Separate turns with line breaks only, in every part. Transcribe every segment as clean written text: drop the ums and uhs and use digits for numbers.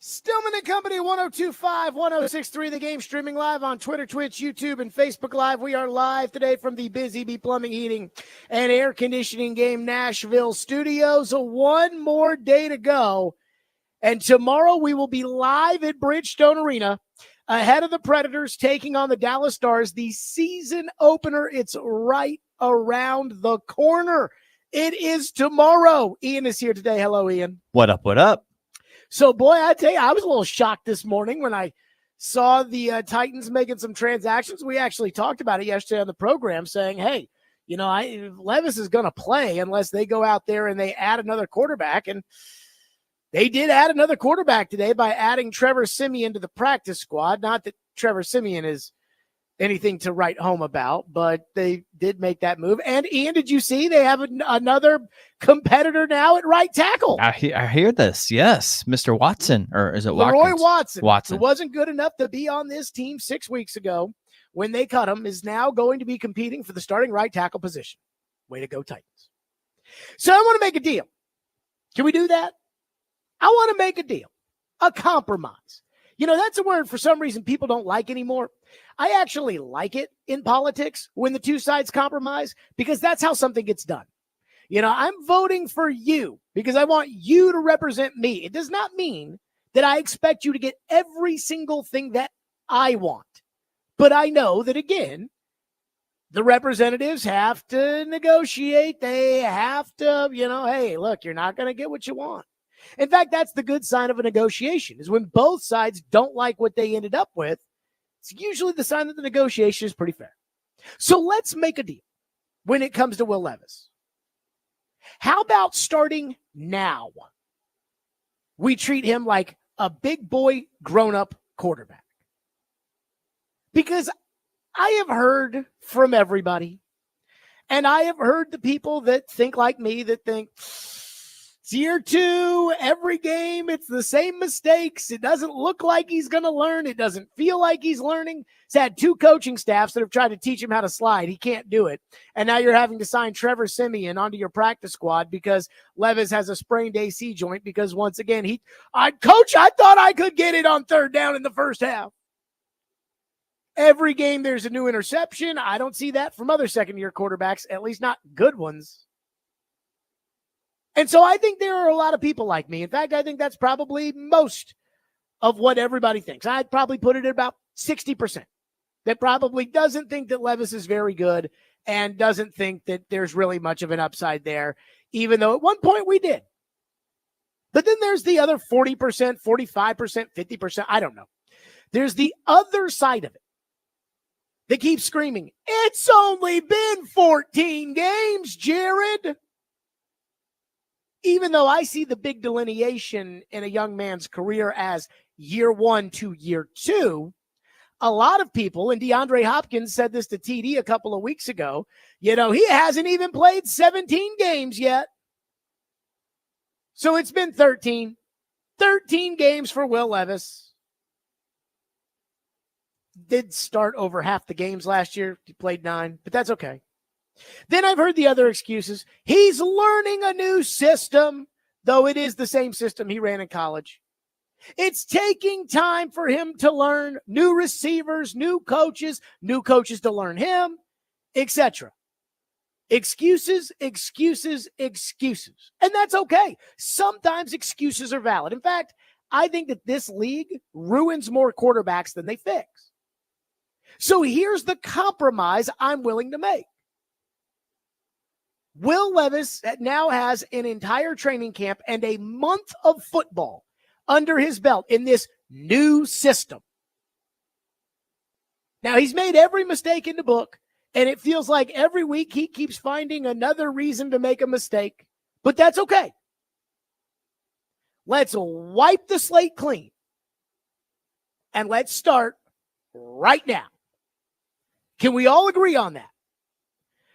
Stillman and Company, 1025, 1063, the game streaming live on Twitter, Twitch, YouTube, and Facebook Live. We are live today from the Busy Bee Plumbing, Heating, and Air Conditioning Game Nashville studios. One more day to go. And tomorrow we will be live at Bridgestone Arena ahead of the Predators taking on the Dallas Stars. The season opener, it's right around the corner. It is tomorrow. Ian is here today. Hello, Ian.
What up, what up?
So, boy, I tell you, I was a little shocked this morning when I saw the Titans making some transactions. We actually talked about it yesterday on the program saying, hey, you know, Levis is going to play unless they go out there and they add another quarterback. And they did add another quarterback today by adding Trevor Siemian to the practice squad. Not that Trevor Siemian is anything to write home about, but they did make that move. And Ian, did you see they have another competitor now at right tackle?
I hear this. Yes, Mr. Watson, or is it
Leroy
Watkins?
Watson, who wasn't good enough to be on this team 6 weeks ago when they cut him, is now going to be competing for the starting right tackle position. Way to go, Titans. So I want to make a deal. Can we do that? I want to make a deal, a compromise. You know, that's a word for some reason people don't like anymore. I actually like it in politics when the two sides compromise because that's how something gets done. You know, I'm voting for you because I want you to represent me. It does not mean that I expect you to get every single thing that I want. But I know that, again, the representatives have to negotiate. They have to, you know, hey, look, you're not going to get what you want. In fact, that's the good sign of a negotiation is when both sides don't like what they ended up with. It's usually the sign that the negotiation is pretty fair. So let's make a deal when it comes to Will Levis. How about starting now? We treat him like a big boy, grown-up quarterback. Because I have heard from everybody, and I have heard the people that think like me that think, it's year two, every game, it's the same mistakes. It doesn't look like he's going to learn. It doesn't feel like he's learning. He's had two coaching staffs that have tried to teach him how to slide. He can't do it. And now you're having to sign Trevor Siemian onto your practice squad because Levis has a sprained AC joint because, once again, Coach, I thought I could get it on third down in the first half. Every game there's a new interception. I don't see that from other second-year quarterbacks, at least not good ones. And so I think there are a lot of people like me. In fact, I think that's probably most of what everybody thinks. I'd probably put it at about 60% that probably doesn't think that Levis is very good and doesn't think that there's really much of an upside there, even though at one point we did. But then there's the other 40%, 45%, 50%. I don't know. There's the other side of it. They keep screaming, it's only been 14 games, Jared. Even though I see the big delineation in a young man's career as year one to year two, a lot of people, and DeAndre Hopkins said this to TD a couple of weeks ago, you know, he hasn't even played 17 games yet. So it's been 13 games for Will Levis. Did start over half the games last year. He played 9, but that's okay. Then I've heard the other excuses. He's learning a new system, though it is the same system he ran in college. It's taking time for him to learn new receivers, new coaches to learn him, etc. Excuses, excuses, excuses. And that's okay. Sometimes excuses are valid. In fact, I think that this league ruins more quarterbacks than they fix. So here's the compromise I'm willing to make. Will Levis now has an entire training camp and a month of football under his belt in this new system. Now, he's made every mistake in the book, and it feels like every week he keeps finding another reason to make a mistake, but that's okay. Let's wipe the slate clean, and let's start right now. Can we all agree on that?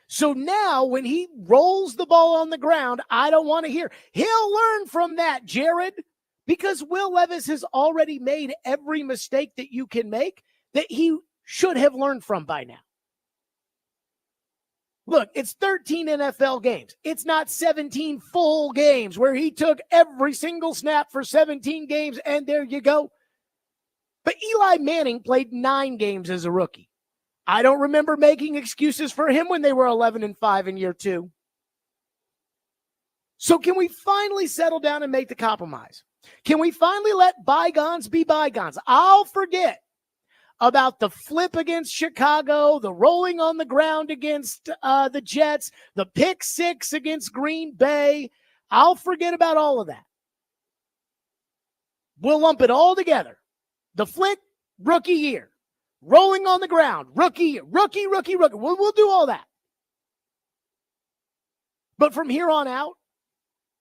So now when he rolls the ball on the ground, I don't want to hear. He'll learn from that, Jared, because Will Levis has already made every mistake that you can make that he should have learned from by now. Look, it's 13 NFL games. It's not 17 full games where he took every single snap for 17 games, and there you go. But Eli Manning played 9 games as a rookie. I don't remember making excuses for him when they were 11-5 in year 2. So can we finally settle down and make the compromise? Can we finally let bygones be bygones? I'll forget about the flip against Chicago, the rolling on the ground against the Jets, the pick 6 against Green Bay. I'll forget about all of that. We'll lump it all together. The flick, rookie year. Rolling on the ground, rookie year. Rookie. We'll do all that. But from here on out,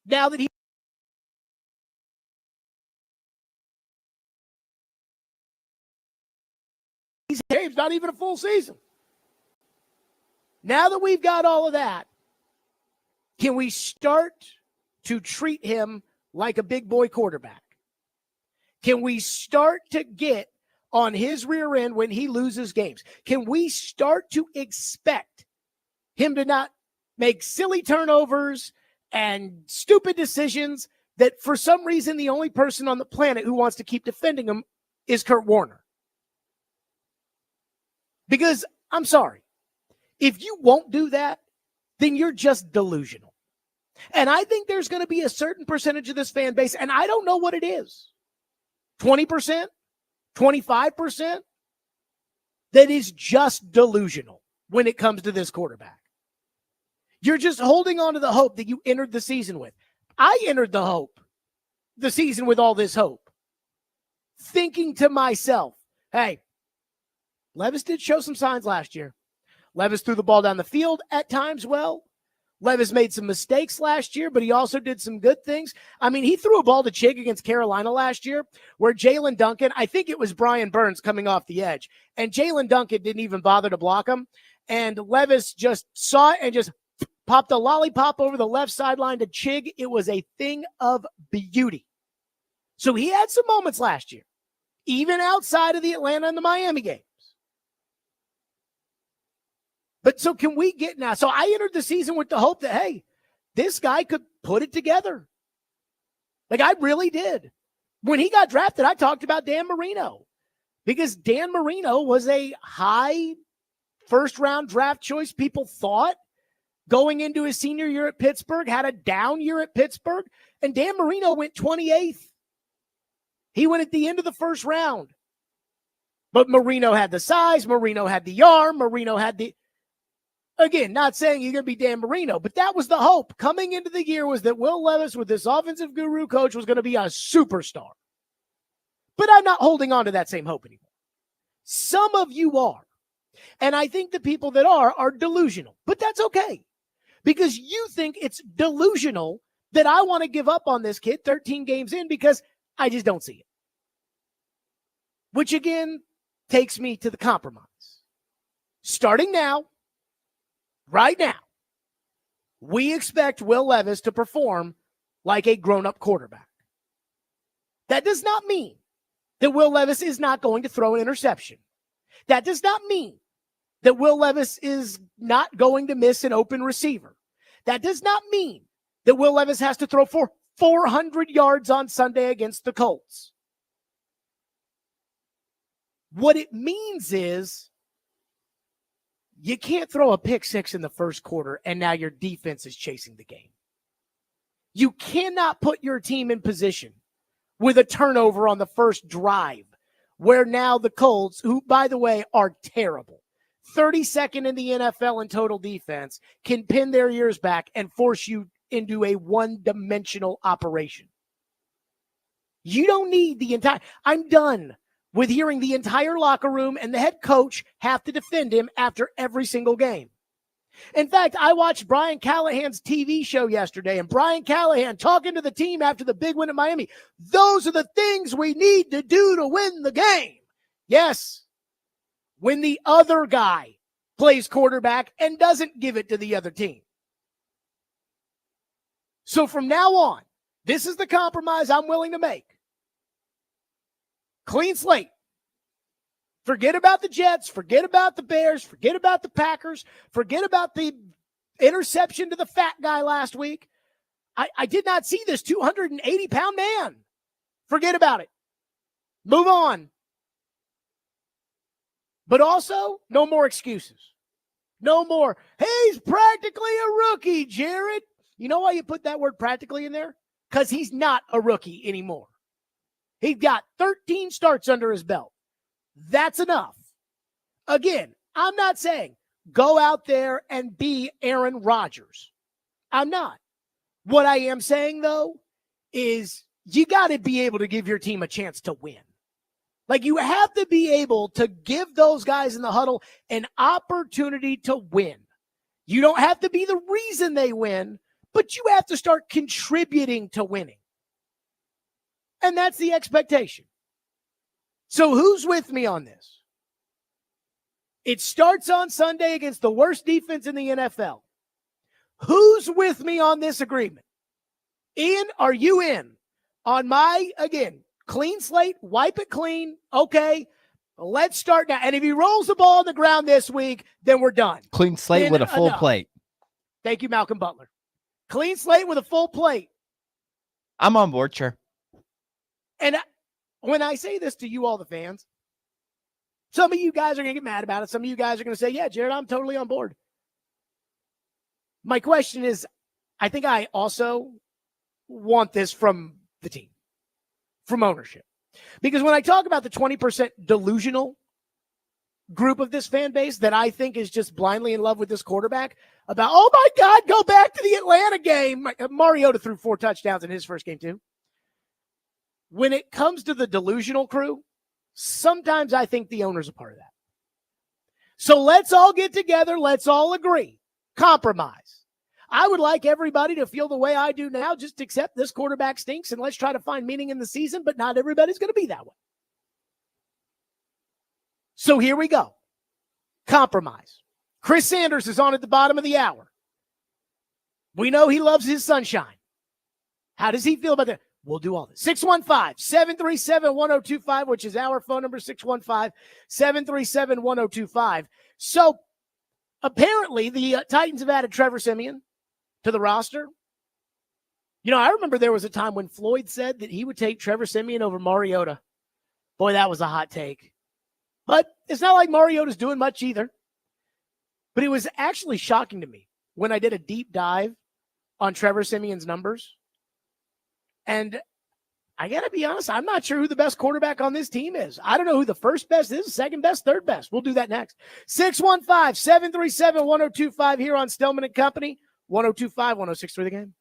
now that he's not even a full season. Now that we've got all of that, can we start to treat him like a big boy quarterback? Can we start to get on his rear end when he loses games? Can we start to expect him to not make silly turnovers and stupid decisions that for some reason the only person on the planet who wants to keep defending him is Kurt Warner? Because I'm sorry, if you won't do that, then you're just delusional. And I think there's going to be a certain percentage of this fan base, and I don't know what it is, 20%, 25%, that is just delusional when it comes to this quarterback. You're just holding on to the hope that you entered the season with. I entered the season with all this hope, thinking to myself, hey, Levis did show some signs last year. Levis threw the ball down the field at times well. Levis made some mistakes last year, but he also did some good things. I mean, he threw a ball to Chig against Carolina last year where Jalen Duncan, I think it was Brian Burns coming off the edge, and Jalen Duncan didn't even bother to block him. And Levis just saw it and just popped a lollipop over the left sideline to Chig. It was a thing of beauty. So he had some moments last year, even outside of the Atlanta and the Miami games. But so can we get now? So I entered the season with the hope that, hey, this guy could put it together. Like I really did. When he got drafted, I talked about Dan Marino because Dan Marino was a high first-round draft choice. People thought going into his senior year at Pittsburgh, had a down year at Pittsburgh, and Dan Marino went 28th. He went at the end of the first round. But Marino had the size, Marino had the arm, Marino had the... Again, not saying you're going to be Dan Marino, but that was the hope coming into the year, was that Will Levis with this offensive guru coach was going to be a superstar. But I'm not holding on to that same hope anymore. Some of you are. And I think the people that are delusional. But that's okay. Because you think it's delusional that I want to give up on this kid 13 games in because I just don't see it. Which again takes me to the compromise. Starting now, right now, we expect Will Levis to perform like a grown-up quarterback. That does not mean that Will Levis is not going to throw an interception. That does not mean that Will Levis is not going to miss an open receiver. That does not mean that Will Levis has to throw for 400 yards on Sunday against the Colts. What it means is you can't throw a pick six in the first quarter and now your defense is chasing the game. You cannot put your team in position with a turnover on the first drive where now the Colts, who, by the way, are terrible, 32nd in the NFL in total defense, can pin their ears back and force you into a one-dimensional operation. You don't need the entire... I'm done with hearing the entire locker room and the head coach have to defend him after every single game. In fact, I watched Brian Callahan's TV show yesterday, and Brian Callahan talking to the team after the big win in Miami. Those are the things we need to do to win the game. Yes, when the other guy plays quarterback and doesn't give it to the other team. So from now on, this is the compromise I'm willing to make. Clean slate. Forget about the Jets. Forget about the Bears. Forget about the Packers. Forget about the interception to the fat guy last week. I did not see this 280-pound man. Forget about it. Move on. But also, no more excuses. No more, hey, he's practically a rookie, Jared. You know why you put that word practically in there? Because he's not a rookie anymore. He's got 13 starts under his belt. That's enough. Again, I'm not saying go out there and be Aaron Rodgers. I'm not. What I am saying, though, is you got to be able to give your team a chance to win. Like, you have to be able to give those guys in the huddle an opportunity to win. You don't have to be the reason they win, but you have to start contributing to winning. And that's the expectation. So who's with me on this? It starts on Sunday against the worst defense in the NFL. Who's with me on this agreement? Ian, are you in on my, again, clean slate, wipe it clean? Okay, let's start now. And if he rolls the ball on the ground this week, then we're done.
Clean slate
then
with a full plate.
Thank you, Malcolm Butler. Clean slate with a full plate.
I'm on board, sure.
And when I say this to you, all the fans, some of you guys are going to get mad about it. Some of you guys are going to say, yeah, Jared, I'm totally on board. My question is, I think I also want this from the team, from ownership. Because when I talk about the 20% delusional group of this fan base that I think is just blindly in love with this quarterback, about, oh my God, go back to the Atlanta game. Mariota threw 4 touchdowns in his first game too. When it comes to the delusional crew, sometimes I think the owner's a part of that. So let's all get together. Let's all agree. Compromise. I would like everybody to feel the way I do now. Just accept this quarterback stinks and let's try to find meaning in the season, but not everybody's going to be that way. So here we go. Compromise. Chris Sanders is on at the bottom of the hour. We know he loves his sunshine. How does he feel about that? We'll do all this. 615-737-1025, which is our phone number, 615-737-1025. So apparently the Titans have added Trevor Siemian to the roster. You know, I remember there was a time when Floyd said that he would take Trevor Siemian over Mariota. Boy, that was a hot take. But it's not like Mariota's doing much either. But it was actually shocking to me when I did a deep dive on Trevor Siemian's numbers. And I got to be honest, I'm not sure who the best quarterback on this team is. I don't know who the first best is, second best, third best. We'll do that next. 615-737-1025 here on Stillman & Company. 1025, 1063 The Game.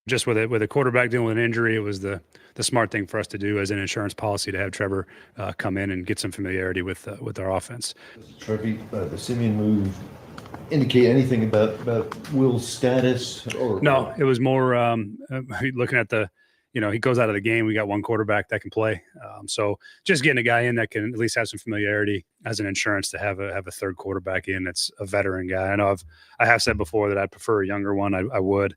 Just with a quarterback dealing with an injury, it was the smart thing for us to do as an insurance policy to have Trevor come in and get some familiarity with our offense.
Trevor, the Simeon move indicate anything about Will's status?
No, it was more looking at he goes out of the game. We got one quarterback that can play. So just getting a guy in that can at least have some familiarity as an insurance to have a third quarterback in that's a veteran guy. I know I have said before that I'd prefer a younger one. I would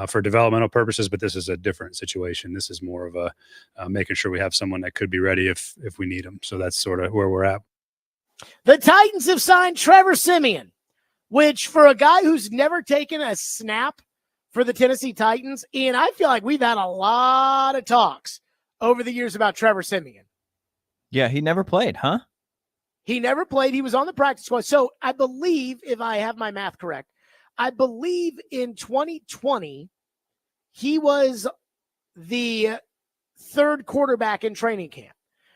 for developmental purposes, but this is a different situation. This is more of a making sure we have someone that could be ready if we need them. So that's sort of where we're at.
The Titans have signed Trevor Siemian, which for a guy who's never taken a snap for the Tennessee Titans, Ian, I feel like we've had a lot of talks over the years about Trevor Siemian.
Yeah, he never played, huh?
He never played. He was on the practice squad. So I believe, if I have my math correct, I believe in 2020, he was the third quarterback in training camp.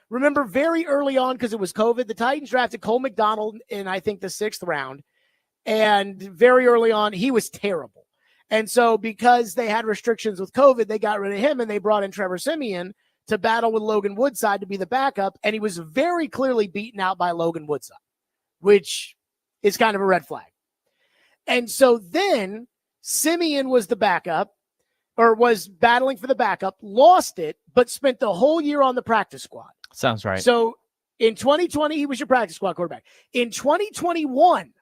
Remember, very early on, because it was COVID, the Titans drafted Cole McDonald in, I think, the 6th round. And very early on, he was terrible. And so because they had restrictions with COVID, they got rid of him and they brought in Trevor Siemian to battle with Logan Woodside to be the backup. And he was very clearly beaten out by Logan Woodside, which is kind of a red flag. And so then Siemian was the backup, or was battling for the backup, lost it, but spent the whole year on the practice squad.
Sounds right.
So in 2020, he was your practice squad quarterback. In 2021,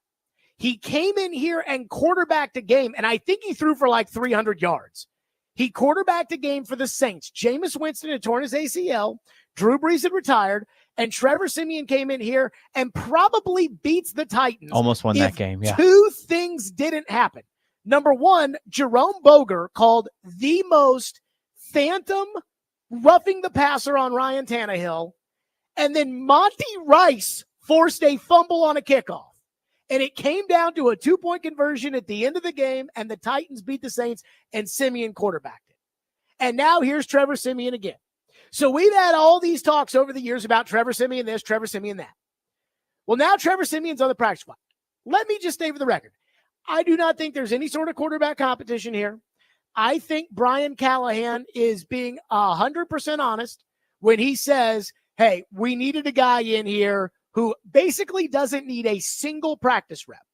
he came in here and quarterbacked a game, and I think he threw for like 300 yards. He quarterbacked a game for the Saints. Jameis Winston had torn his ACL. Drew Brees had retired, and Trevor Siemian came in here and probably beats the Titans.
Almost won that game, yeah.
Two things didn't happen. Number one, Jerome Boger called the most phantom roughing the passer on Ryan Tannehill, and then Monty Rice forced a fumble on a kickoff. And it came down to a 2-point conversion at the end of the game, and the Titans beat the Saints, and Siemian quarterbacked it. And now here's Trevor Siemian again. So we've had all these talks over the years about Trevor Siemian this, Trevor Siemian that. Well, now Trevor Siemian's on the practice squad. Let me just stay for the record. I do not think there's any sort of quarterback competition here. I think Brian Callahan is being 100% honest when he says, hey, we needed a guy in here who basically doesn't need a single practice rep.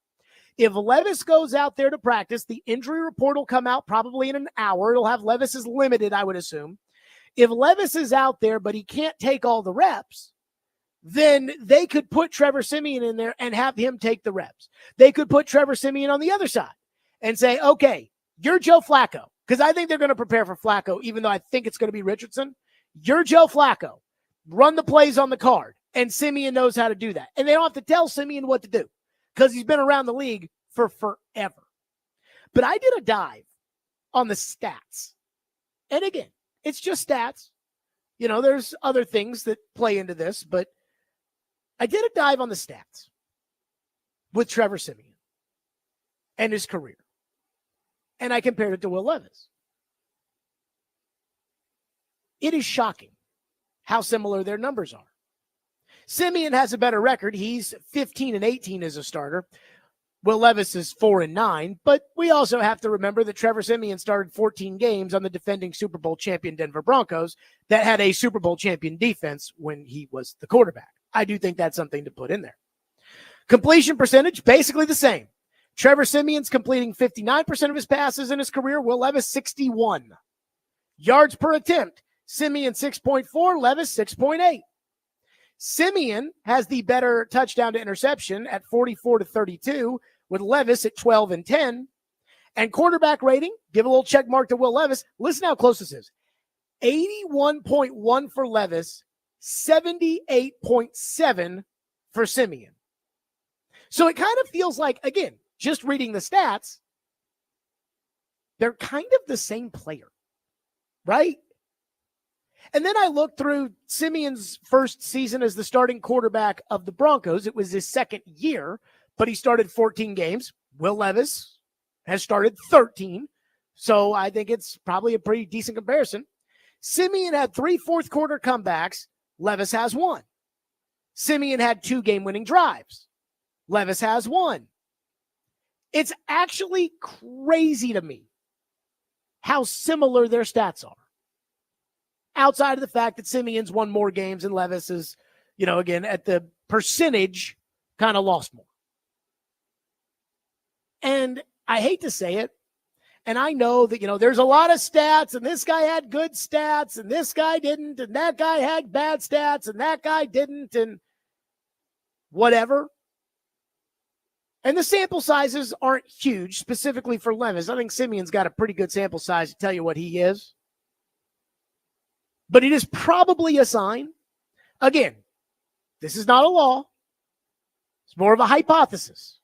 If Levis goes out there to practice, the injury report will come out probably in an hour. It'll have Levis as limited, I would assume. If Levis is out there, but he can't take all the reps, then they could put Trevor Siemian in there and have him take the reps. They could put Trevor Siemian on the other side and say, okay, you're Joe Flacco, because I think they're going to prepare for Flacco, even though I think it's going to be Richardson. You're Joe Flacco. Run the plays on the card. And Siemian knows how to do that. And they don't have to tell Siemian what to do because he's been around the league for forever. But I did a dive on the stats. And again, it's just stats. You know, there's other things that play into this, but I did a dive on the stats with Trevor Siemian and his career. And I compared it to Will Levis. It is shocking how similar their numbers are. Siemian has a better record. He's 15-18 as a starter. Will Levis is 4-9, but we also have to remember that Trevor Siemian started 14 games on the defending Super Bowl champion Denver Broncos that had a Super Bowl champion defense when he was the quarterback. I do think that's something to put in there. Completion percentage, basically the same. Trevor Siemian's completing 59% of his passes in his career. Will Levis, 61. Yards per attempt, Siemian 6.4, Levis 6.8. Siemian has the better touchdown to interception at 44-32, with Levis at 12-10. And quarterback rating, give a little check mark to Will Levis. Listen how close this is. 81.1 for Levis, 78.7 for Siemian. So it kind of feels like, again, just reading the stats, they're kind of the same player, right? And then I looked through Siemian's first season as the starting quarterback of the Broncos. It was his second year, but he started 14 games. Will Levis has started 13. So I think it's probably a pretty decent comparison. Siemian had 3 fourth-quarter comebacks. Levis has 1. Siemian had 2 game-winning drives. Levis has 1. It's actually crazy to me how similar their stats are. Outside of the fact that Simeon's won more games and Levis is, again, at the percentage, kind of lost more. And I hate to say it, and I know that, there's a lot of stats, and this guy had good stats, and this guy didn't, and that guy had bad stats, and that guy didn't, and whatever. And the sample sizes aren't huge, specifically for Levis. I think Simeon's got a pretty good sample size to tell you what he is. But it is probably a sign. Again, this is not a law. It's more of a hypothesis.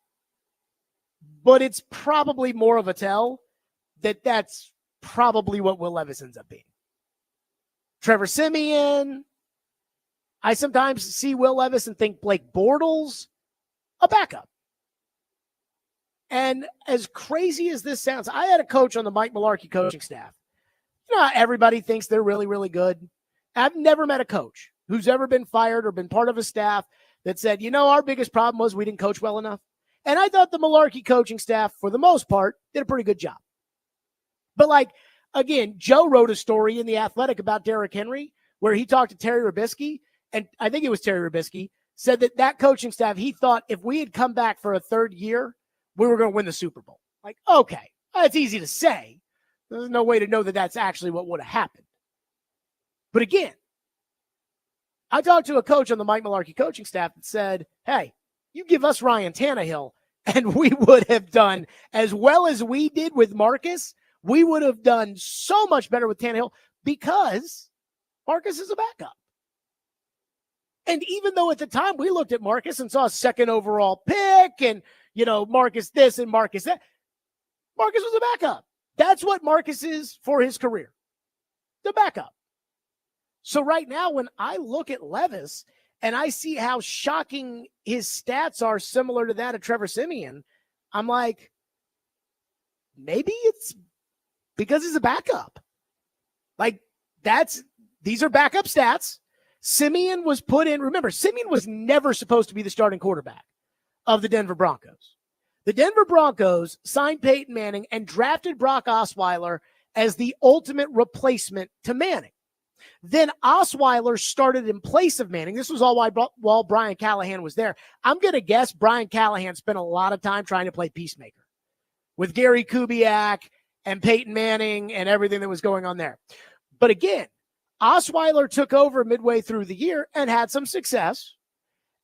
But it's probably more of a tell that that's probably what Will Levis ends up being. Trevor Siemian. I sometimes see Will Levis and think Blake Bortles, a backup. And as crazy as this sounds, I had a coach on the Mike Mularkey coaching staff. Not everybody thinks they're really, really good. I've never met a coach who's ever been fired or been part of a staff that said, our biggest problem was we didn't coach well enough. And I thought the Mularkey coaching staff, for the most part, did a pretty good job. But again, Joe wrote a story in The Athletic about Derrick Henry where he talked to Terry Robisky, and I think it was Terry Robisky, said that coaching staff, he thought if we had come back for a third year, we were going to win the Super Bowl. Okay, that's easy to say. There's no way to know that that's actually what would have happened. But again, I talked to a coach on the Mike Mularkey coaching staff that said, hey, you give us Ryan Tannehill, and we would have done as well as we did with Marcus. We would have done so much better with Tannehill because Marcus is a backup. And even though at the time we looked at Marcus and saw a second overall pick and, Marcus this and Marcus that, Marcus was a backup. That's what Marcus is for his career, the backup. So right now, when I look at Levis and I see how shocking his stats are similar to that of Trevor Siemian, I'm like, maybe it's because he's a backup. These are backup stats. Siemian was put in. Remember, Siemian was never supposed to be the starting quarterback of the Denver Broncos. The Denver Broncos signed Peyton Manning and drafted Brock Osweiler as the ultimate replacement to Manning. Then Osweiler started in place of Manning. This was all while Brian Callahan was there. I'm going to guess Brian Callahan spent a lot of time trying to play peacemaker with Gary Kubiak and Peyton Manning and everything that was going on there. But again, Osweiler took over midway through the year and had some success.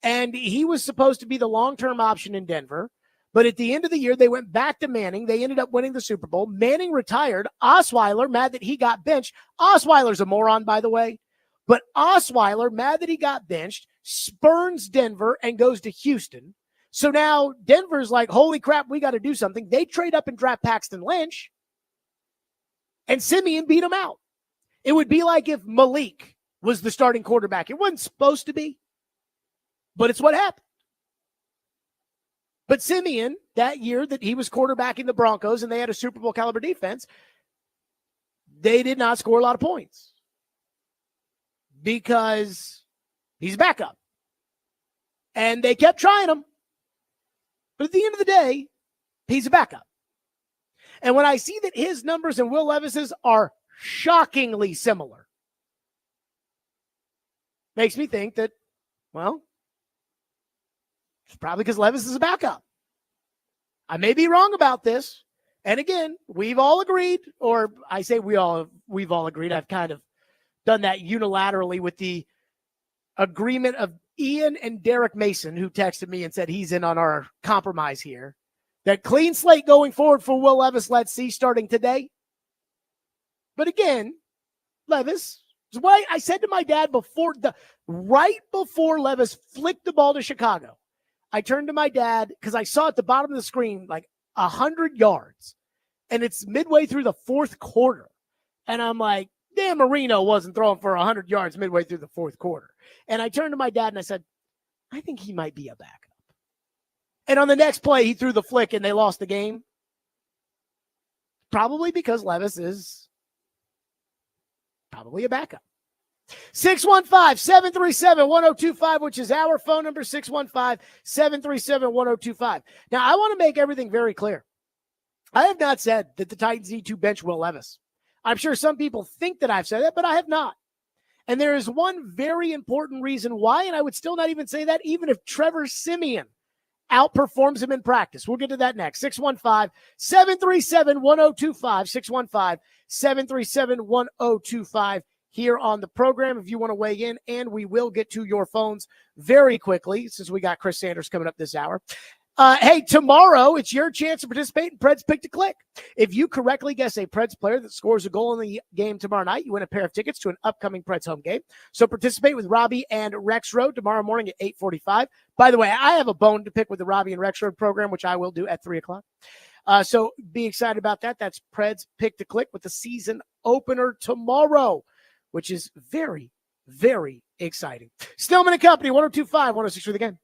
And he was supposed to be the long-term option in Denver. But at the end of the year, they went back to Manning. They ended up winning the Super Bowl. Manning retired. Osweiler, mad that he got benched. Osweiler's a moron, by the way. But Osweiler, mad that he got benched, spurns Denver and goes to Houston. So now Denver's like, holy crap, we got to do something. They trade up and draft Paxton Lynch. And Siemian beat him out. It would be like if Malik was the starting quarterback. It wasn't supposed to be, but it's what happened. But Siemian, that year that he was quarterbacking the Broncos and they had a Super Bowl caliber defense, they did not score a lot of points because he's a backup. And they kept trying him. But at the end of the day, he's a backup. And when I see that his numbers and Will Levis's are shockingly similar, makes me think that, well, it's probably because Levis is a backup. I may be wrong about this. And again, we've all agreed, or I say we've all agreed. I've kind of done that unilaterally with the agreement of Ian and Derek Mason, who texted me and said he's in on our compromise here. That clean slate going forward for Will Levis, let's see, starting today. But again, Levis, is why I said to my dad right before Levis flicked the ball to Chicago, I turned to my dad because I saw at the bottom of the screen like 100 yards, and it's midway through the fourth quarter. And I'm like, Dan Marino wasn't throwing for 100 yards midway through the fourth quarter. And I turned to my dad and I said, I think he might be a backup. And on the next play, he threw the flick and they lost the game. Probably because Levis is probably a backup. 615-737-1025, which is our phone number, 615-737-1025. Now, I want to make everything very clear. I have not said that the Titans need to bench Will Levis. I'm sure some people think that I've said that, but I have not. And there is one very important reason why, and I would still not even say that, even if Trevor Siemian outperforms him in practice. We'll get to that next. 615-737-1025, 615-737-1025 here on the program if you want to weigh in, and we will get to your phones very quickly since we got Chris Sanders coming up this hour. Hey, tomorrow it's your chance to participate in Preds Pick to Click. If you correctly guess a Preds player that scores a goal in the game tomorrow night, you win a pair of tickets to an upcoming Preds home game. So participate with Robbie and Rex Road tomorrow morning at 8:45. By the way, I have a bone to pick with the Robbie and Rex Road program, which I will do at 3 o'clock. So be excited about that. That's Preds Pick to Click with the season opener tomorrow, which is very, very exciting. Stillman and Company, 102.5, 106 for the game.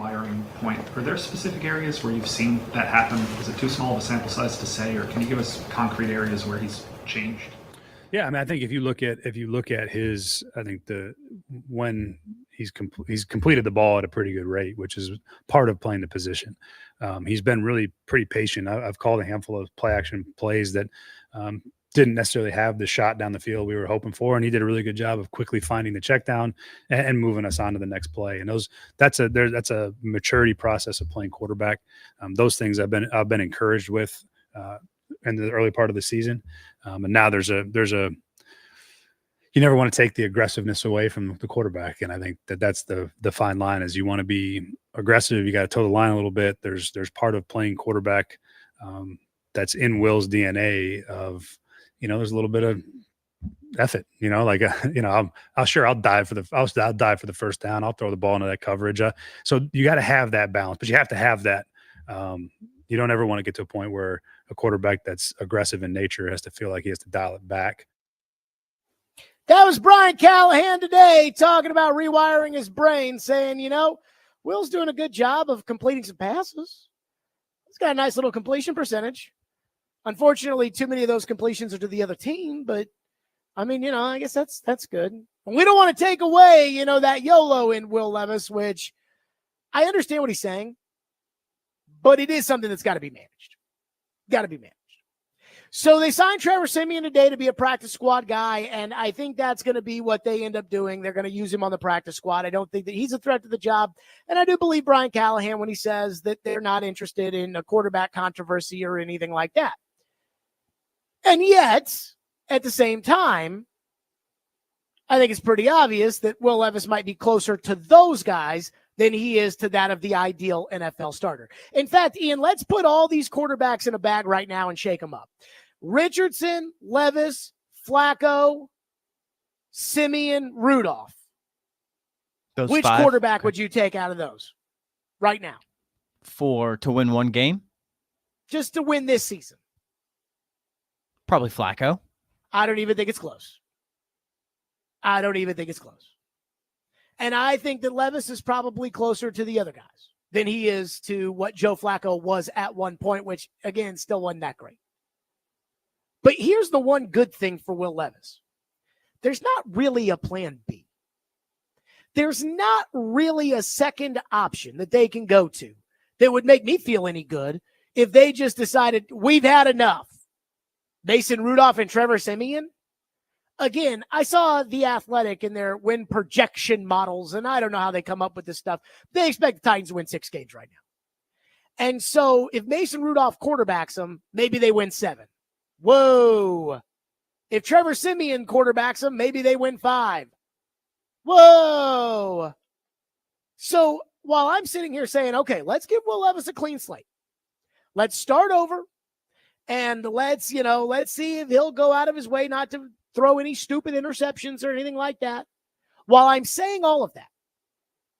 rewiring point, are there specific areas where you've seen that happen? Is it too small of a sample size to say, or can you give us concrete areas where he's changed?
Yeah, I mean, I think if you look at his, I think when he's completed the ball at a pretty good rate, which is part of playing the position. He's been really pretty patient. I've called a handful of play action plays that didn't necessarily have the shot down the field we were hoping for, and he did a really good job of quickly finding the check down and moving us on to the next play. And that's a maturity process of playing quarterback. Those things I've been encouraged with in the early part of the season. And now there's a you never want to take the aggressiveness away from the quarterback. And I think that's the fine line is you want to be aggressive. You got to toe the line a little bit. There's part of playing quarterback that's in Will's DNA of, there's a little bit of effort, like, I'll dive for the first down. I'll throw the ball into that coverage. So you got to have that balance, but you have to have that. You don't ever want to get to a point where a quarterback that's aggressive in nature has to feel like he has to dial it back.
That was Brian Callahan today talking about rewiring his brain, saying, Will's doing a good job of completing some passes. He's got a nice little completion percentage. Unfortunately, too many of those completions are to the other team, but I mean, I guess that's good. And we don't want to take away, that YOLO in Will Levis, which I understand what he's saying, but it is something that's got to be managed. Got to be managed. So they signed Trevor Siemian today to be a practice squad guy, and I think that's going to be what they end up doing. They're going to use him on the practice squad. I don't think that he's a threat to the job, and I do believe Brian Callahan when he says that they're not interested in a quarterback controversy or anything like that. And yet, at the same time, I think it's pretty obvious that Will Levis might be closer to those guys than he is to that of the ideal NFL starter. In fact, Ian, let's put all these quarterbacks in a bag right now and shake them up. Richardson, Levis, Flacco, Siemian, Rudolph. Which
5?
quarterback would you take out of those right now?
To win one game?
Just to win this season.
Probably Flacco.
I don't even think it's close. And I think that Levis is probably closer to the other guys than he is to what Joe Flacco was at one point, which, again, still wasn't that great. But here's the one good thing for Will Levis. There's not really a plan B. There's not really a second option that they can go to that would make me feel any good if they just decided we've had enough. Mason Rudolph and Trevor Siemian. Again, I saw The Athletic in their win projection models, and I don't know how they come up with this stuff. They expect the Titans to win 6 games right now. And so if Mason Rudolph quarterbacks them, maybe they win 7. Whoa. If Trevor Siemian quarterbacks them, maybe they win 5. Whoa. So while I'm sitting here saying, okay, let's give Will Levis a clean slate. Let's start over, and let's see if he'll go out of his way not to throw any stupid interceptions or anything like that. While I'm saying all of that,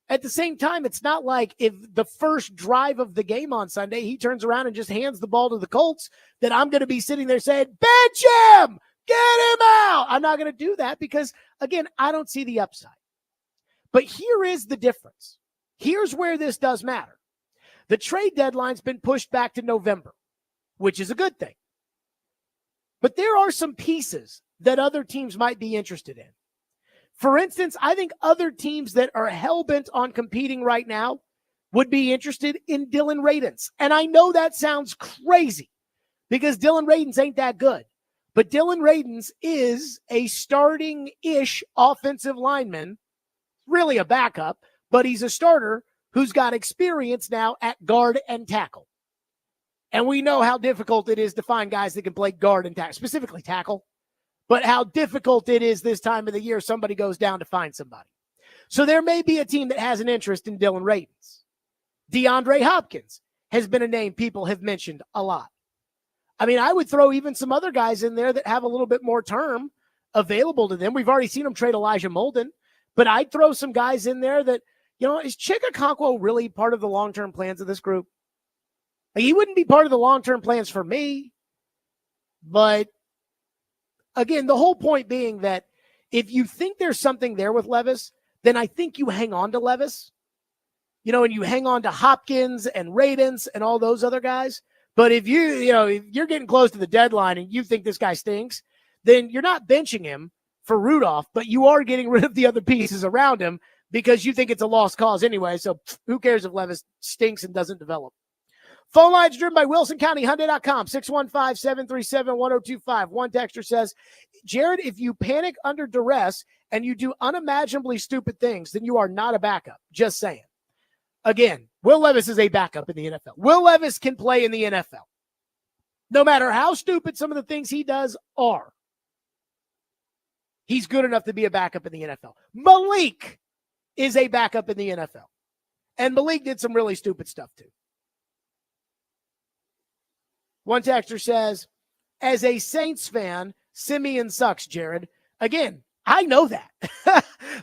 at the same time, it's not like if the first drive of the game on Sunday, he turns around and just hands the ball to the Colts, that I'm going to be sitting there saying, bench him, get him out. I'm not going to do that because, again, I don't see the upside. But here is the difference. Here's where this does matter. The trade deadline's been pushed back to November, which is a good thing. But there are some pieces that other teams might be interested in. For instance, I think other teams that are hell-bent on competing right now would be interested in Dylan Radins. And I know that sounds crazy because Dylan Radins ain't that good. But Dylan Radins is a starting-ish offensive lineman, really a backup, but he's a starter who's got experience now at guard and tackle. And we know how difficult it is to find guys that can play guard and tackle, specifically tackle. But how difficult it is this time of the year, somebody goes down to find somebody. So there may be a team that has an interest in Dylan Radins. DeAndre Hopkins has been a name people have mentioned a lot. I mean, I would throw even some other guys in there that have a little bit more term available to them. We've already seen them trade Elijah Molden, but I'd throw some guys in there that, is Chikakonkwo really part of the long-term plans of this group? He wouldn't be part of the long-term plans for me, but again, the whole point being that if you think there's something there with Levis, then I think you hang on to Levis. and you hang on to Hopkins and Radens and all those other guys. But if if you're getting close to the deadline and you think this guy stinks, then you're not benching him for Rudolph, but you are getting rid of the other pieces around him because you think it's a lost cause anyway. So who cares if Levis stinks and doesn't develop? Phone lines driven by WilsonCountyHyundai.com, 615-737-1025. One texter says, Jared, if you panic under duress and you do unimaginably stupid things, then you are not a backup. Just saying. Again, Will Levis is a backup in the NFL. Will Levis can play in the NFL. No matter how stupid some of the things he does are, he's good enough to be a backup in the NFL. Malik is a backup in the NFL. And Malik did some really stupid stuff too. One texter says, as a Saints fan, Simeon sucks, Jared. Again, I know that.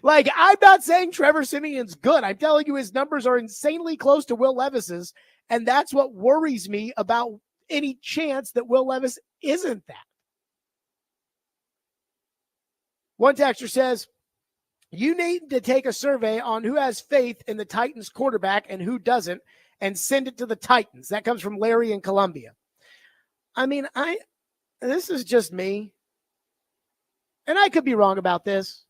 I'm not saying Trevor Simeon's good. I'm telling you his numbers are insanely close to Will Levis's, and that's what worries me about any chance that Will Levis isn't that. One texter says, you need to take a survey on who has faith in the Titans quarterback and who doesn't and send it to the Titans. That comes from Larry in Columbia. I mean, this is just me. And I could be wrong about this.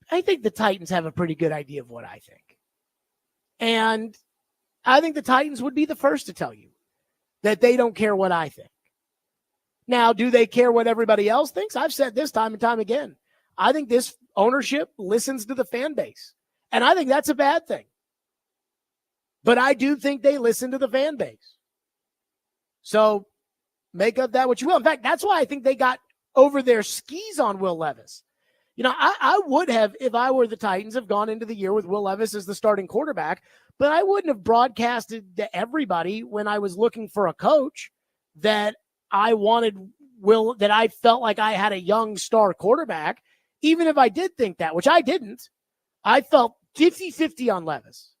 I think the Titans have a pretty good idea of what I think. And I think the Titans would be the first to tell you that they don't care what I think. Now, do they care what everybody else thinks? I've said this time and time again. I think this ownership listens to the fan base. And I think that's a bad thing. But I do think they listen to the fan base. So make of that what you will. In fact, that's why I think they got over their skis on Will Levis. I would have, if I were the Titans, have gone into the year with Will Levis as the starting quarterback, but I wouldn't have broadcasted to everybody when I was looking for a coach that I wanted that I felt like I had a young star quarterback, even if I did think that, which I didn't. I felt 50-50 on Levis.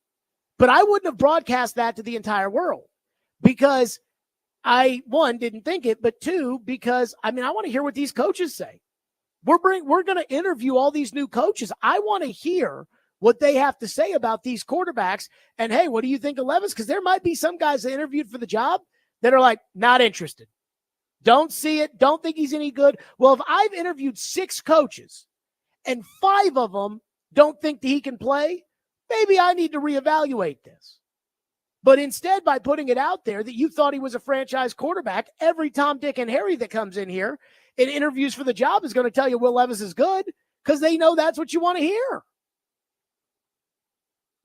But I wouldn't have broadcast that to the entire world because I, one, didn't think it, but two, because, I want to hear what these coaches say. We're going to interview all these new coaches. I want to hear what they have to say about these quarterbacks. And, hey, what do you think of Levis? Because there might be some guys that interviewed for the job that are like, not interested. Don't see it. Don't think he's any good. Well, if I've interviewed 6 coaches and 5 of them don't think that he can play, maybe I need to reevaluate this. But instead, by putting it out there that you thought he was a franchise quarterback, every Tom, Dick, and Harry that comes in here in interviews for the job is going to tell you Will Levis is good because they know that's what you want to hear.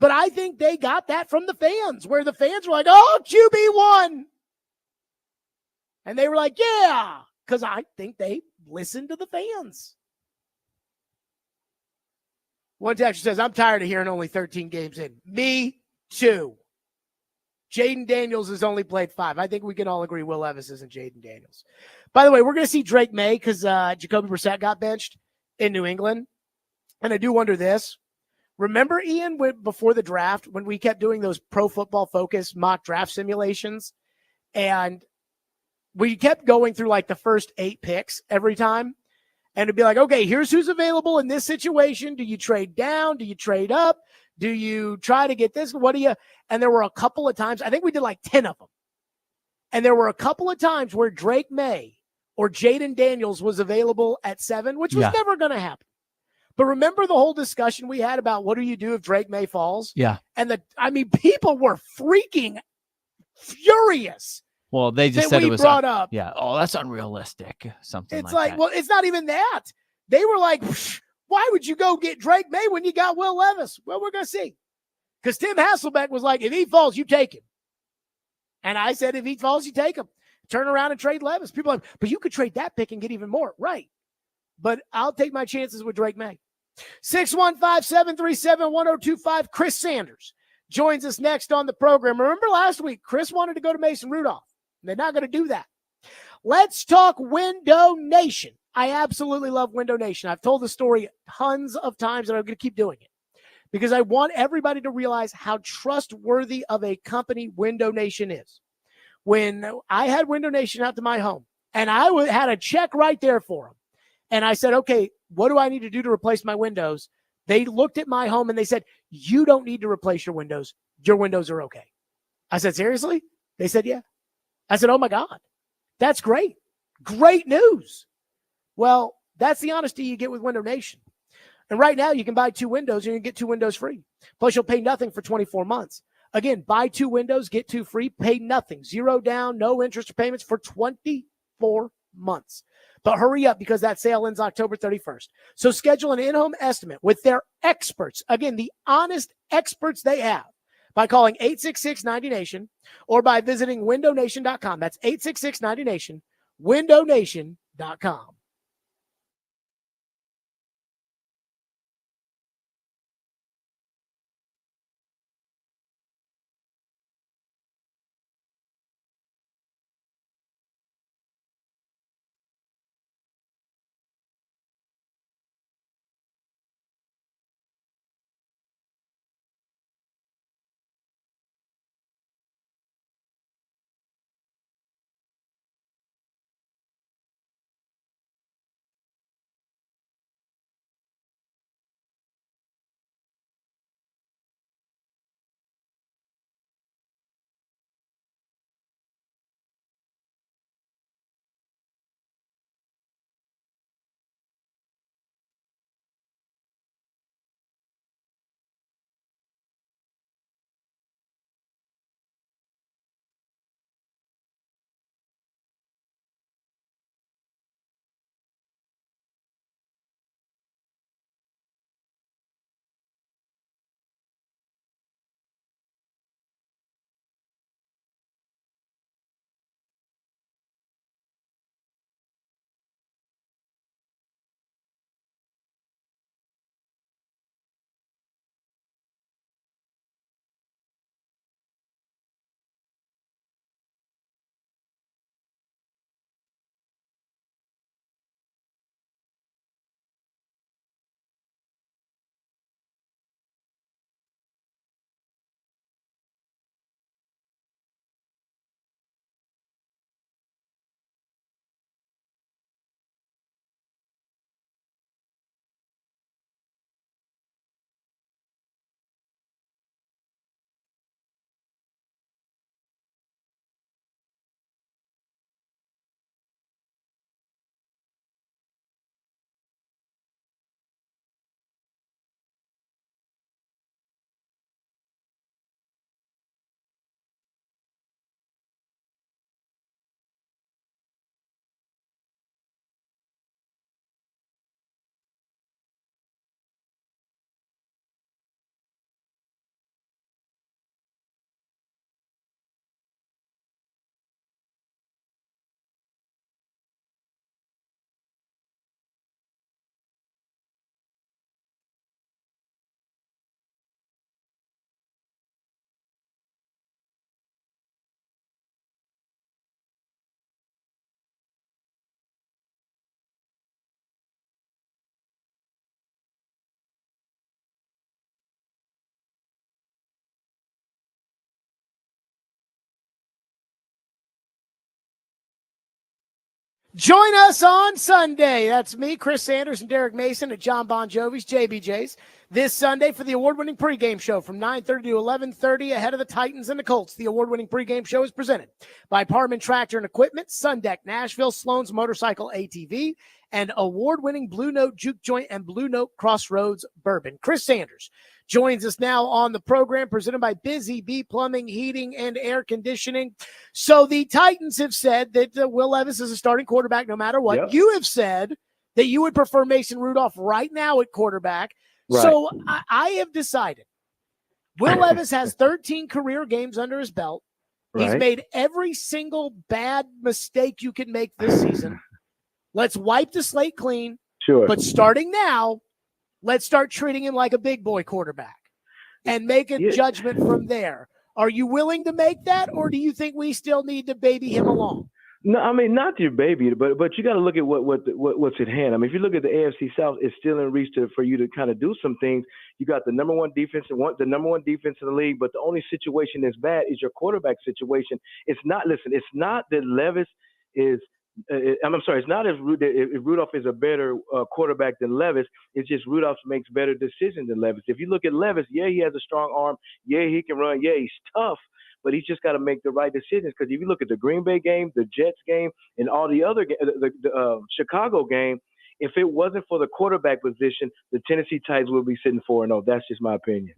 But I think they got that from the fans, where the fans were like, oh, QB1. And they were like, yeah, because I think they listened to the fans. One texter says, I'm tired of hearing only 13 games in. Me too. Jaden Daniels has only played 5. I think we can all agree Will Levis isn't Jaden Daniels. By the way, we're going to see Drake May because Jacoby Brissett got benched in New England. And I do wonder this. Remember, Ian, before the draft, when we kept doing those Pro Football Focus mock draft simulations, and we kept going through like the first 8 picks every time, and it'd be like, okay, here's who's available in this situation. Do you trade down? Do you trade up? Do you try to get this? What do you? And there were a couple of times, I think we did like 10 of them. And there were a couple of times where Drake May or Jaden Daniels was available at 7, which was never going to happen. But remember the whole discussion we had about what do you do if Drake May falls?
Yeah.
And people were freaking furious.
Well, they just said it was
brought up.
Yeah. Oh, that's unrealistic. Something
it's
like that.
Well, it's not even that. They were like, why would you go get Drake May when you got Will Levis? Well, we're going to see. Because Tim Hasselbeck was like, if he falls, you take him. And I said, if he falls, you take him. Turn around and trade Levis. People are like, but you could trade that pick and get even more. Right. But I'll take my chances with Drake May. 615-737-1025. Chris Sanders joins us next on the program. Remember last week, Chris wanted to go to Mason Rudolph. They're not going to do that. Let's talk Window Nation. I absolutely love Window Nation. I've told the story tons of times, and I'm going to keep doing it because I want everybody to realize how trustworthy of a company Window Nation is. When I had Window Nation out to my home, and I had a check right there for them, and I said, okay, what do I need to do to replace my windows? They looked at my home and they said, you don't need to replace your windows. Your windows are okay. I said, seriously? They said, yeah. I said, oh my God, that's great. Great news. Well, that's the honesty you get with Window Nation. And right now you can buy 2 windows and you get 2 windows free. Plus you'll pay nothing for 24 months. Again, buy 2 windows, get 2 free, pay nothing. 0 down, no interest or payments for 24 months. But hurry up because that sale ends October 31st. So schedule an in-home estimate with their experts. Again, the honest experts they have by calling 866-90NATION or by visiting windownation.com. That's 866-90NATION, windownation.com. Join us on Sunday. That's me, Chris Sanders, and Derek Mason at John Bon Jovi's JBJ's this Sunday for the award-winning pregame show from 9:30 to 11:30 ahead of the Titans and the Colts. The award-winning pregame show is presented by Parman Tractor and Equipment, Sundeck Nashville, Sloan's Motorcycle ATV, and award-winning Blue Note Juke Joint and Blue Note Crossroads Bourbon. Chris Sanders joins us now on the program, presented by Busy Bee Plumbing, Heating, and Air Conditioning. So the Titans have said that Will Levis is a starting quarterback no matter what. Yep. You have said that you would prefer Mason Rudolph right now at quarterback. Right. So I have decided Will Levis has 13 career games under his belt. Right. He's made every single bad mistake you can make this season. Let's wipe the slate clean.
Sure.
But starting now, let's start treating him like a big boy quarterback and make a judgment from there. Are you willing to make that, or do you think we still need to baby him along?
No, I mean, not your baby, but you got to look at what's at hand. I mean, if you look at the AFC South, it's still in reach for you to kind of do some things. You got the number one defense in the league, but the only situation that's bad is your quarterback situation. It's not that Levis is I'm sorry, it's not as if Rudolph is a better quarterback than Levis. It's just Rudolph makes better decisions than Levis. If you look at Levis, yeah, he has a strong arm. Yeah, he can run. Yeah, he's tough. But he's just got to make the right decisions. Because if you look at the Green Bay game, the Jets game, and all the other the Chicago game, if it wasn't for the quarterback position, the Tennessee Titans would be sitting 4-0. That's just my opinion.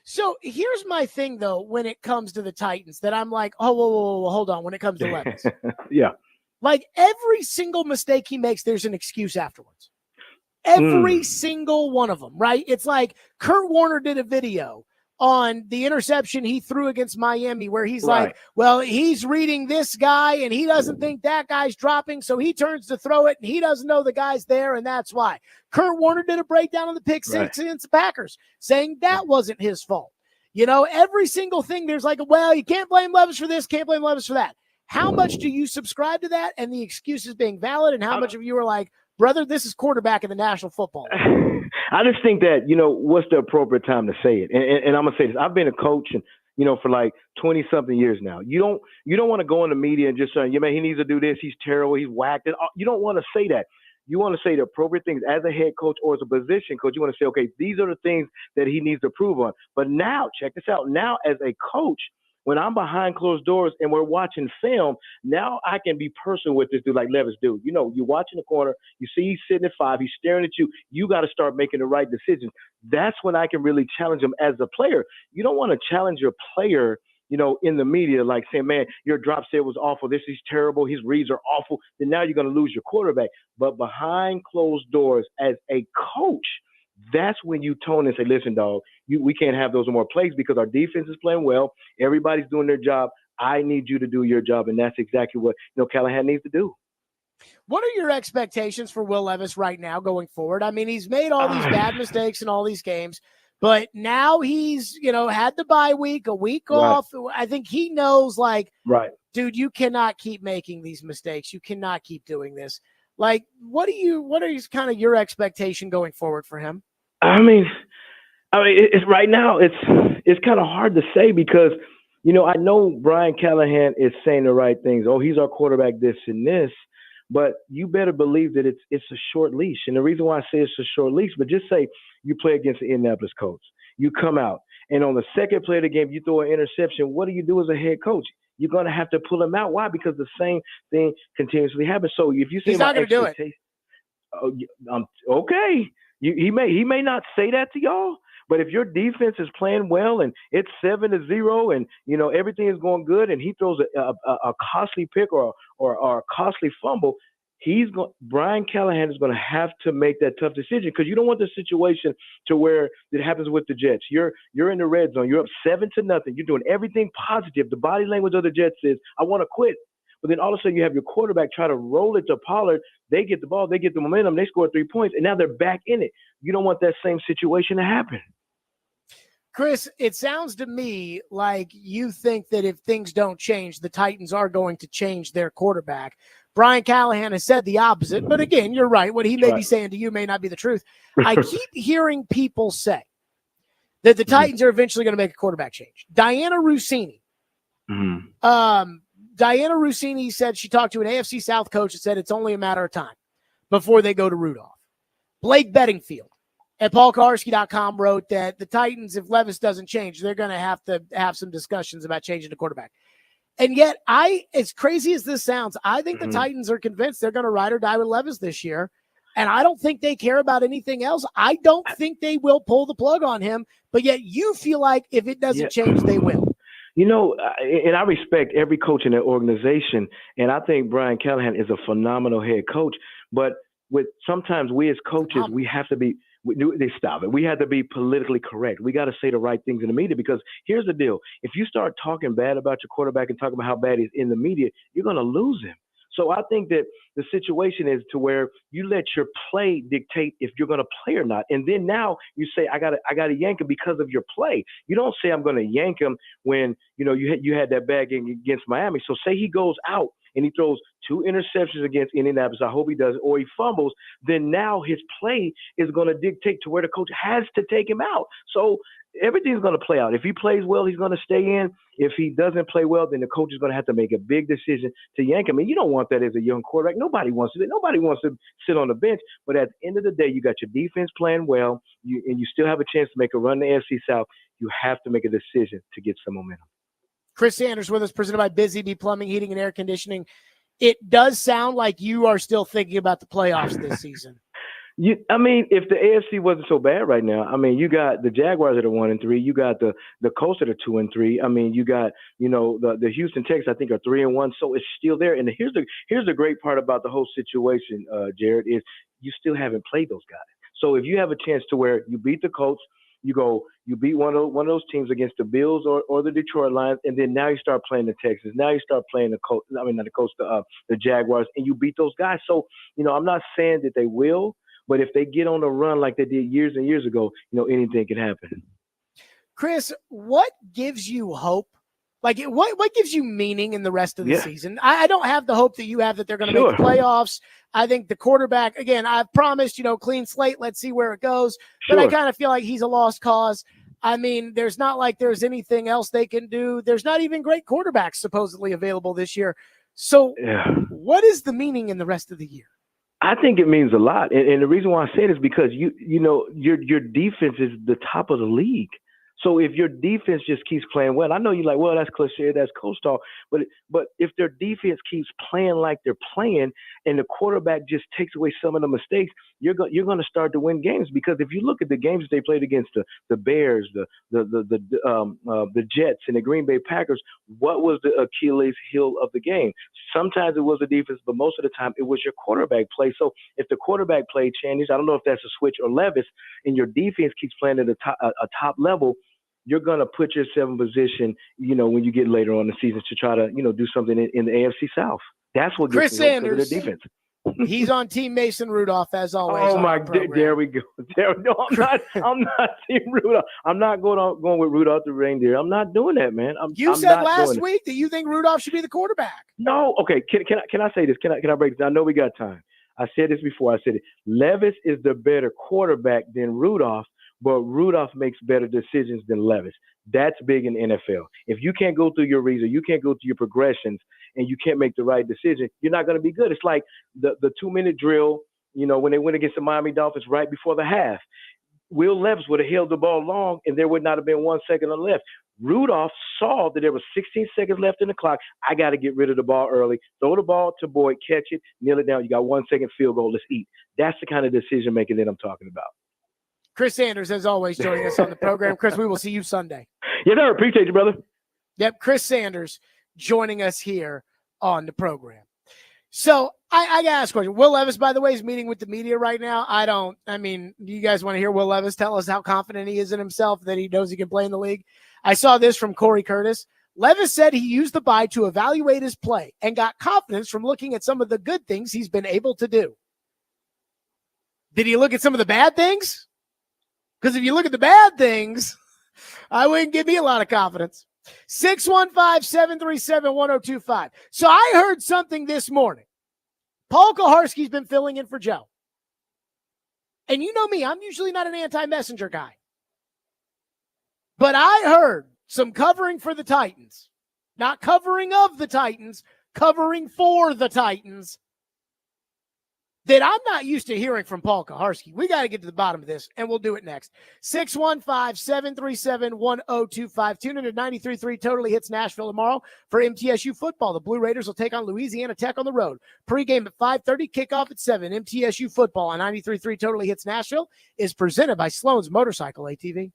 So here's my thing, though, when it comes to the Titans, that I'm like, oh, whoa, hold on. When it comes to Levis,
yeah,
like every single mistake he makes, there's an excuse afterwards. Every single one of them, right? It's like Kurt Warner did a video on the interception he threw against Miami where he's like, well, he's reading this guy and he doesn't think that guy's dropping, so he turns to throw it and he doesn't know the guy's there, and that's why. Kurt Warner did a breakdown on the pick six against the Packers saying that wasn't his fault. You know, every single thing there's like, well, you can't blame Levis for this, can't blame Levis for that. How much do you subscribe to that and the excuses being valid, and how much of you are like, brother, this is quarterback in the National Football League?
I just think that, what's the appropriate time to say it? And I'm going to say this. I've been a coach and, for like 20 something years now. You don't want to go in the media and just say, yeah, man, he needs to do this. He's terrible. He's whacked. You don't want to say that. You want to say the appropriate things as a head coach or as a position coach. You want to say, okay, these are the things that he needs to improve on. But now, check this out. Now, as a coach, when I'm behind closed doors and we're watching film, now I can be personal with this dude like Levis dude. You're watching the corner, you see he's sitting at 5, he's staring at you. You got to start making the right decisions. That's when I can really challenge him as a player. You don't want to challenge your player, in the media, like saying, man, your drop set was awful. This is terrible. His reads are awful. Then now you're going to lose your quarterback. But behind closed doors as a coach, that's when you tone and say, listen, dog, we can't have those more plays because our defense is playing well. Everybody's doing their job. I need you to do your job. And that's exactly what, Callahan needs to do.
What are your expectations for Will Levis right now going forward? I mean, he's made all these bad mistakes in all these games, but now he's, had the bye week, a week off. I think he knows, dude, you cannot keep making these mistakes. You cannot keep doing this. Like, what is kind of your expectation going forward for him?
I mean, it's right now. It's kind of hard to say because, I know Brian Callahan is saying the right things. Oh, he's our quarterback, this and this, but you better believe that it's a short leash. And the reason why I say it's a short leash, but just say you play against the Indianapolis Colts, you come out, and on the second play of the game, you throw an interception. What do you do as a head coach? You're going to have to pull him out. Why? Because the same thing continuously happens. So if you say
he's not going to do it.
Okay. He may not say that to y'all, but if your defense is playing well and it's 7-0 and everything is going good and he throws a costly pick or a costly fumble, Brian Callahan is going to have to make that tough decision because you don't want the situation to where it happens with the Jets. You're in the red zone. You're up 7-0. You're doing everything positive. The body language of the Jets is, I want to quit. But then all of a sudden you have your quarterback try to roll it to Pollard. They get the ball. They get the momentum. They score 3 points, and now they're back in it. You don't want that same situation to happen.
Chris, it sounds to me like you think that if things don't change, the Titans are going to change their quarterback. Brian Callahan has said the opposite, but again, you're right. What he may be saying to you may not be the truth. I keep hearing people say that the Titans are eventually going to make a quarterback change. Diana Rossini said she talked to an AFC South coach and said it's only a matter of time before they go to Rudolph. Blake Bedingfield at paulkarsky.com wrote that the Titans, if Levis doesn't change, they're going to have some discussions about changing the quarterback. And yet, as crazy as this sounds, I think the Titans are convinced they're going to ride or die with Levis this year. And I don't think they care about anything else. I don't think they will pull the plug on him. But yet you feel like if it doesn't change, they will.
And I respect every coach in that organization. And I think Brian Callahan is a phenomenal head coach. But sometimes we as coaches, we have to be – we have to be politically correct. We got to say the right things in the media because here's the deal. If you start talking bad about your quarterback and talking about how bad he's in the media, you're going to lose him. So I think that the situation is to where you let your play dictate if you're going to play or not. And then now you say, I got to yank him because of your play. You don't say I'm going to yank him when, you had that bad game against Miami. So say he goes out and he throws 2 interceptions against Indianapolis. I hope he does, or he fumbles. Then now his play is going to dictate to where the coach has to take him out. So everything's going to play out. If he plays well, he's going to stay in. If he doesn't play well, then the coach is going to have to make a big decision to yank him. And you don't want that as a young quarterback. Nobody wants to. Nobody wants to sit on the bench. But at the end of the day, you got your defense playing well, and you still have a chance to make a run in the AFC South. You have to make a decision to get some momentum.
Chris Sanders with us, presented by Busy Bee Plumbing, Heating, and Air Conditioning. It does sound like you are still thinking about the playoffs this season.
I mean, if the AFC wasn't so bad right now, I mean, you got the Jaguars that are 1-3, you got the Colts that are 2-3. I mean, you got the Houston Texans I think are 3-1, so it's still there. And here's the great part about the whole situation, Jared, is you still haven't played those guys. So if you have a chance to where you beat the Colts, you beat one of those teams against the Bills or the Detroit Lions, and then now you start playing the Texans. Now you start playing the Colts. I mean, not the Colts, the Jaguars, and you beat those guys. So I'm not saying that they will. But if they get on a run like they did years and years ago, anything can happen.
Chris, what gives you hope? Like, what gives you meaning in the rest of the season? I don't have the hope that you have that they're going to make the playoffs. I think the quarterback, again, I've promised, clean slate. Let's see where it goes. But I kind of feel like he's a lost cause. I mean, there's not like there's anything else they can do. There's not even great quarterbacks supposedly available this year. So what is the meaning in the rest of the year?
I think it means a lot. And the reason why I say it is because your defense is the top of the league. So if your defense just keeps playing well, I know you're like, well, that's cliche, that's coach talk. But if their defense keeps playing like they're playing, and the quarterback just takes away some of the mistakes, you're going to start to win games. Because if you look at the games they played against the Bears, the Jets, and the Green Bay Packers, what was the Achilles heel of the game? Sometimes it was the defense, but most of the time it was your quarterback play. So if the quarterback play changes, I don't know if that's a Switch or Levis, and your defense keeps playing at a top level, you're going to put yourself in position, when you get later on in the season to try to, do something in the AFC South. That's what gives
Chris
me hope
Sanders,
their defense.
He's on Team Mason Rudolph as always.
Oh my! There we go. No, I'm not Team Rudolph. I'm not going with Rudolph the reindeer. I'm not doing that, man.
You said last week that you think Rudolph should be the quarterback.
No. Okay. Can I say this? Can I break this? I know we got time. I said this before. I said it. Levis is the better quarterback than Rudolph, but Rudolph makes better decisions than Levis. That's big in the NFL. If you can't go through your reads, or you can't go through your progressions, and you can't make the right decision, you're not going to be good. It's like the 2-minute drill, when they went against the Miami Dolphins right before the half. Will Levis would have held the ball long, and there would not have been 1 second left. Rudolph saw that there was 16 seconds left in the clock. I got to get rid of the ball early. Throw the ball to Boyd, catch it, kneel it down. You got 1 second field goal. Let's eat. That's the kind of decision making that I'm talking about.
Chris Sanders, as always, joining us on the program. Chris, we will see you Sunday.
Yeah, sir. Appreciate you, brother.
Yep, Chris Sanders joining us here on the program. So I got to ask a question. Will Levis, by the way, is meeting with the media right now. Do you guys want to hear Will Levis tell us how confident he is in himself, that he knows he can play in the league? I saw this from Corey Curtis. Levis said he used the bye to evaluate his play and got confidence from looking at some of the good things he's been able to do. Did he look at some of the bad things? Because if you look at the bad things, I wouldn't give me a lot of confidence. 615-737-1025. So I heard something this morning. Paul Koharski's been filling in for Joe. And you know me, I'm usually not an anti-messenger guy. But I heard some covering for the Titans. Not covering of the Titans, covering for the Titans. That I'm not used to hearing from Paul Koharski. We got to get to the bottom of this, and we'll do it next. 615-737-1025. Tune in to 93.3 Totally Hits Nashville tomorrow for MTSU football. The Blue Raiders will take on Louisiana Tech on the road. Pre-game at 5:30, kickoff at 7. MTSU football on 93.3 Totally Hits Nashville is presented by Sloan's Motorcycle ATV.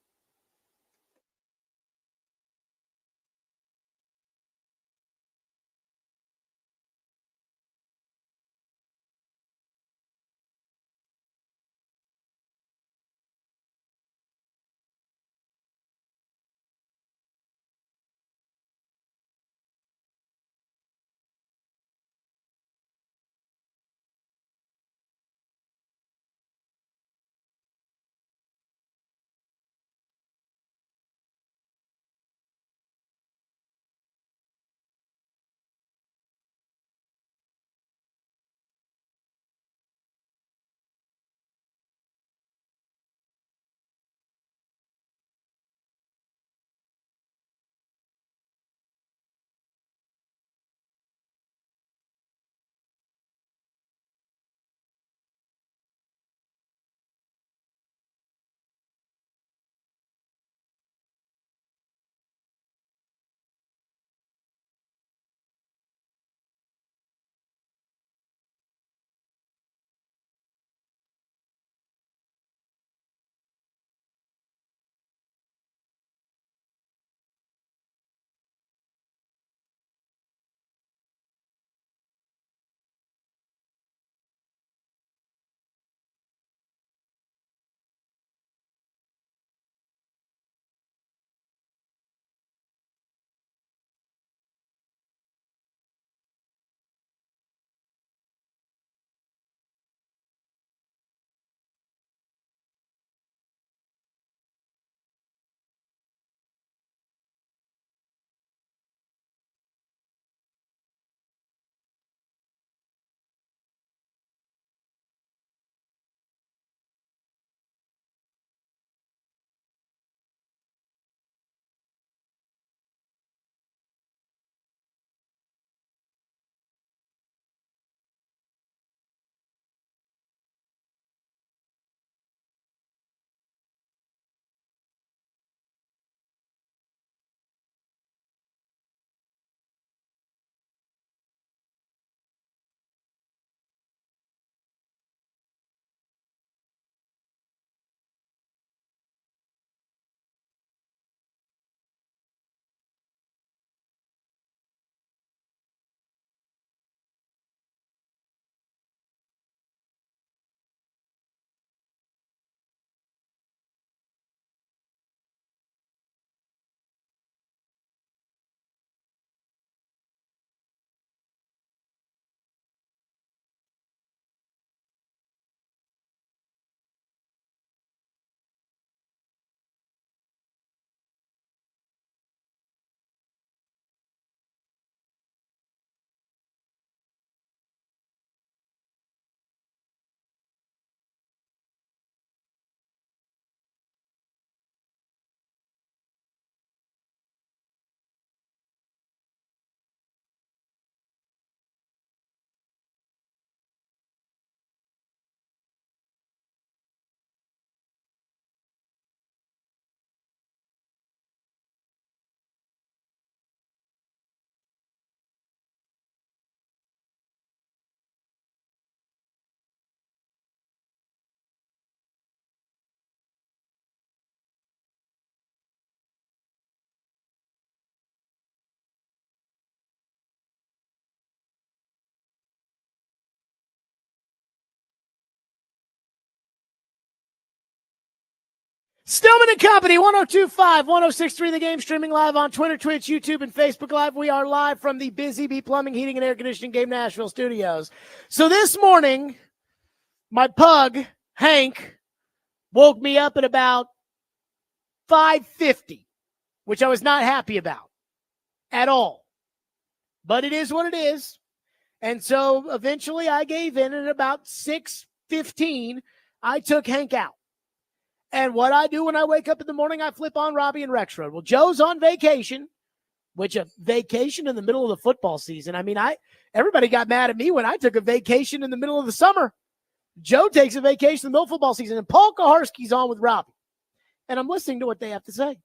Stillman and Company, 1025, 1063 The Game, streaming live on Twitter, Twitch, YouTube, and Facebook Live. We are live from the Busy Bee Plumbing, Heating, and Air Conditioning Game Nashville studios. So this morning, my pug, Hank, woke me up at about 5:50, which I was not happy about at all. But it is what it is. And so eventually I gave in at about 6:15. I took Hank out. And what I do when I wake up in the morning, I flip on Robbie and Rexroad. Well, Joe's on vacation, which a vacation in the middle of the football season. I mean, everybody got mad at me when I took a vacation in the middle of the summer. Joe takes a vacation in the middle of football season, and Paul Kaharski's on with Robbie. And I'm listening to what they have to say.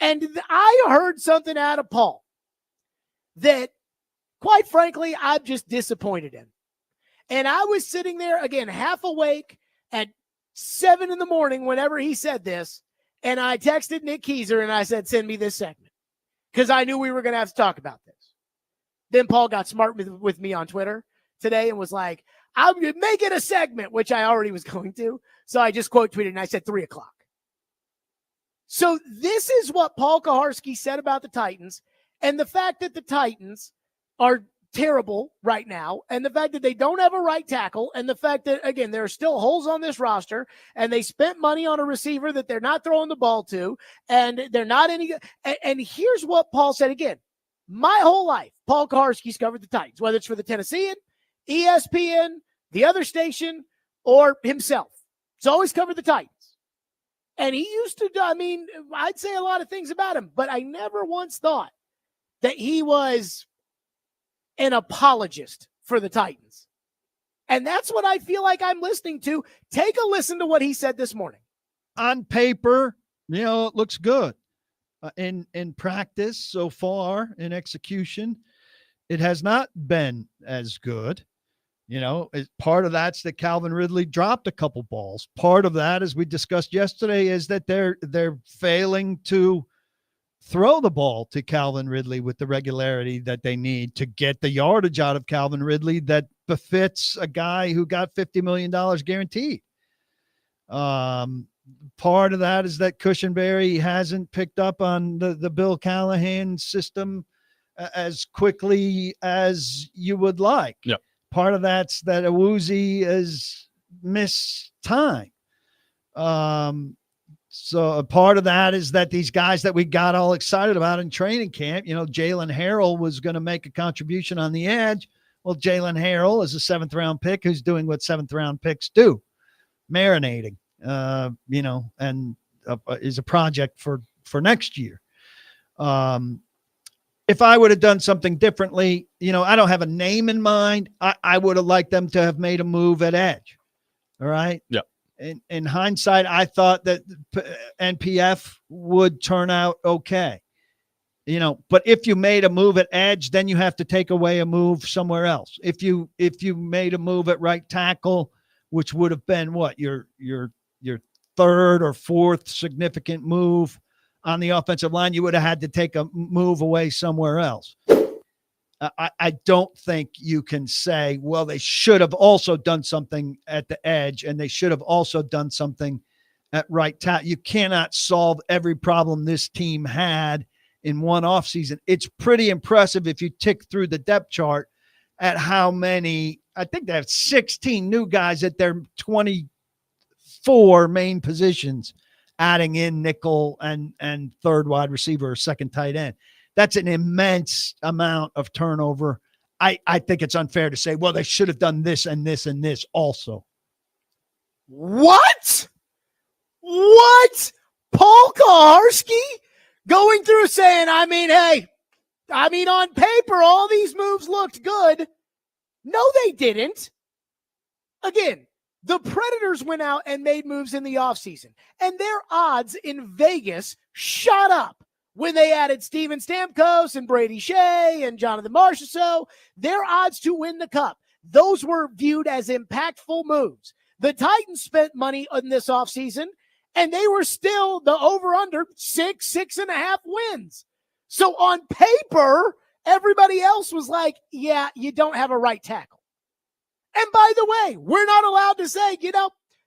And I heard something out of Paul that, quite frankly, I'm just disappointed in. And I was sitting there, again, half awake at 7 in the morning whenever he said this, and I texted Nick Keyser and I said, send me this segment, because I knew we were going to have to talk about this. Then Paul got smart with me on Twitter today and was like, I'll make it a segment, which I already was going to. So I just quote tweeted and I said 3 o'clock. So this is what Paul Kaharski said about the Titans, and the fact that the Titans are terrible right now, and the fact that they don't have a right tackle, and the fact that, again, there are still holes on this roster, and they spent money on a receiver that they're not throwing the ball to, and they're not any. And here's what Paul said again. My whole life, Paul Kaharski's covered the Titans, whether it's for the Tennessean, ESPN, the other station, or himself. He's always covered the Titans. And he used to, I'd say a lot of things about him, but I never once thought that he was an apologist for the Titans. And that's what I feel like I'm listening to. Take a listen to what he said this morning.
On paper, it looks good. In practice so far, in execution, it has not been as good. Part of that's that Calvin Ridley dropped a couple balls. Part of that, as we discussed yesterday, is that they're failing to throw the ball to Calvin Ridley with the regularity that they need to get the yardage out of Calvin Ridley that befits a guy who got $50 million guaranteed. Part of that is that Cushenberry hasn't picked up on the Bill Callahan system as quickly as you would like.
Yep.
Part of that's that Awuzie has missed time. So a part of that is that these guys that we got all excited about in training camp, Jalen Harrell was going to make a contribution on the edge. Well, Jalen Harrell is a 7th round pick who's doing what 7th round picks do, marinating, and is a project for next year. If I would have done something differently, I don't have a name in mind. I would have liked them to have made a move at edge. All right.
Yeah.
In hindsight, I thought that NPF would turn out okay. But if you made a move at edge, then you have to take away a move somewhere else. If you made a move at right tackle, which would have been what your 3rd or 4th significant move on the offensive line, you would have had to take a move away somewhere else. I don't think you can say, well, they should have also done something at the edge and they should have also done something at right tackle. You cannot solve every problem this team had in one offseason. It's pretty impressive if you tick through the depth chart at how many. I think they have 16 new guys at their 24 main positions, adding in nickel and 3rd wide receiver or 2nd tight end. That's an immense amount of turnover. I think it's unfair to say, well, they should have done this and this and this also.
What? Paul Kaharski going through saying, on paper, all these moves looked good. No, they didn't. Again, the Predators went out and made moves in the offseason, and their odds in Vegas shot up when they added Steven Stamkos and Brady Shea and Jonathan Marchessault. Their odds to win the cup, those were viewed as impactful moves. The Titans spent money on this offseason, and they were still the over-under 6.5 wins. So on paper, everybody else was like, yeah, you don't have a right tackle. And by the way, we're not allowed to say,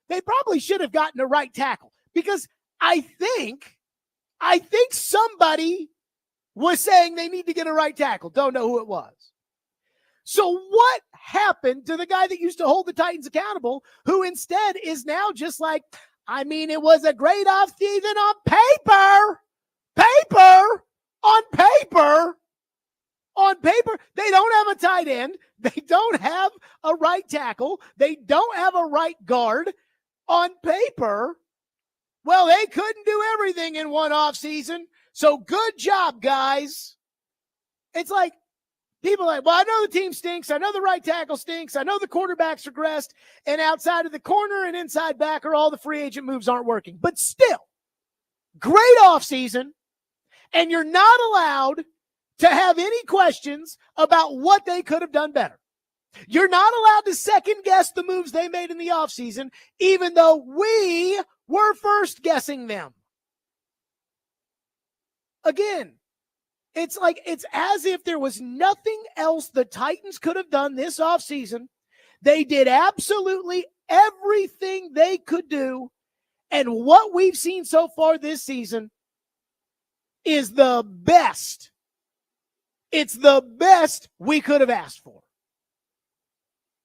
they probably should have gotten a right tackle, because I think somebody was saying they need to get a right tackle. Don't know who it was. So what happened to the guy that used to hold the Titans accountable, who instead is now just like, I mean, it was a great offseason on paper. On paper, they don't have a tight end. They don't have a right tackle. They don't have a right guard. On paper, well, they couldn't do everything in one offseason. So good job, guys. It's like, people are like, well, I know the team stinks. I know the right tackle stinks. I know the quarterback's regressed. And outside of the corner and inside backer, all the free agent moves aren't working. But still, great offseason. And you're not allowed to have any questions about what they could have done better. You're not allowed to second guess the moves they made in the offseason, even though we were first guessing them. Again, it's like, it's as if there was nothing else the Titans could have done this offseason. They did absolutely everything they could do. And what we've seen so far this season is the best. It's the best we could have asked for.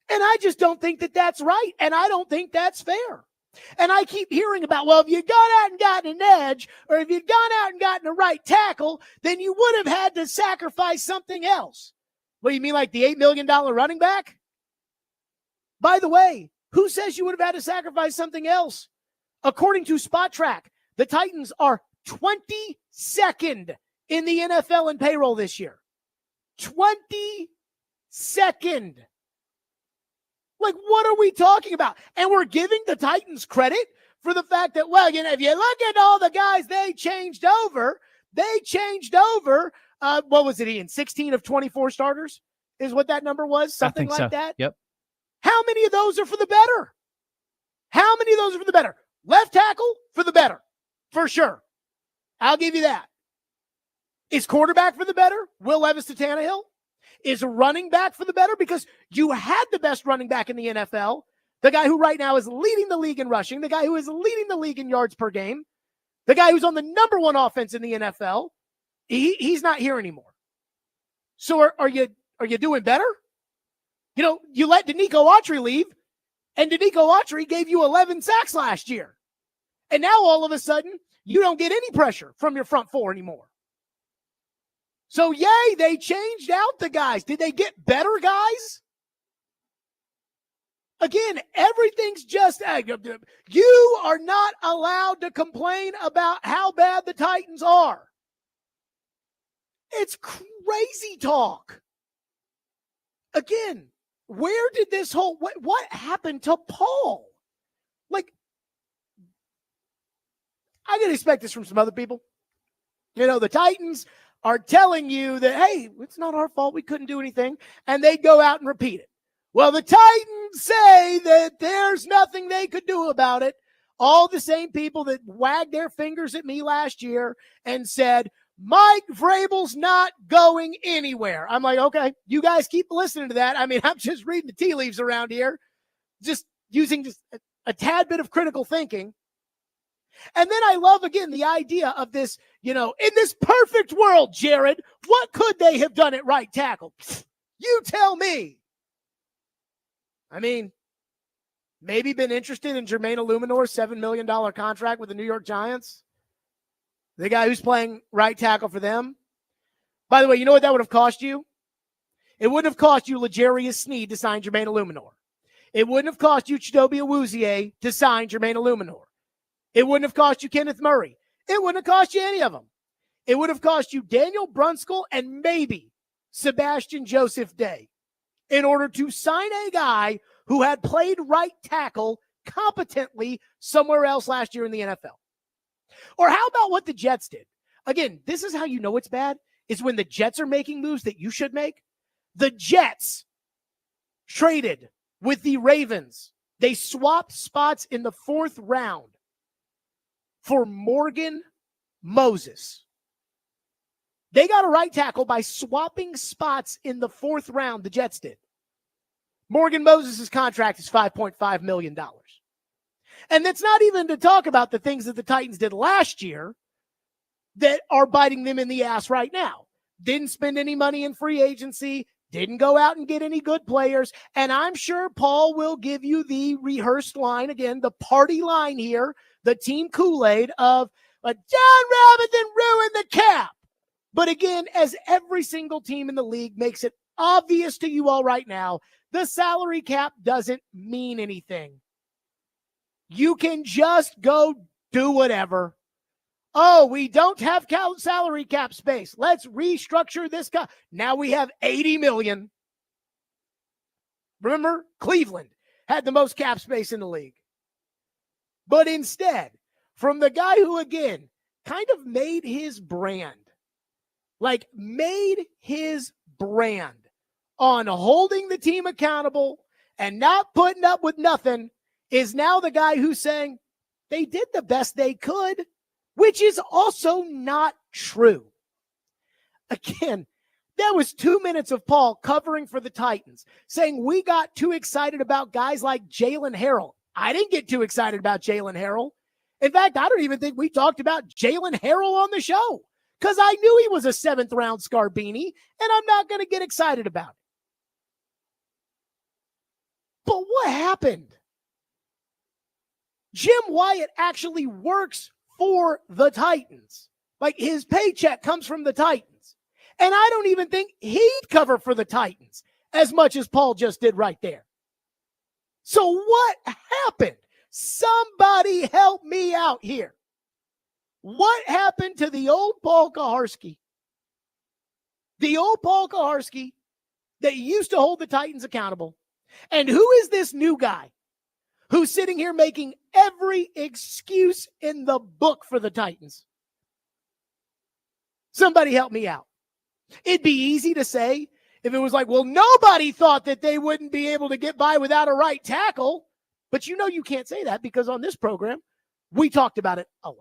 And I just don't think that that's right. And I don't think that's fair. And I keep hearing about, well, if you'd gone out and gotten an edge, or if you'd gone out and gotten a right tackle, then you would have had to sacrifice something else. What do you mean, like the $8 million running back? By the way, who says you would have had to sacrifice something else? According to Spot Track, the Titans are 22nd in the NFL in payroll this year. 22nd. Like, what are we talking about? And we're giving the Titans credit for the fact that, well, you know, if you look at all the guys they changed over, what was it, Ian? 16 of 24 starters is what that number was? Something like that?
Yep.
How many of those are for the better? Left tackle for the better, for sure. I'll give you that. Is quarterback for the better? Will Levis to Tannehill? Is a running back for the better? Because you had the best running back in the NFL, the guy who right now is leading the league in rushing, the guy who is leading the league in yards per game, the guy who's on the number one offense in the NFL. He's not here anymore. So are you doing better? You know, you let Danico Autry leave, and Danico Autry gave you 11 sacks last year. And now all of a sudden, you don't get any pressure from your front four anymore. So, yay, they changed out the guys. Did they get better guys? Again, everything's just, you are not allowed to complain about how bad the Titans are. It's crazy talk. Again, where did this whole, what happened to Paul? Like, I can expect this from some other people. You know, the Titans are telling you that, hey, it's not our fault, we couldn't do anything, and they go out and repeat it. Well, the Titans say that there's nothing they could do about it. All the same people that wagged their fingers at me last year and said, Mike Vrabel's not going anywhere. I'm like, okay, you guys keep listening to that. I mean, I'm just reading the tea leaves around here, just using just a tad bit of critical thinking. And then I love, again, the idea of this, you know, in this perfect world, Jared, what could they have done at right tackle? You tell me. I mean, maybe been interested in Jermaine Illuminor's $7 million contract with the New York Giants. The guy who's playing right tackle for them. By the way, you know what that would have cost you? It wouldn't have cost you L'Jarius Sneed to sign Jermaine Illuminor. It wouldn't have cost you Chidobe Awuzie to sign Jermaine Illuminor. It wouldn't have cost you Kenneth Murray. It wouldn't have cost you any of them. It would have cost you Daniel Brunskill and maybe Sebastian Joseph Day in order to sign a guy who had played right tackle competently somewhere else last year in the NFL. Or how about what the Jets did? Again, this is how you know it's bad, is when the Jets are making moves that you should make. The Jets traded with the Ravens. They swapped spots in the 4th round for Morgan Moses. They got a right tackle by swapping spots in the 4th round, the Jets did. Morgan Moses' contract is $5.5 million. And that's not even to talk about the things that the Titans did last year that are biting them in the ass right now. Didn't spend any money in free agency, didn't go out and get any good players. And I'm sure Paul will give you the rehearsed line again, the party line here, the team Kool-Aid of John Robinson ruined the cap. But again, as every single team in the league makes it obvious to you all right now, the salary cap doesn't mean anything. You can just go do whatever. Oh, we don't have salary cap space. Let's restructure this. Now we have $80 million. Remember, Cleveland had the most cap space in the league. But instead, from the guy who, again, kind of made his brand on holding the team accountable and not putting up with nothing, is now the guy who's saying they did the best they could, which is also not true. Again, that was 2 minutes of Paul covering for the Titans, saying we got too excited about guys like Jalen Harrell. I didn't get too excited about Jalen Harrell. In fact, I don't even think we talked about Jalen Harrell on the show because I knew he was a 7th-round Scarbini, and I'm not going to get excited about it. But what happened? Jim Wyatt actually works for the Titans. Like, his paycheck comes from the Titans. And I don't even think he'd cover for the Titans as much as Paul just did right there. So what happened? Somebody help me out here. What happened to the old Paul Kaharski? The old Paul Kaharski that used to hold the Titans accountable. And who is this new guy who's sitting here making every excuse in the book for the Titans? Somebody help me out. It'd be easy to say if it was like, well, nobody thought that they wouldn't be able to get by without a right tackle. But you know you can't say that because on this program, we talked about it a lot.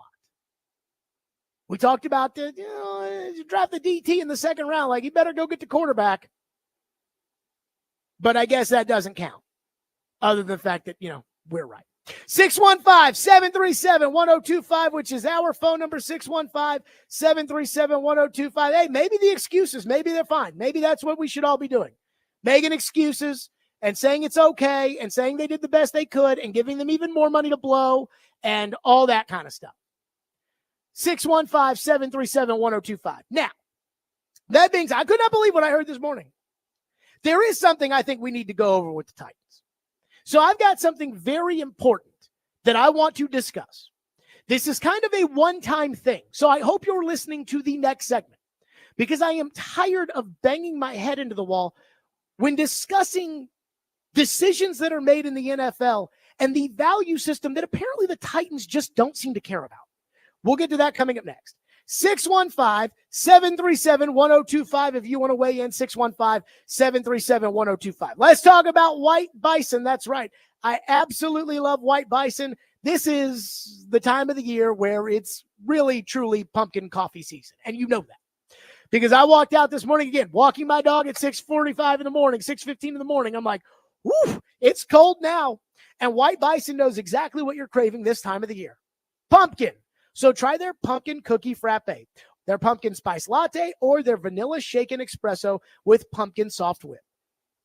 We talked about you draft the DT in the 2nd round, like you better go get the quarterback. But I guess that doesn't count other than the fact that, we're right. 615-737-1025, which is our phone number, 615-737-1025. Hey, maybe the excuses, maybe they're fine. Maybe that's what we should all be doing. Making excuses and saying it's okay and saying they did the best they could and giving them even more money to blow and all that kind of stuff. 615-737-1025. Now, that being said, I could not believe what I heard this morning. There is something I think we need to go over with the Titans. So I've got something very important that I want to discuss. This is kind of a one-time thing. So I hope you're listening to the next segment because I am tired of banging my head into the wall when discussing decisions that are made in the NFL and the value system that apparently the Titans just don't seem to care about. We'll get to that coming up next. 615-737-1025 if you want to weigh in, 615-737-1025. Let's talk about white bison. That's right. I absolutely love white bison. This is the time of the year where it's really, truly pumpkin coffee season. And you know that. Because I walked out this morning again, walking my dog at 6:45 in the morning, 6:15 in the morning. I'm like, whoo, it's cold now. And white bison knows exactly what you're craving this time of the year. Pumpkin. So try their pumpkin cookie frappe, their pumpkin spice latte, or their vanilla shaken espresso with pumpkin soft whip.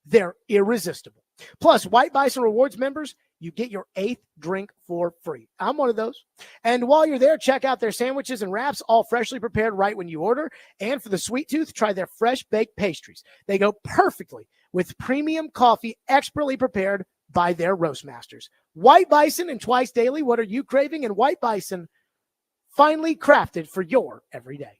They're irresistible. Plus, White Bison Rewards members, you get your 8th drink for free. I'm one of those. And while you're there, check out their sandwiches and wraps, all freshly prepared right when you order. And for the sweet tooth, try their fresh baked pastries. They go perfectly with premium coffee, expertly prepared by their roast masters. White Bison and twice daily. What are you craving? And White Bison, finely crafted for your everyday.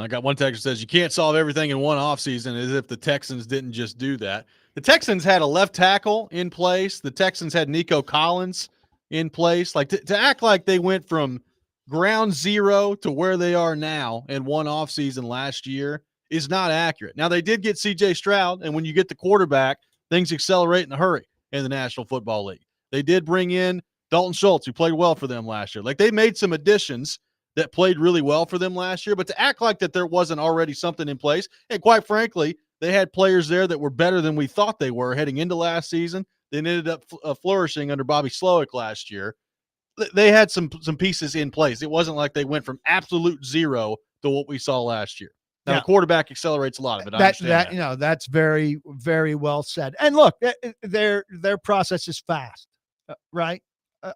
I got one texter says you can't solve everything in one offseason, as if the Texans didn't just do that. The Texans had a left tackle in place. The Texans had Nico Collins in place. Like to act like they went from ground zero to where they are now in one offseason last year is not accurate. Now, they did get C.J. Stroud, and when you get the quarterback, things accelerate in a hurry in the National Football League. They did bring in Dalton Schultz, who played well for them last year. Like, they made some additions that played really well for them last year, but to act like that there wasn't already something in place, and quite frankly, they had players there that were better than we thought they were heading into last season. They ended up flourishing under Bobby Slowick last year. They had some pieces in place. It wasn't like they went from absolute zero to what we saw last year. Now, the quarterback accelerates a lot of it. I understand that.
You know, that's very, very well said. And look, their process is fast, right?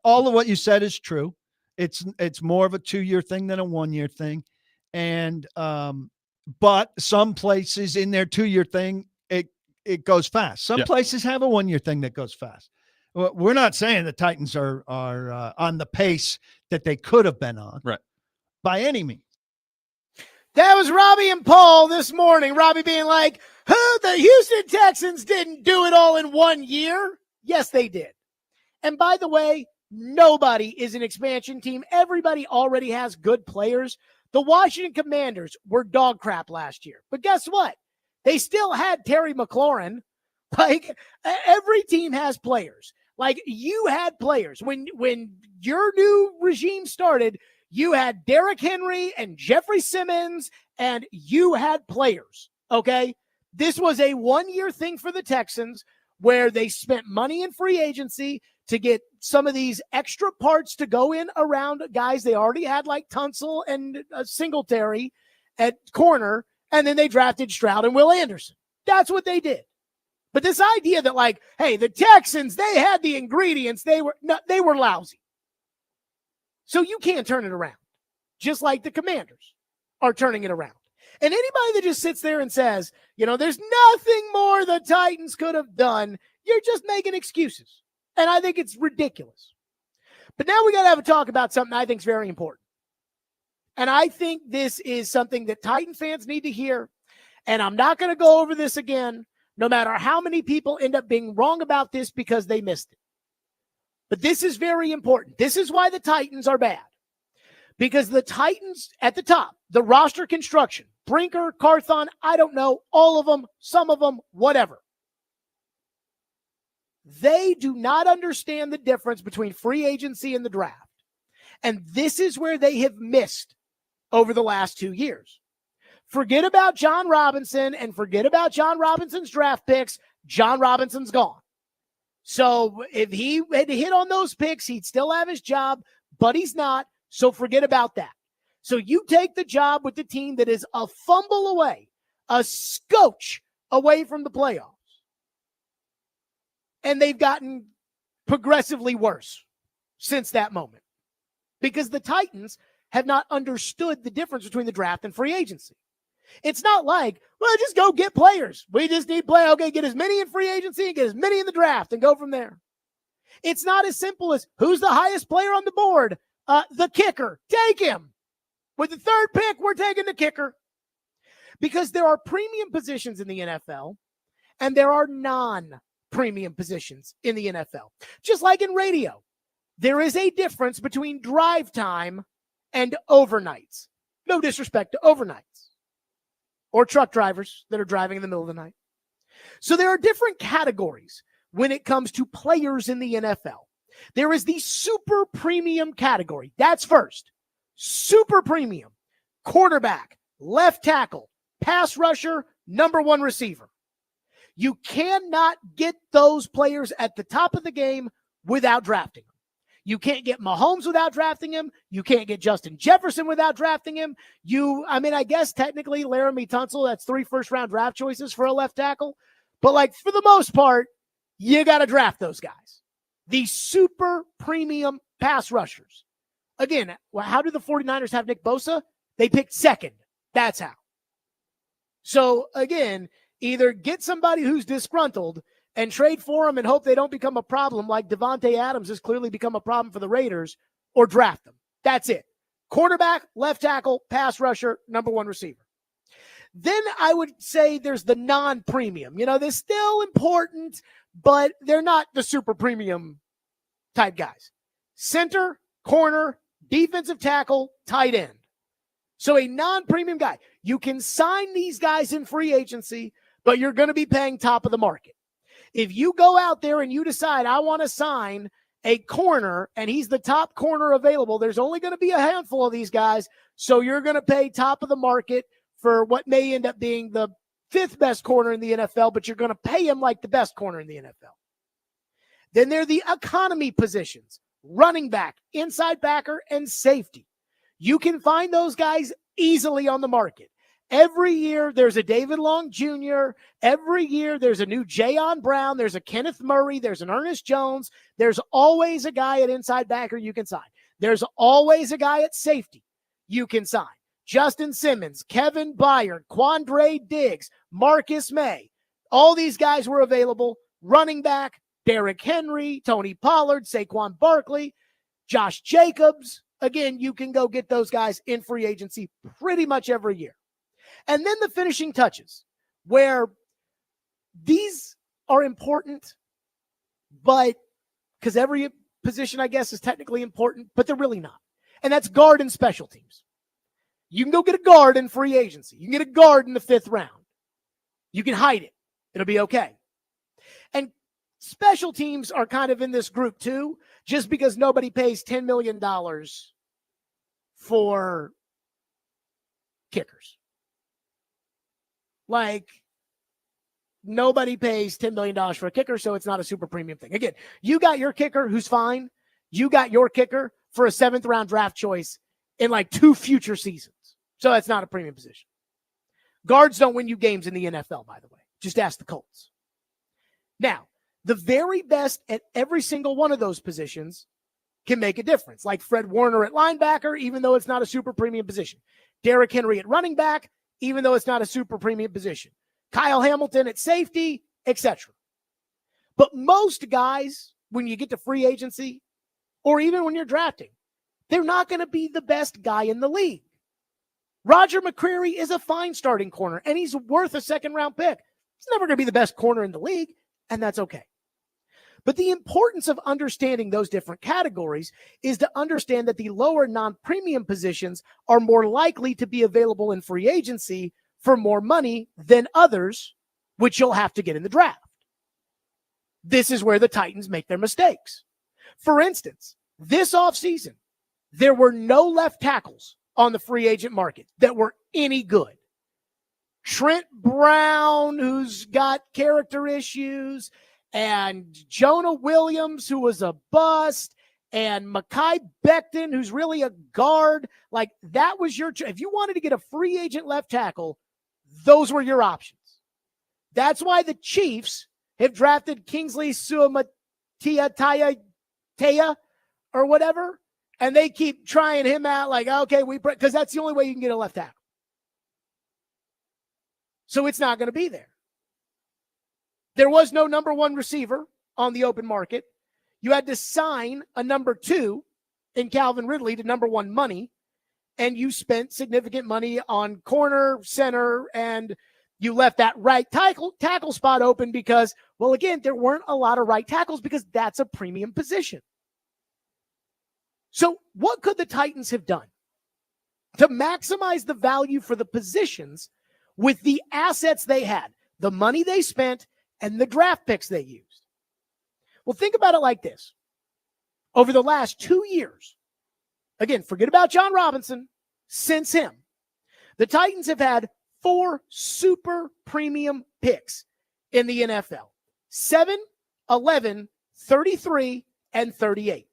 All of what you said is true. It's more of a 2-year thing than a 1-year thing. And, but some places in their 2-year thing, it goes fast. Some places have a 1-year thing that goes fast. We're not saying the Titans are on the pace that they could have been on,
right,
by any means.
That was Robbie and Paul this morning. Robbie being like, the Houston Texans didn't do it all in 1 year. Yes, they did. And by the way, nobody is an expansion team. Everybody already has good players. The Washington Commanders were dog crap last year. But guess what? They still had Terry McLaurin. Like, every team has players. Like, you had players. When your new regime started, you had Derrick Henry and Jeffrey Simmons, and you had players, okay? This was a 1-year thing for the Texans where they spent money in free agency to get some of these extra parts to go in around guys they already had, like Tunsil and Singletary at corner, and then they drafted Stroud and Will Anderson. That's what they did. But this idea that, like, hey, the Texans, they had the ingredients, they were lousy. So you can't turn it around, just like the Commanders are turning it around. And anybody that just sits there and says, you know, there's nothing more the Titans could have done, you're just making excuses. And I think it's ridiculous. But now we got to have a talk about something I think is very important. And I think this is something that Titan fans need to hear. And I'm not going to go over this again, no matter how many people end up being wrong about this because they missed it. But this is very important. This is why the Titans are bad. Because the Titans at the top, the roster construction, Brinker, Carthon, I don't know, all of them, some of them, whatever. They do not understand the difference between free agency and the draft. And this is where they have missed over the last 2 years. Forget about John Robinson and forget about John Robinson's draft picks. John Robinson's gone. So if he had hit on those picks, he'd still have his job, but he's not. So forget about that. So you take the job with the team that is a fumble away, a scotch away from the playoffs. And they've gotten progressively worse since that moment because the Titans have not understood the difference between the draft and free agency. It's not like, well, just go get players. We just need play. Okay, get as many in free agency and get as many in the draft and go from there. It's not as simple as who's the highest player on the board? The kicker. Take him. With the third pick, we're taking the kicker. Because there are premium positions in the NFL and there are non-premium positions in the NFL. Just like in radio, there is a difference between drive time and overnights. No disrespect to overnights or truck drivers that are driving in the middle of the night. So there are different categories when it comes to players in the NFL. There is the super premium category. That's first. Super premium. Quarterback, left tackle, pass rusher, number one receiver. You cannot get those players at the top of the game without drafting them. You can't get Mahomes without drafting him. You can't get Justin Jefferson without drafting him. I guess technically Laramie Tunsil, that's 3 first-round draft choices for a left tackle. But, like, for the most part, you got to draft those guys. The super premium pass rushers. Again, how do the 49ers have Nick Bosa? They picked second. That's how. So, again, either get somebody who's disgruntled and trade for them and hope they don't become a problem like Devontae Adams has clearly become a problem for the Raiders, or draft them. That's it. Quarterback, left tackle, pass rusher, number one receiver. Then I would say there's the non-premium. They're still important, but they're not the super premium type guys. Center, corner, defensive tackle, tight end. So a non-premium guy. You can sign these guys in free agency, but you're going to be paying top of the market. If you go out there and you decide, I want to sign a corner and he's the top corner available, there's only going to be a handful of these guys. So you're going to pay top of the market for what may end up being the 5th best corner in the NFL, but you're going to pay him like the best corner in the NFL. Then there are the economy positions, running back, inside backer, and safety. You can find those guys easily on the market. Every year there's a David Long Jr. Every year there's a new Jayon Brown. There's a Kenneth Murray. There's an Ernest Jones. There's always a guy at inside backer you can sign. There's always a guy at safety you can sign. Justin Simmons, Kevin Byard, Quandre Diggs, Marcus May. All these guys were available. Running back, Derrick Henry, Tony Pollard, Saquon Barkley, Josh Jacobs. Again, you can go get those guys in free agency pretty much every year. And then the finishing touches, where these are important, but because every position, I guess, is technically important, but they're really not. And that's guard and special teams. You can go get a guard in free agency. You can get a guard in the 5th round. You can hide it. It'll be okay. And special teams are kind of in this group too, just because nobody pays $10 million for kickers. Like, nobody pays $10 million for a kicker, so it's not a super premium thing. Again, you got your kicker who's fine. You got your kicker for a 7th round draft choice in like 2 future seasons. So that's not a premium position. Guards don't win you games in the NFL, by the way. Just ask the Colts. Now, the very best at every single one of those positions can make a difference. Like Fred Warner at linebacker, even though it's not a super premium position. Derrick Henry at running back, even though it's not a super premium position. Kyle Hamilton at safety, etc. But most guys, when you get to free agency, or even when you're drafting, they're not going to be the best guy in the league. Roger McCreary is a fine starting corner, and he's worth a 2nd round pick. He's never going to be the best corner in the league, and that's okay. But the importance of understanding those different categories is to understand that the lower non-premium positions are more likely to be available in free agency for more money than others, which you'll have to get in the draft. This is where the Titans make their mistakes. For instance, this offseason, there were no left tackles on the free agent market that were any good. Trent Brown, who's got character issues, and Jonah Williams, who was a bust, and Mekhi Becton, who's really a guard. Like, that was your if you wanted to get a free agent left tackle, those were your options. That's why the Chiefs have drafted Kingsley Suamataia or whatever, and they keep trying him out like, okay, because that's the only way you can get a left tackle. So it's not going to be there. There was no number 1 receiver on the open market. You had to sign a number 2 in Calvin Ridley to number 1 money, and you spent significant money on corner, center, and you left that right tackle spot open because, well, again, there weren't a lot of right tackles because that's a premium position. So what could the Titans have done to maximize the value for the positions with the assets they had, the money they spent, and the draft picks they used? Well, think about it like this. Over the last 2 years, again, forget about John Robinson, since him, the Titans have had 4 super premium picks in the NFL. 7, 11, 33, and 38.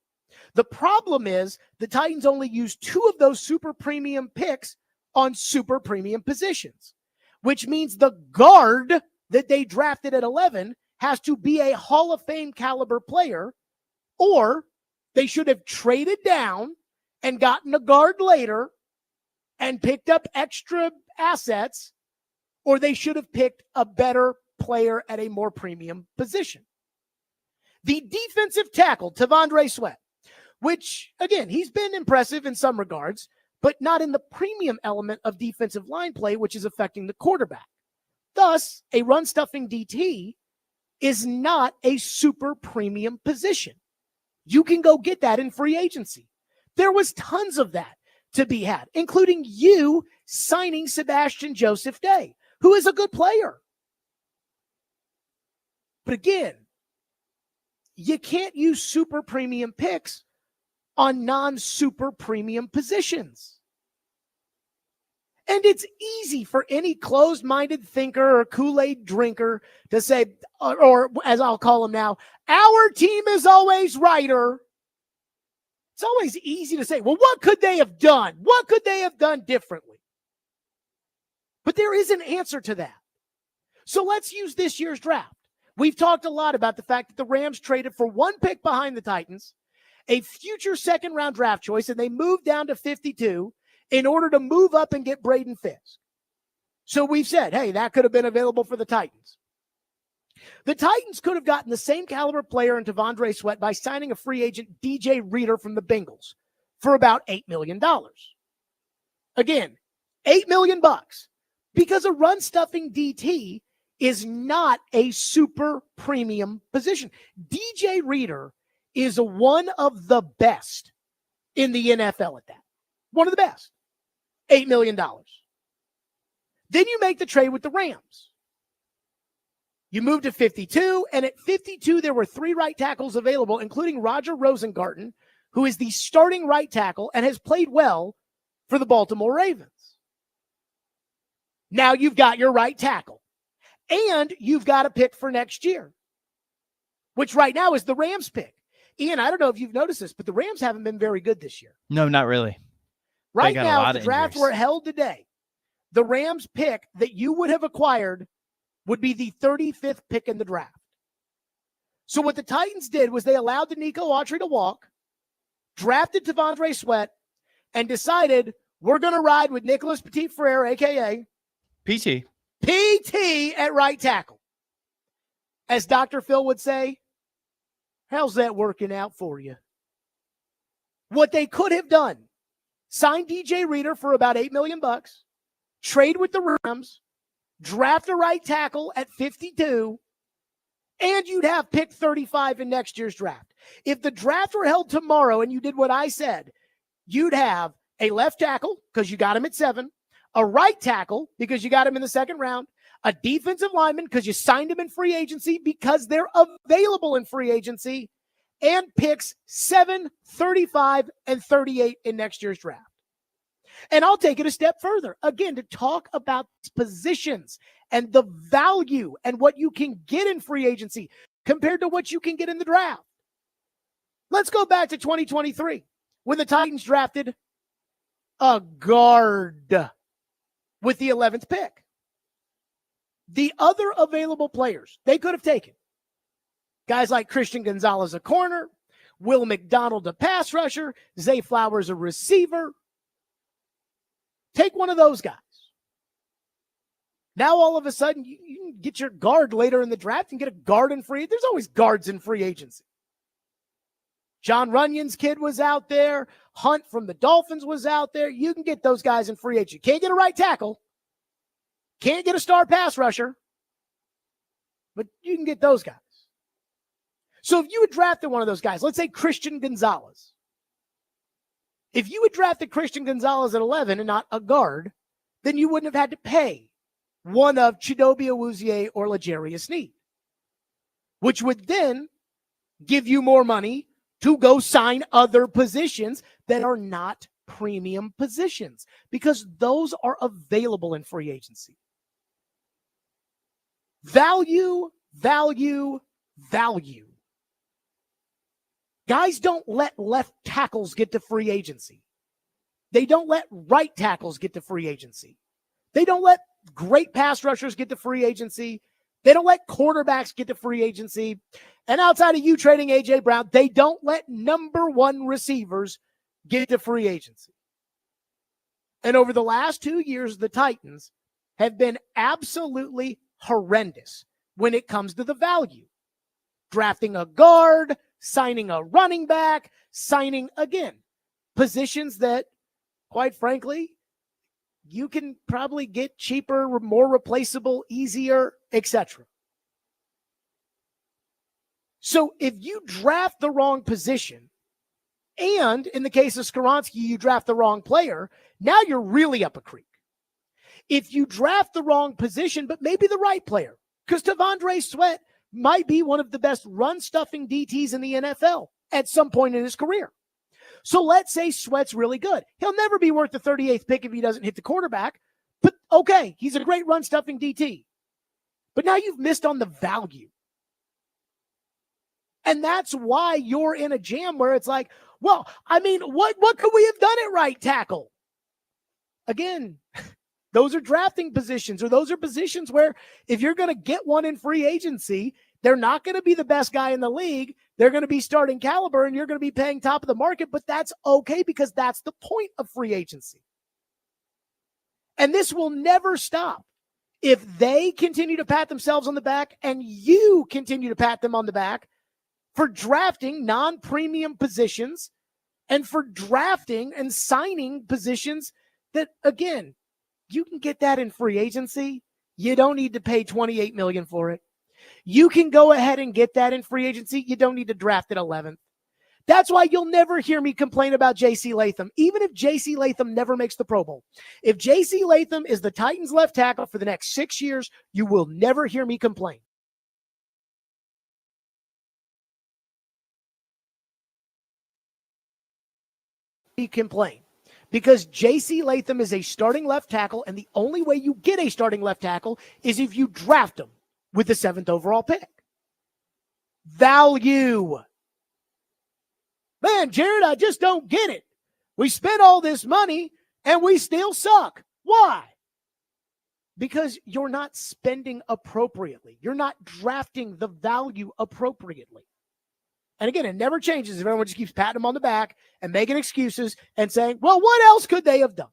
The problem is the Titans only used 2 of those super premium picks on super premium positions, which means the guard that they drafted at 11 has to be a Hall of Fame caliber player, or they should have traded down and gotten a guard later and picked up extra assets, or they should have picked a better player at a more premium position. The defensive tackle, Tavondre Sweat, which, again, he's been impressive in some regards, but not in the premium element of defensive line play, which is affecting the quarterback. Thus, a run-stuffing DT is not a super premium position. You can go get that in free agency. There was tons of that to be had, including you signing Sebastian Joseph Day, who is a good player. But again, you can't use super premium picks on non-super premium positions. And it's easy for any closed-minded thinker or Kool-Aid drinker to say, or as I'll call them now, our team is always righter. It's always easy to say, well, what could they have done? What could they have done differently? But there is an answer to that. So let's use this year's draft. We've talked a lot about the fact that the Rams traded for one pick behind the Titans, a future second-round draft choice, and they moved down to 52 in order to move up and get Braden Fisk. So we've said, hey, that could have been available for the Titans. The Titans could have gotten the same caliber player in T'Vondre Sweat by signing a free agent DJ Reader from the Bengals for about $8 million. Again, $8 million because a run-stuffing DT is not a super premium position. DJ Reader is one of the best in the NFL at that. One of the best. $8 million. Then you make the trade with the Rams. You move to 52, and at 52, there were 3 right tackles available, including Roger Rosengarten, who is the starting right tackle and has played well for the Baltimore Ravens. Now you've got your right tackle, and you've got a pick for next year, which right now is the Rams pick. Ian, I don't know if you've noticed this, but the Rams haven't been very good this year.
No, not really.
Right
got a
now,
lot
if the
of
draft
injuries.
were held today, the Rams pick that you would have acquired would be the 35th pick in the draft. So what the Titans did was they allowed Danico Autry to walk, drafted T'Vondre Sweat, and decided we're going to ride with Nicholas Petit-Frere, a.k.a.
PT.
PT at right tackle. As Dr. Phil would say, how's that working out for you? What they could have done, sign DJ Reader for about $8 million, trade with the Rams, draft a right tackle at 52, and you'd have pick 35 in next year's draft. If the draft were held tomorrow and you did what I said, you'd have a left tackle because you got him at 7, a right tackle because you got him in the second round, a defensive lineman because you signed him in free agency because they're available in free agency, and picks 7, 35, and 38 in next year's draft. And I'll take it a step further, again, to talk about positions and the value and what you can get in free agency compared to what you can get in the draft. Let's go back to 2023 when the Titans drafted a guard with the 11th pick. The other available players they could have taken, guys like Christian Gonzalez, a corner, Will McDonald, a pass rusher, Zay Flowers, a receiver. Take one of those guys. Now, all of a sudden, you can get your guard later in the draft and get a guard in free. There's always guards in free agency. John Runyon's kid was out there. Hunt from the Dolphins was out there. You can get those guys in free agency. Can't get a right tackle. Can't get a star pass rusher. But you can get those guys. So if you had drafted one of those guys, let's say Christian Gonzalez. If you had drafted Christian Gonzalez at 11 and not a guard, then you wouldn't have had to pay one of Chidobe Awuzie or L'Jarius Sneed, which would then give you more money to go sign other positions that are not premium positions because those are available in free agency. Value, value, value. Guys don't let left tackles get to free agency. They don't let right tackles get to free agency. They don't let great pass rushers get to free agency. They don't let quarterbacks get to free agency. And outside of you trading A.J. Brown, they don't let number 1 receivers get to free agency. And over the last 2 years, the Titans have been absolutely horrendous when it comes to the value. Drafting a guard, signing a running back, signing, again, positions that quite frankly, you can probably get cheaper, more replaceable, easier, etc. So if you draft the wrong position, and in the case of Skoronski, you draft the wrong player, now you're really up a creek. If you draft the wrong position, but maybe the right player, because Tavondre Sweat might be one of the best run-stuffing DTs in the NFL at some point in his career. So let's say Sweat's really good. He'll never be worth the 38th pick if he doesn't hit the quarterback, but okay, he's a great run-stuffing DT. But now you've missed on the value. And that's why you're in a jam where it's like, well, I mean, what could we have done at right tackle? Again, those are drafting positions, or those are positions where if you're going to get one in free agency, they're not going to be the best guy in the league. They're going to be starting caliber, and you're going to be paying top of the market, but that's okay because that's the point of free agency. And this will never stop. If they continue to pat themselves on the back and you continue to pat them on the back for drafting non-premium positions and for drafting and signing positions that, again, you can get that in free agency. You don't need to pay $28 million for it. You can go ahead and get that in free agency. You don't need to draft at 11th. That's why you'll never hear me complain about J.C. Latham, even if J.C. Latham never makes the Pro Bowl. If J.C. Latham is the Titans left tackle for the next 6 years, you will never hear me complain. Because J.C. Latham is a starting left tackle, and the only way you get a starting left tackle is if you draft him with the 7th overall pick. Value. Man, Jared, I just don't get it. We spent all this money and we still suck. Why? Because you're not spending appropriately. You're not drafting the value appropriately. And again, it never changes if everyone just keeps patting them on the back and making excuses and saying, well, what else could they have done?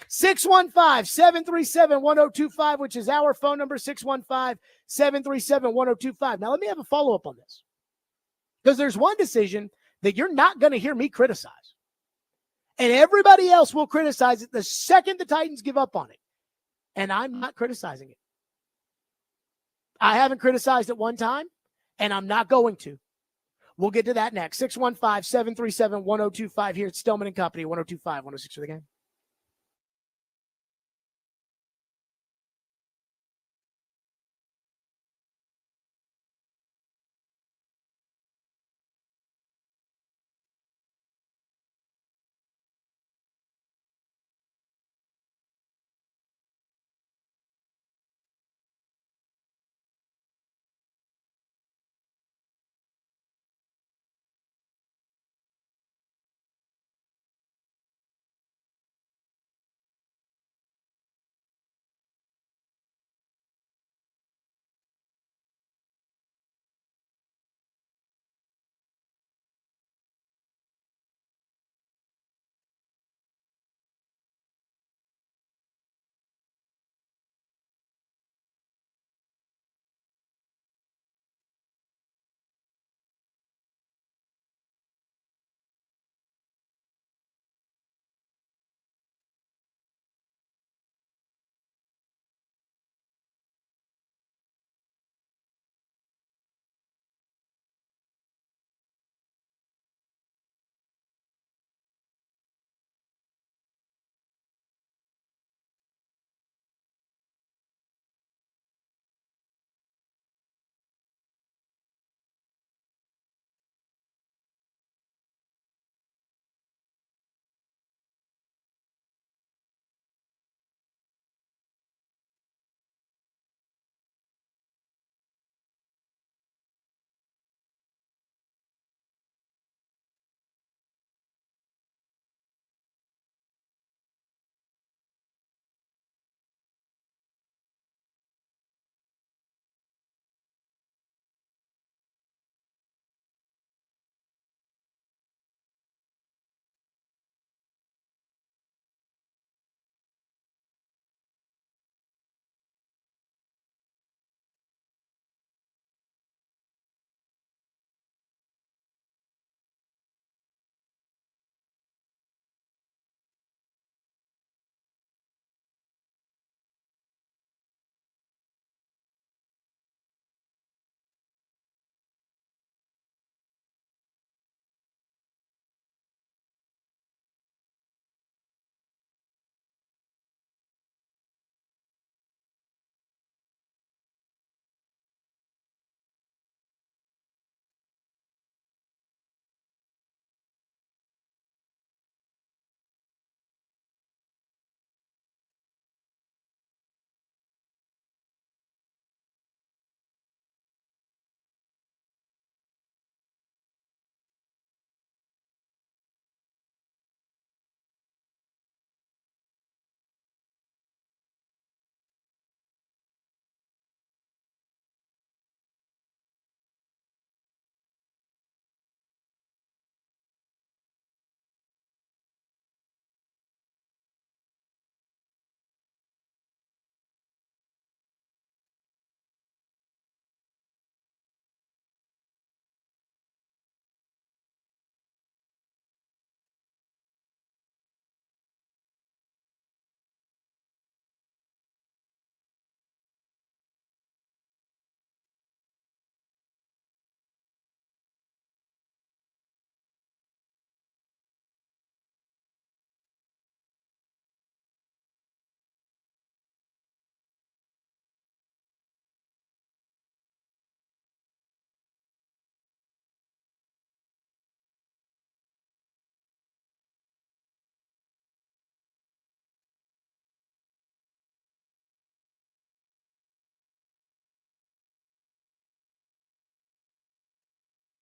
615-737-1025, which is our phone number, 615-737-1025. Now, let me have a follow-up on this. Because there's one decision that you're not going to hear me criticize. And everybody else will criticize it the second the Titans give up on it. And I'm not criticizing it. I haven't criticized it one time, and I'm not going to. We'll get to that next. 615-737-1025 here at Stillman and Company, 102.5, 106 for the game.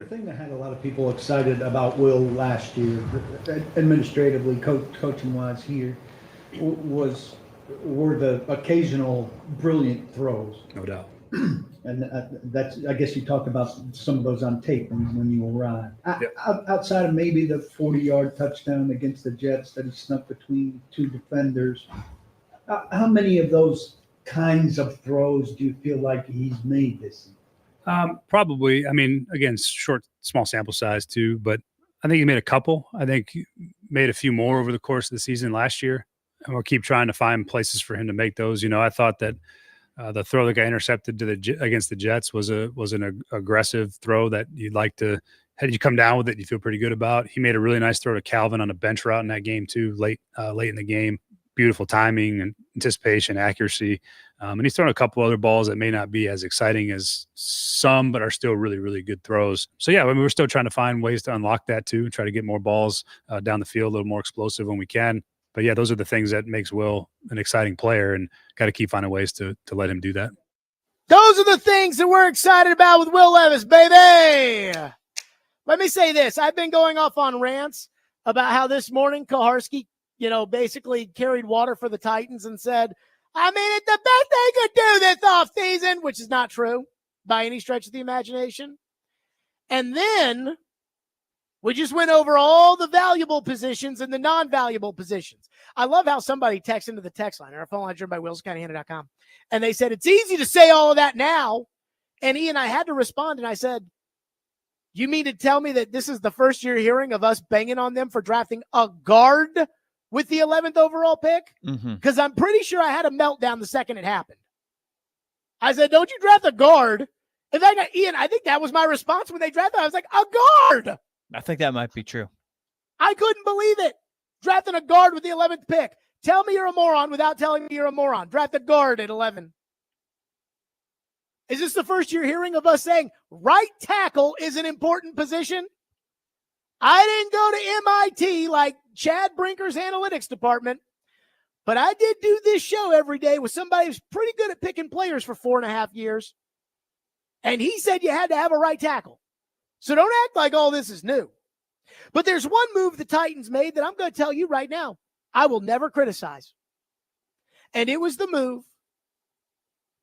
The thing that had a lot of people excited about Will last year, administratively, coaching-wise here, were the occasional brilliant throws.
No doubt.
And that's, I guess you talked about some of those on tape when you arrived.
Yep.
Outside of maybe the 40-yard touchdown against the Jets that he snuck between two defenders, how many of those kinds of throws do you feel like he's made this season?
Probably. I mean, again, small sample size too, but I think he made a couple. I think he made a few more over the course of the season last year, and we'll keep trying to find places for him to make those. I thought that the throw that got intercepted against the Jets was an aggressive throw that you'd like to. Had you come down with it, you feel pretty good about. He made a really nice throw to Calvin on a bench route in that game too, late in the game. Beautiful timing and anticipation, accuracy. And he's thrown a couple other balls that may not be as exciting as some, but are still really, really good throws. So, yeah, I mean, we're still trying to find ways to unlock that too, try to get more balls down the field, a little more explosive when we can. But, yeah, those are the things that makes Will an exciting player, and got to keep finding ways to let him do that.
Those are the things that we're excited about with Will Levis, baby. Let me say this. I've been going off on rants about how this morning Koharski, basically carried water for the Titans and said, I mean, it's the best they could do this offseason, which is not true by any stretch of the imagination. And then we just went over all the valuable positions and the non-valuable positions. I love how somebody texted into the text line, our phone line driven by WillsCountyHanna.com, and they said, it's easy to say all of that now. And Ian, I had to respond, and I said, you mean to tell me that this is the first year hearing of us banging on them for drafting a guard with the 11th overall pick? Because I'm pretty sure I had a meltdown the second it happened. I said, don't you draft a guard. In fact, Ian, I think that was my response when they drafted. I was like, a guard.
I think that might be true.
I couldn't believe it. Drafting a guard with the 11th pick. Tell me you're a moron without telling me you're a moron. Draft a guard at 11. Is this the first year hearing of us saying right tackle is an important position? I didn't go to MIT like Chad Brinker's analytics department, but I did do this show every day with somebody who's pretty good at picking players for 4.5 years. And he said you had to have a right tackle. So don't act like all this is new. But there's one move the Titans made that I'm going to tell you right now I will never criticize. And it was the move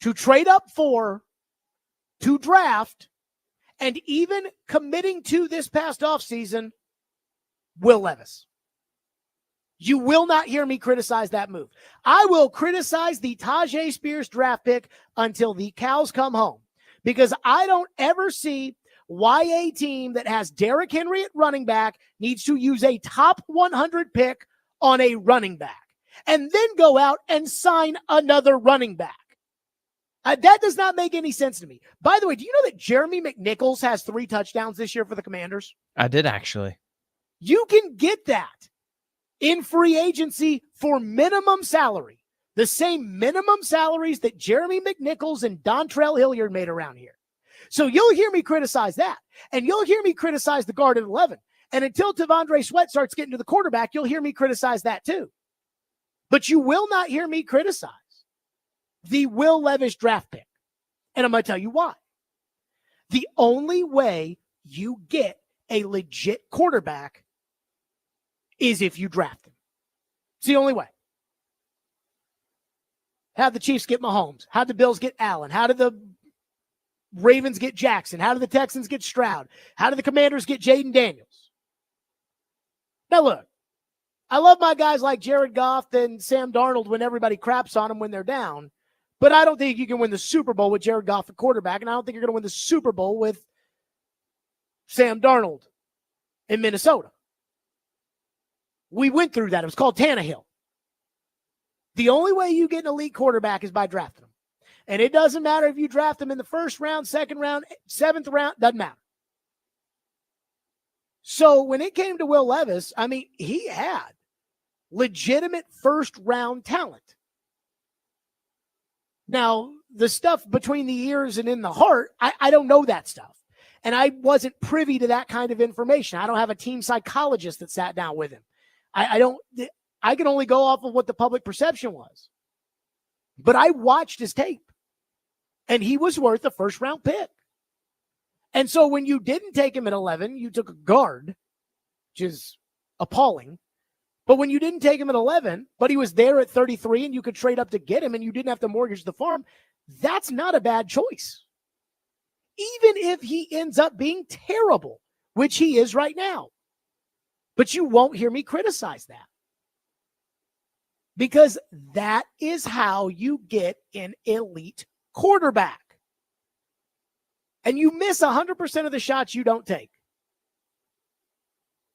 to trade up for, to draft, and even committing to this past offseason, Will Levis. You will not hear me criticize that move. I will criticize the Tajay Spears draft pick until the cows come home, because I don't ever see why a team that has Derrick Henry at running back needs to use a top 100 pick on a running back and then go out and sign another running back. That does not make any sense to me. By the way, do you know that Jeremy McNichols has 3 touchdowns this year for the Commanders?
I did, actually.
You can get that in free agency for minimum salary, the same minimum salaries that Jeremy McNichols and Dontrell Hilliard made around here. So you'll hear me criticize that, and you'll hear me criticize the guard at 11. And until Tavondre Sweat starts getting to the quarterback, you'll hear me criticize that too. But you will not hear me criticize the Will Levis draft pick. And I'm going to tell you why. The only way you get a legit quarterback is if you draft him. It's the only way. How'd the Chiefs get Mahomes? How'd the Bills get Allen? How did the Ravens get Jackson? How did the Texans get Stroud? How did the Commanders get Jaden Daniels? Now look, I love my guys like Jared Goff and Sam Darnold when everybody craps on them when they're down, but I don't think you can win the Super Bowl with Jared Goff at quarterback, and I don't think you're going to win the Super Bowl with Sam Darnold in Minnesota. We went through that. It was called Tannehill. The only way you get an elite quarterback is by drafting him. And it doesn't matter if you draft him in the first round, second round, 7th round, doesn't matter. So when it came to Will Levis, I mean, he had legitimate first-round talent. Now, the stuff between the ears and in the heart, I don't know that stuff. And I wasn't privy to that kind of information. I don't have a team psychologist that sat down with him. I can only go off of what the public perception was. But I watched his tape, and he was worth a first-round pick. And so when you didn't take him at 11, you took a guard, which is appalling. But when you didn't take him at 11, but he was there at 33 and you could trade up to get him and you didn't have to mortgage the farm, that's not a bad choice. Even if he ends up being terrible, which he is right now. But you won't hear me criticize that. Because that is how you get an elite quarterback. And you miss 100% of the shots you don't take.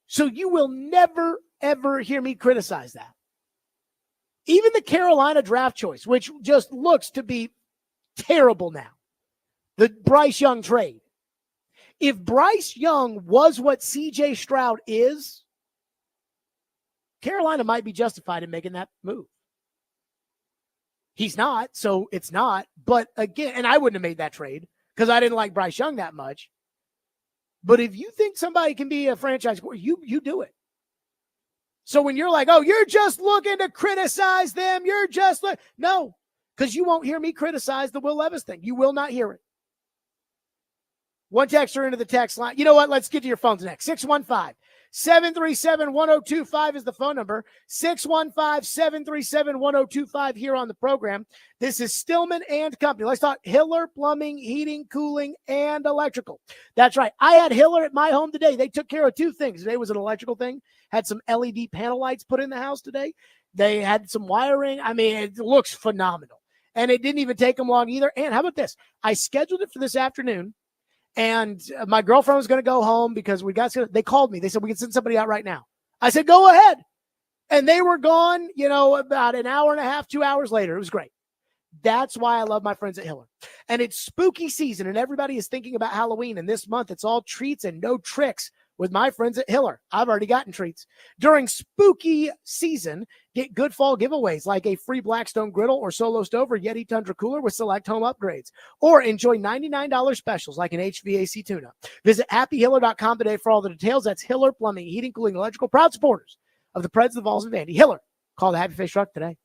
So you will never, ever hear me criticize that. Even the Carolina draft choice, which just looks to be terrible now, the Bryce Young trade. If Bryce Young was what C.J. Stroud is, Carolina might be justified in making that move. He's not, so it's not. But again, and I wouldn't have made that trade because I didn't like Bryce Young that much. But if you think somebody can be a franchise, you do it. So when you're like, oh, you're just looking to criticize them, no, because you won't hear me criticize the Will Levis thing. You will not hear it. One texter into the text line. You know what? Let's get to your phones next. 615-737-1025 is the phone number. 615-737-1025 here on the program. This is Stillman and Company. Let's talk Hiller Plumbing, Heating, Cooling, and Electrical. That's right. I had Hiller at my home today. They took care of two things. Today was an electrical thing. Had some LED panel lights put in the house today. They had some wiring. I mean, it looks phenomenal. And it didn't even take them long either. And how about this? I scheduled it for this afternoon. And my girlfriend was going to go home because they called me. They said, we can send somebody out right now. I said, go ahead. And they were gone, about an hour and a half, 2 hours later. It was great. That's why I love my friends at Hiller. And it's spooky season and everybody is thinking about Halloween. And this month it's all treats and no tricks with my friends at Hiller. I've already gotten treats. During spooky season, get good fall giveaways like a free Blackstone griddle or Solo stove or Yeti Tundra cooler with select home upgrades. Or enjoy $99 specials like an HVAC tune-up. Visit happyhiller.com today for all the details. That's Hiller Plumbing, Heating, Cooling, Electrical, proud supporters of the Preds, the Vols, and Vandy. Hiller, call the Happy Face Truck today.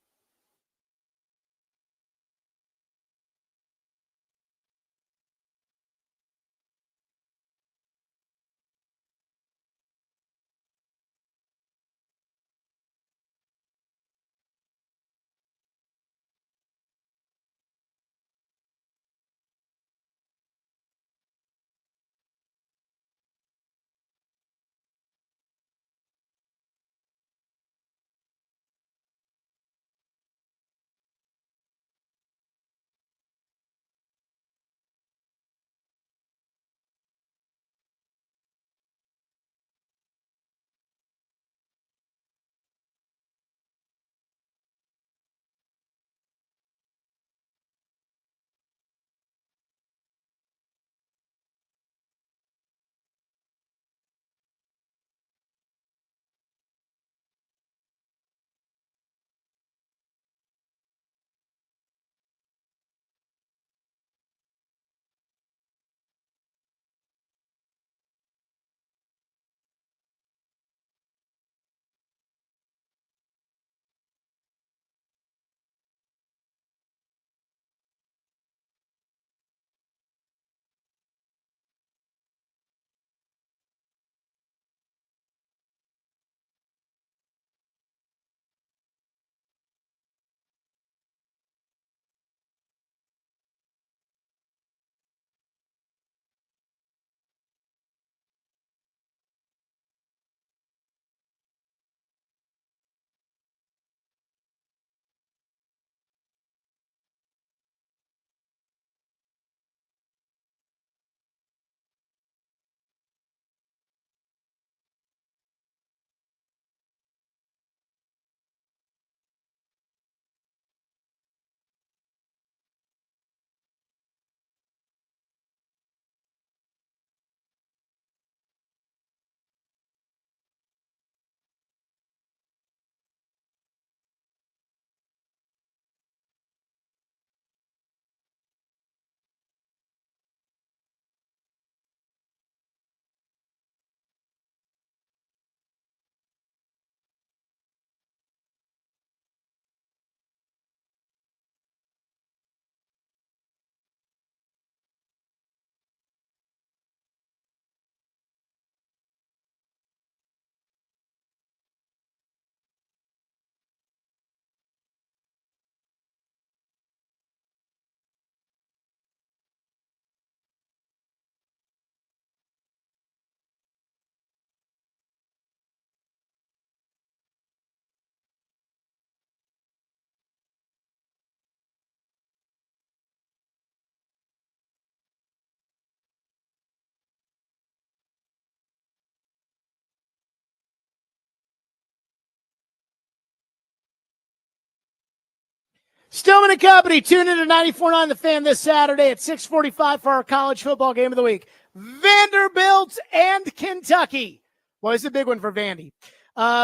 Stillman and Company, tune in to 94.9 The Fan this Saturday at 6:45 for our college football game of the week. Vanderbilt and Kentucky. Well, it's a big one for Vandy.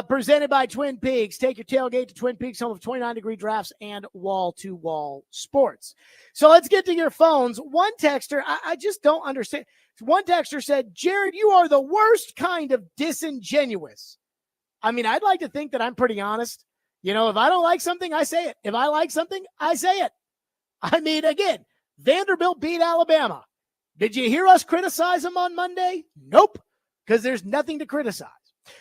Presented by Twin Peaks. Take your tailgate to Twin Peaks, home of 29-degree drafts and wall-to-wall sports. So let's get to your phones. One texter, I just don't understand. One texter said, Jared, you are the worst kind of disingenuous. I mean, I'd like to think that I'm pretty honest. You know, if I don't like something, I say it. If I like something, I say it. I mean, again, Vanderbilt beat Alabama. Did you hear us criticize them on Monday? Nope, because there's nothing to criticize.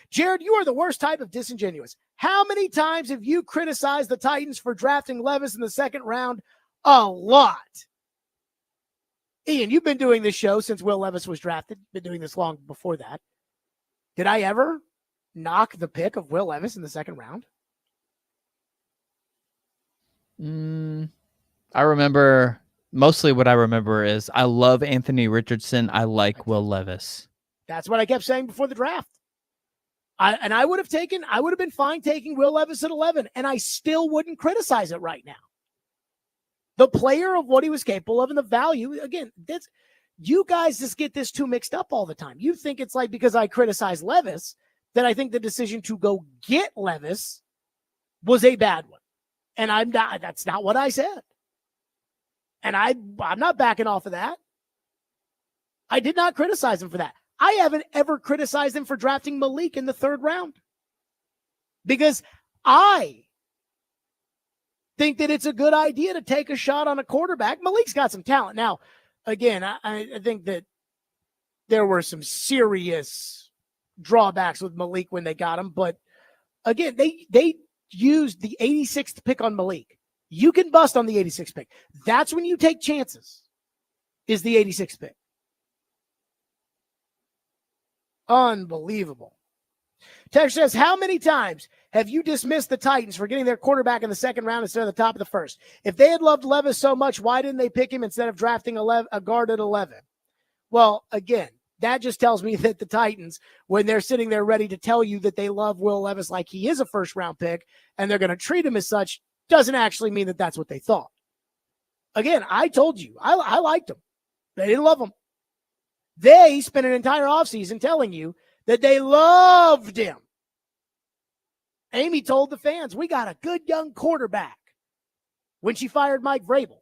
Jared, you are the worst type of disingenuous. How many times have you criticized the Titans for drafting Levis in the second round? A lot. Ian, you've been doing this show since Will Levis was drafted. Been doing this long before that. Did I ever knock the pick of Will Levis in the second round?
I remember, mostly what I remember is I love Anthony Richardson. I like Will Levis.
That's what I kept saying before the draft. I would have been fine taking Will Levis at 11, and I still wouldn't criticize it right now. The player of what he was capable of and the value, again, you guys just get this too mixed up all the time. You think it's like because I criticize Levis that I think the decision to go get Levis was a bad one. And that's not what I said. And I'm not backing off of that. I did not criticize him for that. I haven't ever criticized him for drafting Malik in the third round because I think that it's a good idea to take a shot on a quarterback. Malik's got some talent. Now, again, I think that there were some serious drawbacks with Malik when they got him. But again, they used the 86th pick on Malik. You can bust on the 86th pick. That's when you take chances, is the 86th pick. Unbelievable. Tex says, how many times have you dismissed the Titans for getting their quarterback in the second round instead of the top of the first? If they had loved Levis so much, why didn't they pick him instead of drafting a guard at 11? Well, again, that just tells me that the Titans, when they're sitting there ready to tell you that they love Will Levis like he is a first-round pick and they're going to treat him as such, doesn't actually mean that that's what they thought. Again, I told you, I liked him. They didn't love him. They spent an entire offseason telling you that they loved him. Amy told the fans, we got a good young quarterback when she fired Mike Vrabel.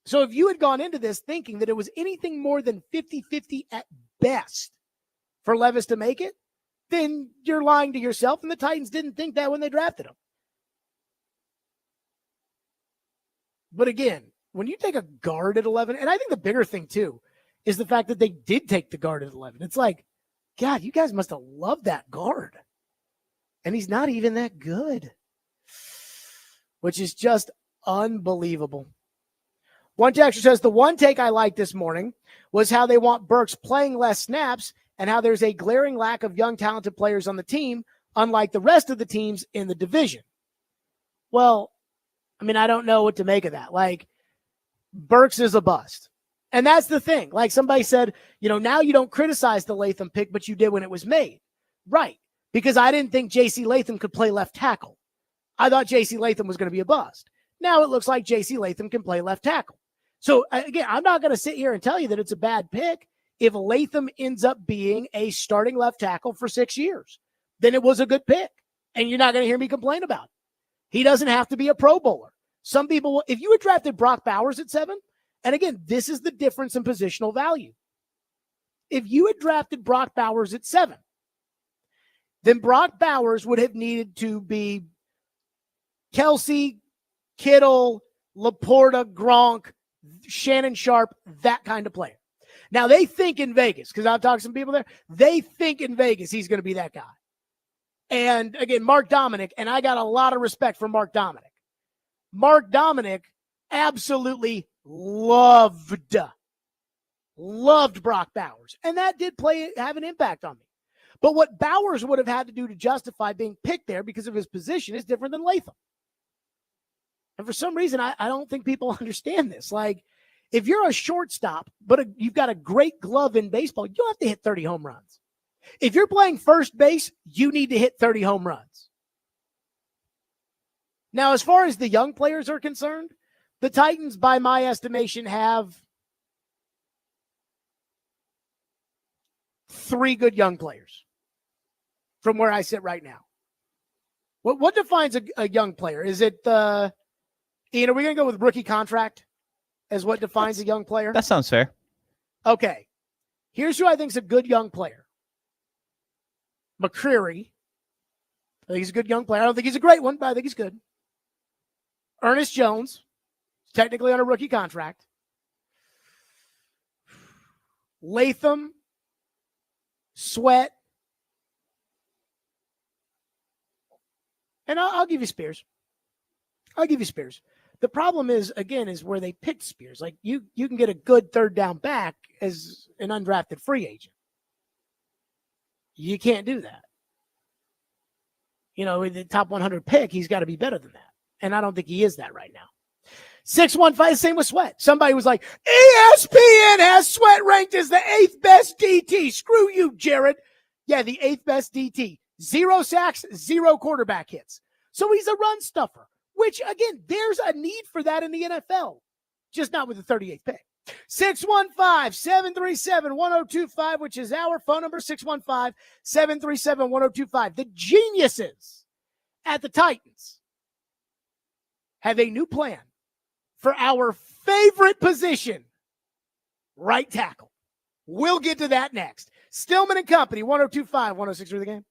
So if you had gone into this thinking that it was anything more than 50-50 at best for Levis to make it, then you're lying to yourself, and the Titans didn't think that when they drafted him. But again, when you take a guard at 11, and I think the bigger thing too is the fact that they did take the guard at 11. It's like, God, you guys must have loved that guard. And he's not even that good, which is just unbelievable. One texter says, the one take I liked this morning was how they want Burks playing less snaps and how there's a glaring lack of young, talented players on the team, unlike the rest of the teams in the division. Well, I mean, I don't know what to make of that. Like, Burks is a bust. And that's the thing. Like somebody said, now you don't criticize the Latham pick, but you did when it was made. Right. Because I didn't think J.C. Latham could play left tackle. I thought J.C. Latham was going to be a bust. Now it looks like J.C. Latham can play left tackle. So again, I'm not going to sit here and tell you that it's a bad pick. If Latham ends up being a starting left tackle for 6 years, then it was a good pick. And you're not going to hear me complain about it. He doesn't have to be a Pro Bowler. Some people, if you had drafted Brock Bowers at 7, and again, this is the difference in positional value. If you had drafted Brock Bowers at 7, then Brock Bowers would have needed to be Kelsey, Kittle, Laporta, Gronk, Shannon Sharp, that kind of player. Now, they think in Vegas, because I've talked to some people there, they think in Vegas he's going to be that guy. And again, Mark Dominic, and I got a lot of respect for Mark Dominic. Mark Dominic absolutely loved Brock Bowers. And that did have an impact on me. But what Bowers would have had to do to justify being picked there because of his position is different than Latham. And for some reason, I don't think people understand this. Like, if you're a shortstop, but you've got a great glove in baseball, you don't have to hit 30 home runs. If you're playing first base, you need to hit 30 home runs. Now, as far as the young players are concerned, the Titans, by my estimation, have 3 good young players from where I sit right now. What defines a young player? Is it Ian, are we going to go with rookie contract as what defines a young player?
That sounds fair.
Okay. Here's who I think is a good young player. McCreary. I think he's a good young player. I don't think he's a great one, but I think he's good. Ernest Jones, technically on a rookie contract. Latham, Sweat, and I'll give you Spears. I'll give you Spears. The problem is, again, is where they picked Spears. Like you can get a good third down back as an undrafted free agent. You can't do that. You know, the top 100 pick, he's got to be better than that. And I don't think he is that right now. 615, same with Sweat. Somebody was like, ESPN has Sweat ranked as the 8th best DT. Screw you, Jared. Yeah, the 8th best DT. 0 sacks, 0 quarterback hits. So he's a run stuffer, which, again, there's a need for that in the NFL, just not with the 38th pick. 615-737-1025, which is our phone number, 615-737-1025. The geniuses at the Titans have a new plan for our favorite position, right tackle. We'll get to that next. Stillman and Company, 1025, 106 The Game.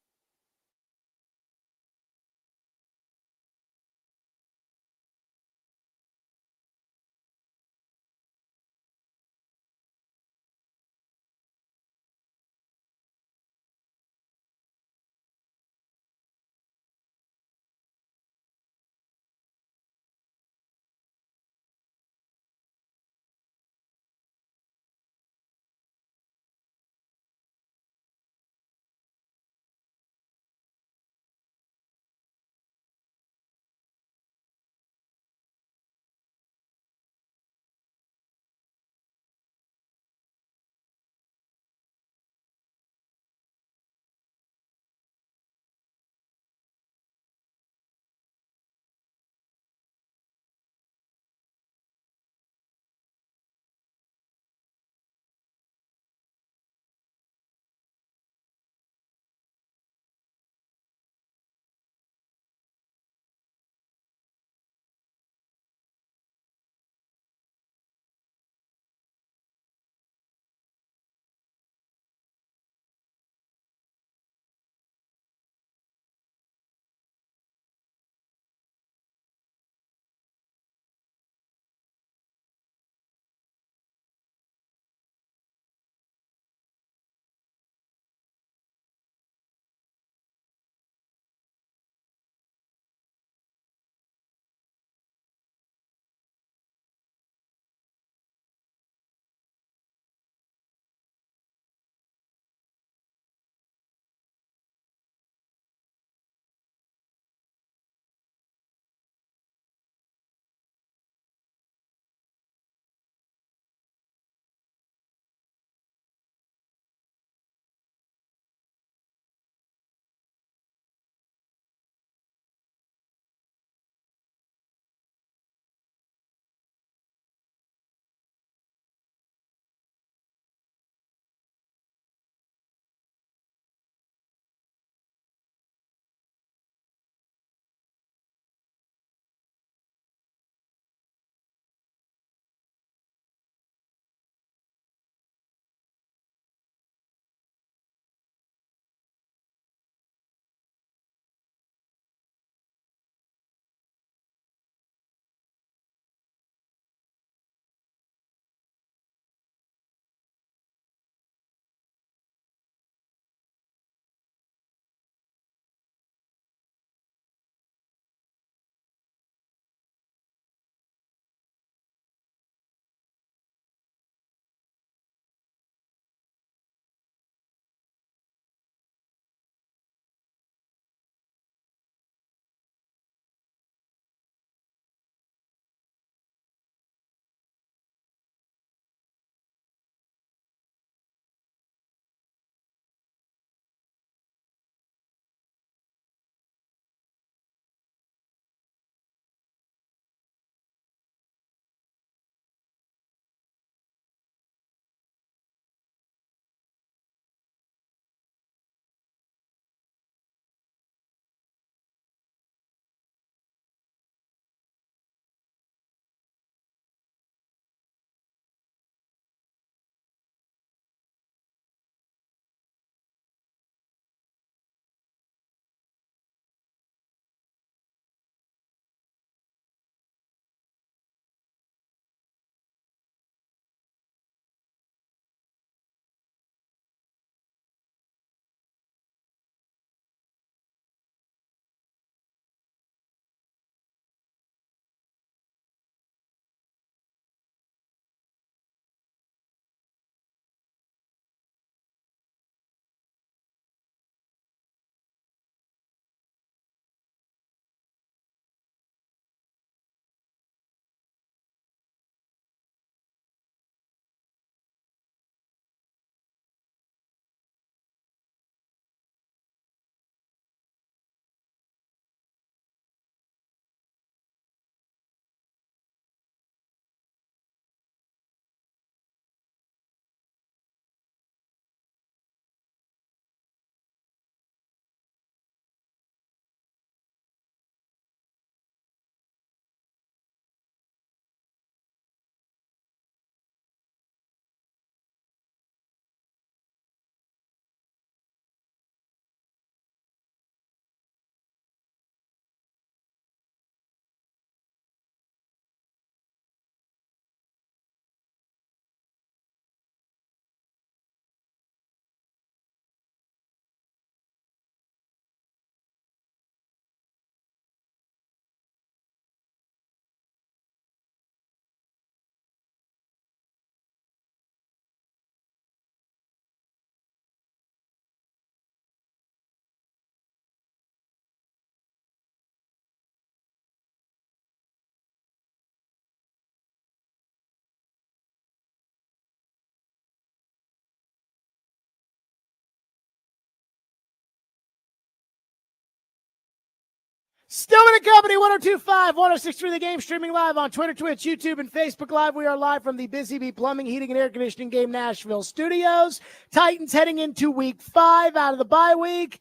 Stillman and Company, 102.5, 106.3 The Game, streaming live on Twitter, Twitch, YouTube, and Facebook Live. We are live from the Busy Bee Plumbing, Heating, and Air Conditioning Game Nashville studios. Titans heading into week 5 out of the bye week,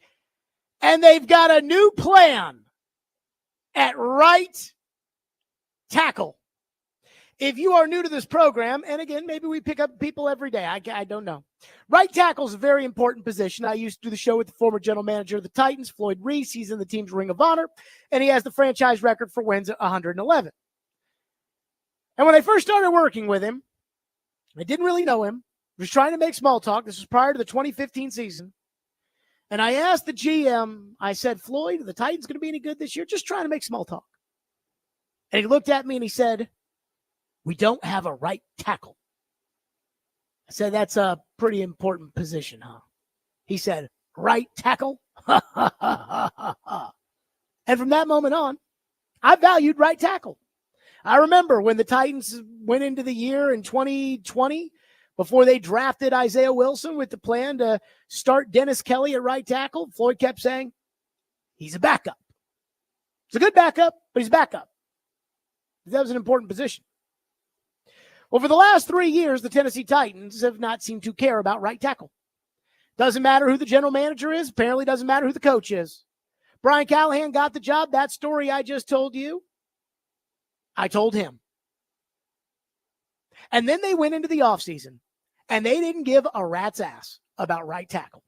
and they've got a new plan at right tackle. If you are new to this program, and again, maybe we pick up people every day. I don't know. Right tackle is a very important position. I used to do the show with the former general manager of the Titans, Floyd Reese. He's in the team's Ring of Honor, and he has the franchise record for wins at 111. And when I first started working with him, I didn't really know him. I was trying to make small talk. This was prior to the 2015 season. And I asked the GM, I said, Floyd, are the Titans going to be any good this year? Just trying to make small talk. And he looked at me and he said, we don't have a right tackle. I said, that's a pretty important position, huh? He said, right tackle? And from that moment on, I valued right tackle. I remember when the Titans went into the year in 2020, before they drafted Isaiah Wilson with the plan to start Dennis Kelly at right tackle, Floyd kept saying, he's a backup. He's a good backup, but he's backup. That was an important position. Well, for the last 3 years, the Tennessee Titans have not seemed to care about right tackle. Doesn't matter who the general manager is. Apparently doesn't matter who the coach is. Brian Callahan got the job. That story I just told you, I told him. And then they went into the offseason, and they didn't give a rat's ass about right tackle.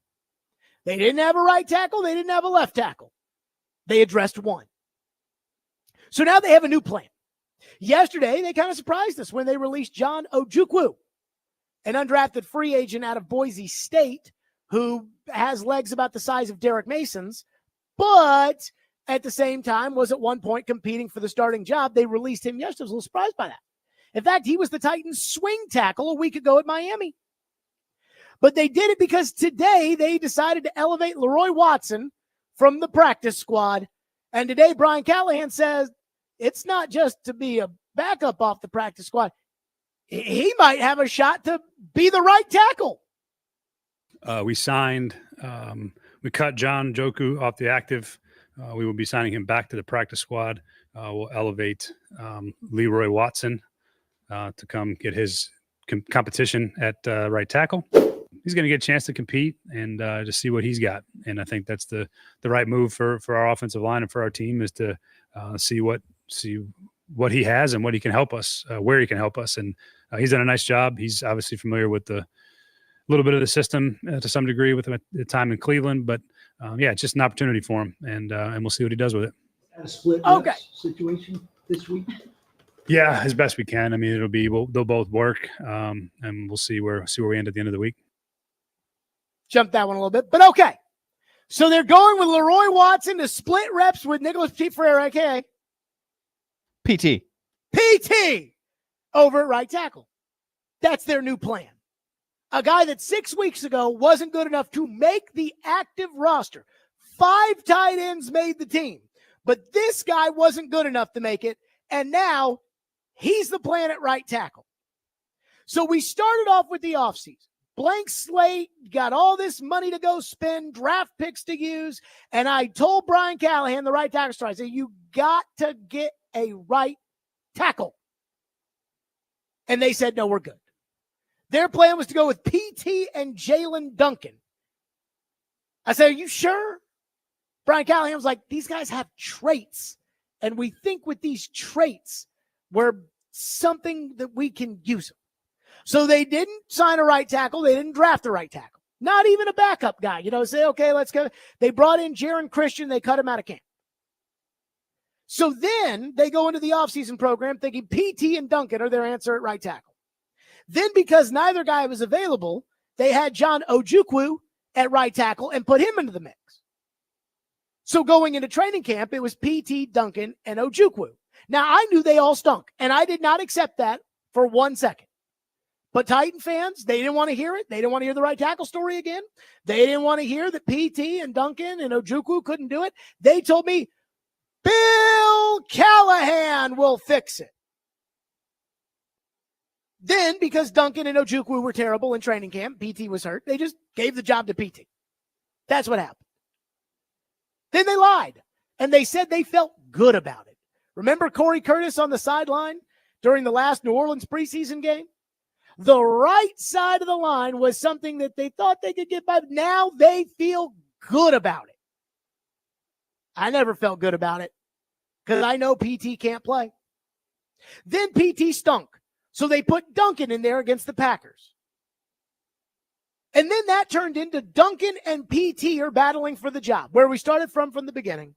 They didn't have a right tackle. They didn't have a left tackle. They addressed one. So now they have a new plan. Yesterday, they kind of surprised us when they released John Ojukwu, an undrafted free agent out of Boise State who has legs about the size of Derek Mason's, but at the same time was at one point competing for the starting job. They released him yesterday. I was a little surprised by that. In fact, he was the Titans' swing tackle a week ago at Miami. But they did it because today they decided to elevate Leroy Watson from the practice squad. And today Brian Callahan says, it's not just to be a backup off the practice squad. He might have a shot to be the right tackle.
We cut John Joku off the active. We will be signing him back to the practice squad. We'll elevate Leroy Watson to come get his competition at right tackle. He's going to get a chance to compete and to see what he's got. And I think that's the right move for our offensive line and for our team is to see what he has and what he can help us, where he can help us. And he's done a nice job. He's obviously familiar with the little bit of the system to some degree with him at the time in Cleveland, but it's just an opportunity for him, and we'll see what he does with it.
A split situation this week.
Yeah, as best we can. I mean, they'll both work, and we'll see where we end at the end of the week.
Jump that one a little bit, but okay. So they're going with Leroy Watson to split reps with Nicholas Petit-Frere, a.k.a. PT over at right tackle. That's their new plan. A guy that 6 weeks ago wasn't good enough to make the active roster. 5 tight ends made the team, but this guy wasn't good enough to make it, and now he's the plan at right tackle. So we started off with the offseason. Blank slate, got all this money to go spend, draft picks to use. And I told Brian Callahan, the right tackle star, I said, you got to get a right tackle. And they said, no, we're good. Their plan was to go with PT and Jalen Duncan. I said, are you sure? Brian Callahan was like, these guys have traits. And we think with these traits, we're something that we can use them. So they didn't sign a right tackle. They didn't draft a right tackle. Not even a backup guy. Say, okay, let's go. They brought in Jaron Christian. They cut him out of camp. So then they go into the offseason program thinking PT and Duncan are their answer at right tackle. Then because neither guy was available, they had John Ojukwu at right tackle and put him into the mix. So going into training camp, it was PT, Duncan, and Ojukwu. Now, I knew they all stunk, and I did not accept that for 1 second. But Titan fans, they didn't want to hear it. They didn't want to hear the right tackle story again. They didn't want to hear that PT and Duncan and Ojukwu couldn't do it. They told me, Bill Callahan will fix it. Then, because Duncan and Ojukwu were terrible in training camp, PT was hurt, they just gave the job to PT. That's what happened. Then they lied. And they said they felt good about it. Remember Corey Curtis on the sideline during the last New Orleans preseason game? The right side of the line was something that they thought they could get by. Now they feel good about it. I never felt good about it because I know PT can't play. Then PT stunk. So they put Duncan in there against the Packers. And then that turned into Duncan and PT are battling for the job, where we started from the beginning.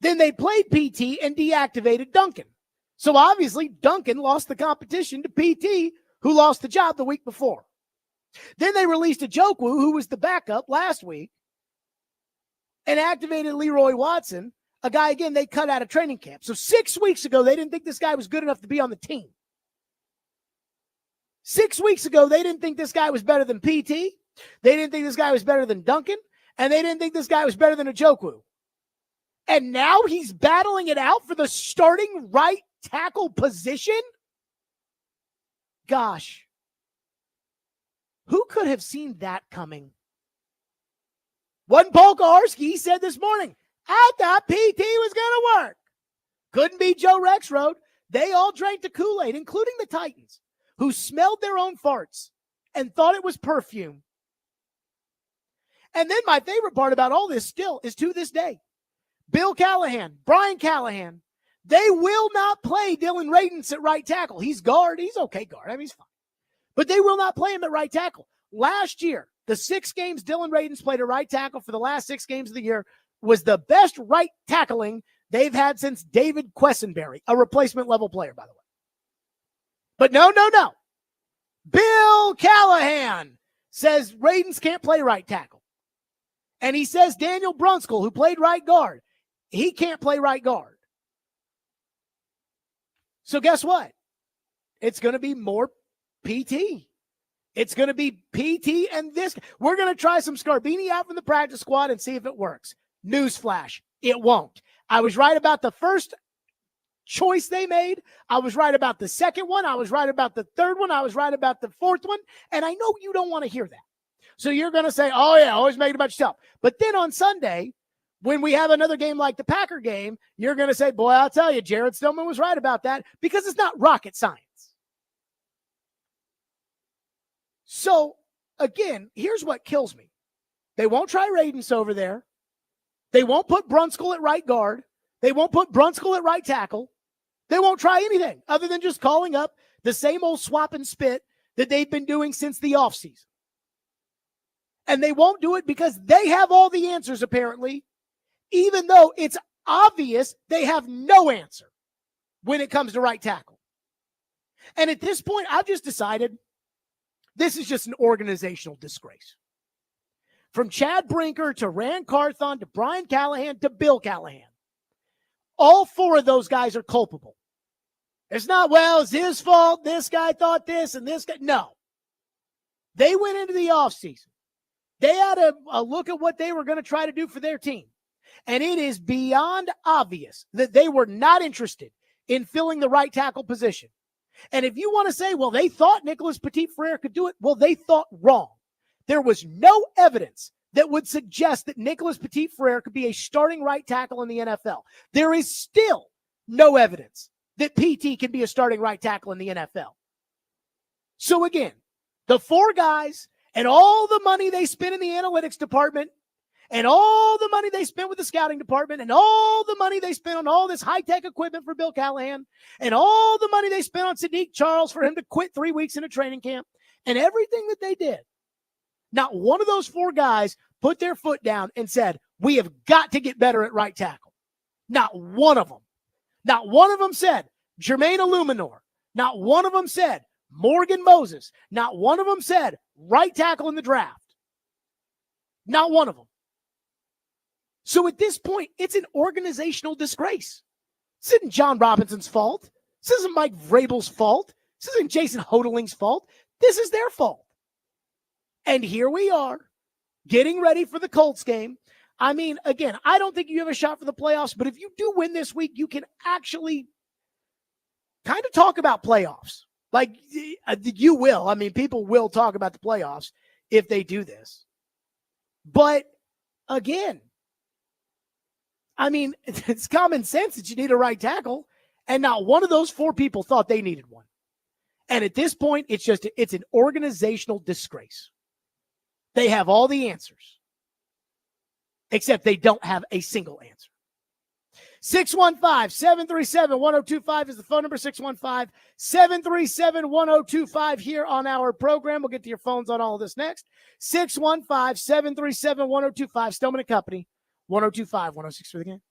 Then they played PT and deactivated Duncan. So obviously Duncan lost the competition to PT, who lost the job the week before. Then they released Njoku, who was the backup last week, and activated Leroy Watson, a guy, again, they cut out of training camp. So 6 weeks ago, they didn't think this guy was good enough to be on the team. 6 weeks ago, they didn't think this guy was better than PT. They didn't think this guy was better than Duncan. And they didn't think this guy was better than Njoku. And now he's battling it out for the starting right tackle position? Gosh. Who could have seen that coming? Wasn't Paul Kaharski? He said this morning, I thought PT was going to work. Couldn't be Joe Rexrode. They all drank the Kool-Aid, including the Titans, who smelled their own farts and thought it was perfume. And then my favorite part about all this still is to this day, Bill Callahan, Brian Callahan, they will not play Dylan Radins at right tackle. He's guard. He's okay guard. I mean, he's fine. But they will not play him at right tackle. Last year, the 6 games Dylan Radins played at right tackle for the last 6 games of the year was the best right tackling they've had since David Quessenberry, a replacement level player, by the way. But no. Bill Callahan says Radins can't play right tackle. And he says Daniel Brunskill, who played right guard, he can't play right guard. So guess what? It's going to be more PT. It's going to be PT and this. We're going to try some Scarbini out from the practice squad and see if it works. Newsflash, it won't. I was right about the first choice they made. I was right about the second one. I was right about the third one. I was right about the fourth one. And I know you don't want to hear that. So you're going to say, oh, yeah, always making a bunch of stuff. But then on Sunday, when we have another game like the Packer game, you're going to say, boy, I'll tell you, Jared Stillman was right about that, because it's not rocket science. So, again, here's what kills me. They won't try Radins over there. They won't put Brunskill at right guard. They won't put Brunskill at right tackle. They won't try anything other than just calling up the same old swap and spit that they've been doing since the offseason. And they won't do it because they have all the answers, apparently, even though it's obvious they have no answer when it comes to right tackle. And at this point, I've just decided this is just an organizational disgrace. From Chad Brinker to Rand Carthon to Brian Callahan to Bill Callahan, all 4 of those guys are culpable. It's not, well, it's his fault. This guy thought this and this guy. No. They went into the offseason. They had a look at what they were going to try to do for their team. And it is beyond obvious that they were not interested in filling the right tackle position. And if you want to say, well, they thought Nicholas Petit-Frere could do it, well, they thought wrong. There was no evidence that would suggest that Nicholas Petit-Frere could be a starting right tackle in the NFL. There is still no evidence that PT can be a starting right tackle in the NFL. So again, the 4 guys and all the money they spent in the analytics department and all the money they spent with the scouting department and all the money they spent on all this high-tech equipment for Bill Callahan and all the money they spent on Sadiq Charles for him to quit 3 weeks in a training camp and everything that they did. Not one of those 4 guys put their foot down and said, we have got to get better at right tackle. Not one of them. Not one of them said Jermaine Illuminor. Not one of them said Morgan Moses. Not one of them said right tackle in the draft. Not one of them. So at this point, it's an organizational disgrace. This isn't John Robinson's fault. This isn't Mike Vrabel's fault. This isn't Jason Hodeling's fault. This is their fault. And here we are, getting ready for the Colts game. I mean, again, I don't think you have a shot for the playoffs, but if you do win this week, you can actually kind of talk about playoffs. Like, you will. I mean, people will talk about the playoffs if they do this. But, again, I mean, it's common sense that you need a right tackle, and not one of those 4 people thought they needed one. And at this point, it's an organizational disgrace. They have all the answers, except they don't have a single answer. 615-737-1025 is the phone number. 615-737-1025 here on our program. We'll get to your phones on all of this next. 615-737-1025. Stillman and Company, 1025, 106 for the game.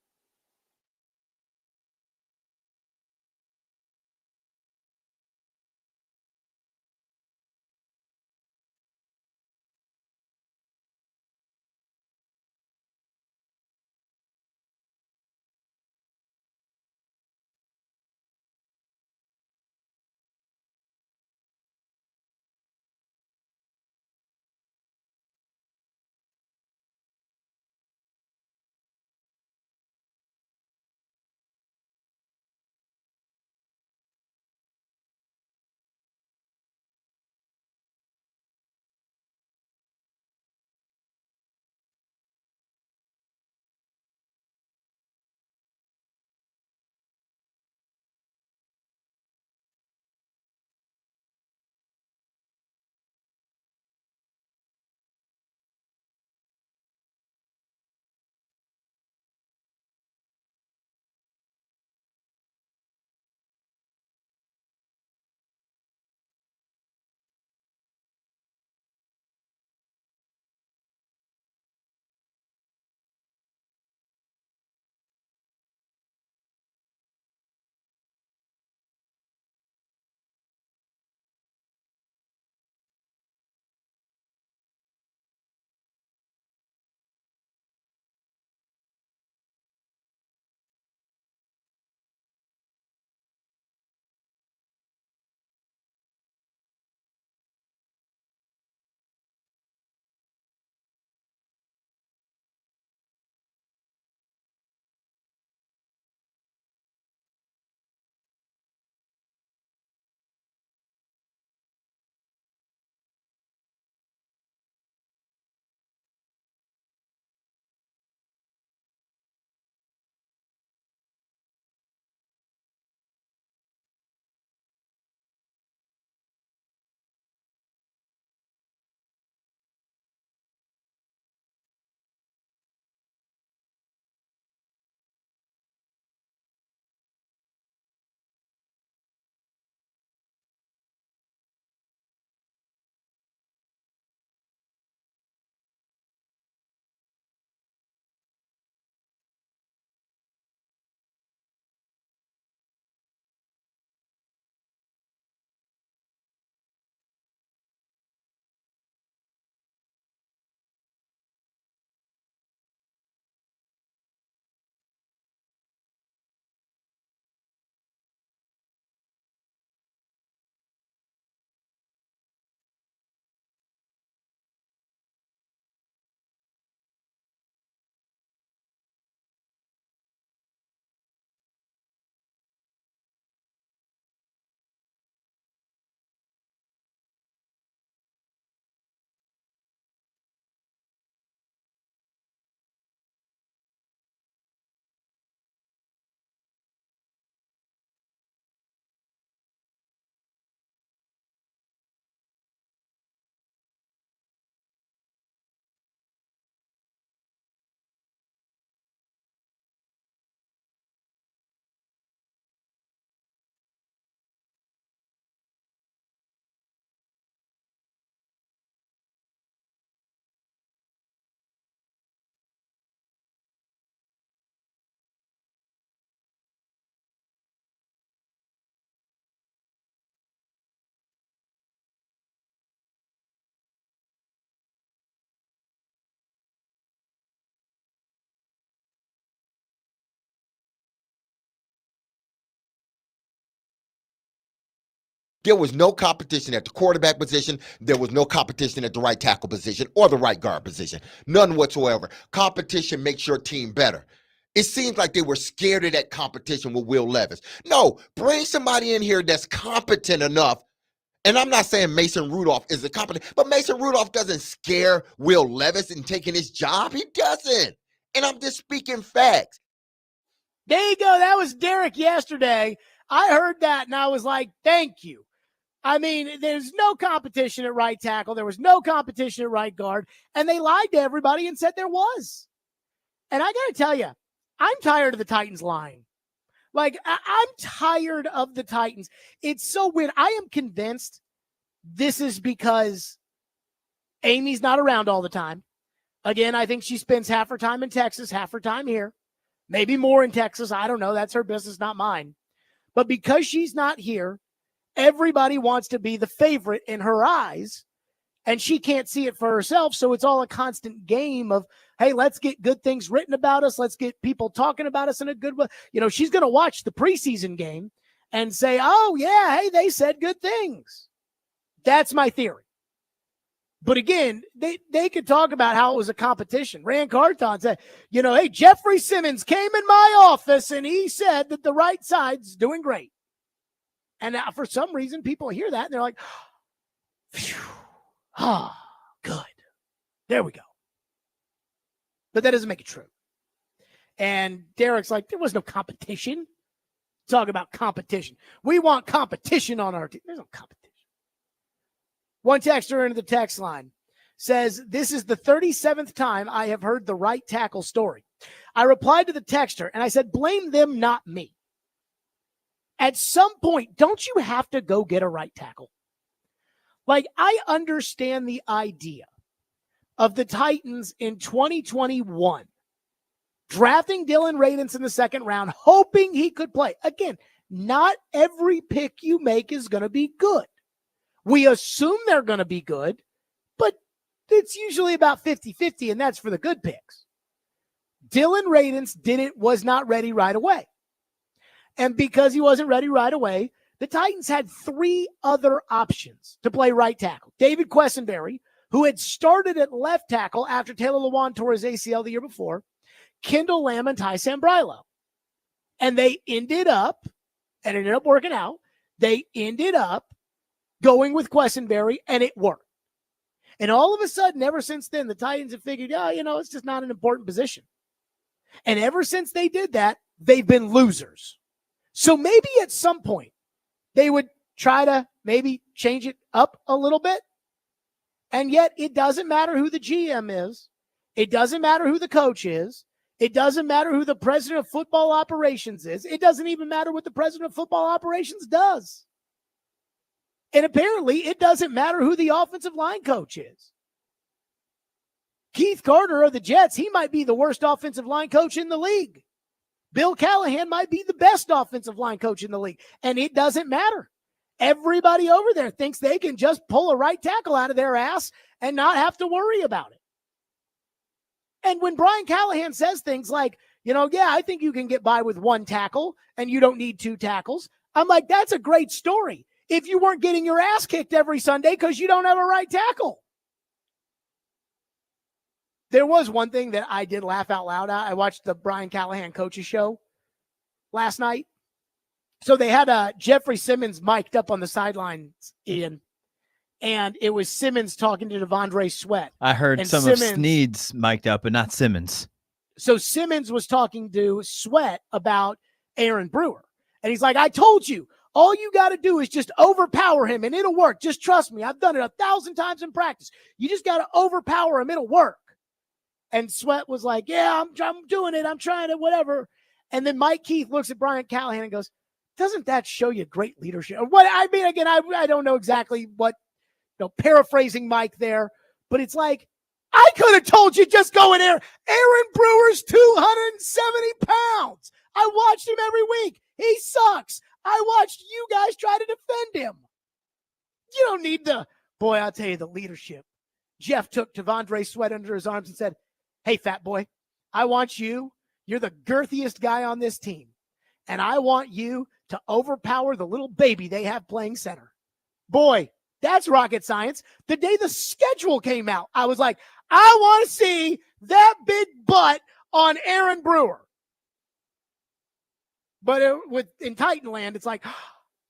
There was no competition at the quarterback position. There was no competition at the right tackle position or the right guard position. None whatsoever. Competition makes your team better. It seems like they were scared of that competition with Will Levis. No, bring somebody in here that's competent enough. And I'm not saying Mason Rudolph is a competent, but Mason Rudolph doesn't scare Will Levis in taking his job. He doesn't. And I'm just speaking facts.
There you go. That was Derek yesterday. I heard that and I was like, thank you. I mean, there's no competition at right tackle. There was no competition at right guard. And they lied to everybody and said there was. And I got to tell you, I'm tired of the Titans lying. Like, I'm tired of the Titans. It's so weird. I am convinced this is because Amy's not around all the time. Again, I think she spends half her time in Texas, half her time here. Maybe more in Texas. I don't know. That's her business, not mine. But because she's not here, everybody wants to be the favorite in her eyes, and she can't see it for herself. So it's all a constant game of, hey, let's get good things written about us. Let's get people talking about us in a good way. You know, she's going to watch the preseason game and say, oh, yeah, hey, they said good things. That's my theory. But again, they could talk about how it was a competition. Rand Carthon said, you know, hey, Jeffrey Simmons came in my office and he said that the right side's doing great. And now for some reason, people hear that and they're like, phew, good. There we go. But that doesn't make it true. And Derek's like, there was no competition. Talk about competition. We want competition on our team. There's no competition. One texter into the text line says, this is the 37th time I have heard the right tackle story. I replied to the texter and I said, blame them, not me. At some point, don't you have to go get a right tackle? Like, I understand the idea of the Titans in 2021 drafting Dylan Radins in the second round, hoping he could play. Again, not every pick you make is going to be good. We assume they're going to be good, but it's usually about 50-50, and that's for the good picks. Dylan Radins was not ready right away. And because he wasn't ready right away, the Titans had three other options to play right tackle. David Quessenberry, who had started at left tackle after Taylor Lewan tore his ACL the year before, Kendall Lamb, and Ty Sambrailo. And they ended up working out. They ended up going with Quessenberry, and it worked. And all of a sudden, ever since then, the Titans have figured, it's just not an important position. And ever since they did that, they've been losers. So maybe at some point, they would try to maybe change it up a little bit. And yet, it doesn't matter who the GM is. It doesn't matter who the coach is. It doesn't matter who the president of football operations is. It doesn't even matter what the president of football operations does. And apparently, it doesn't matter who the offensive line coach is. Keith Carter of the Jets, he might be the worst offensive line coach in the league. Bill Callahan might be the best offensive line coach in the league. And it doesn't matter. Everybody over there thinks they can just pull a right tackle out of their ass and not have to worry about it. And when Brian Callahan says things like, I think you can get by with one tackle and you don't need two tackles, I'm like, that's a great story if you weren't getting your ass kicked every Sunday because you don't have a right tackle. There was one thing that I did laugh out loud at. I watched the Brian Callahan coaches show last night. So they had Jeffrey Simmons mic'd up on the sidelines, Ian, and it was Simmons talking to Devondre Sweat.
I heard some of Sneed's mic'd up, but not Simmons.
So Simmons was talking to Sweat about Aaron Brewer. And he's like, I told you, all you got to do is just overpower him and it'll work. Just trust me. I've done it 1,000 times in practice. You just got to overpower him. It'll work. And Sweat was like, yeah, I'm doing it. I'm trying it, whatever. And then Mike Keith looks at Brian Callahan and goes, doesn't that show you great leadership? What I mean, again, I don't know exactly what, paraphrasing Mike there, but it's like, I could have told you just go in there. Aaron Brewer's 270 pounds. I watched him every week. He sucks. I watched you guys try to defend him. You don't need boy, I'll tell you the leadership. Jeff took Devondre Sweat under his arms and said, hey, fat boy, I want you. You're the girthiest guy on this team. And I want you to overpower the little baby they have playing center. Boy, that's rocket science. The day the schedule came out, I was like, I want to see that big butt on Aaron Brewer. But in Titanland, it's like,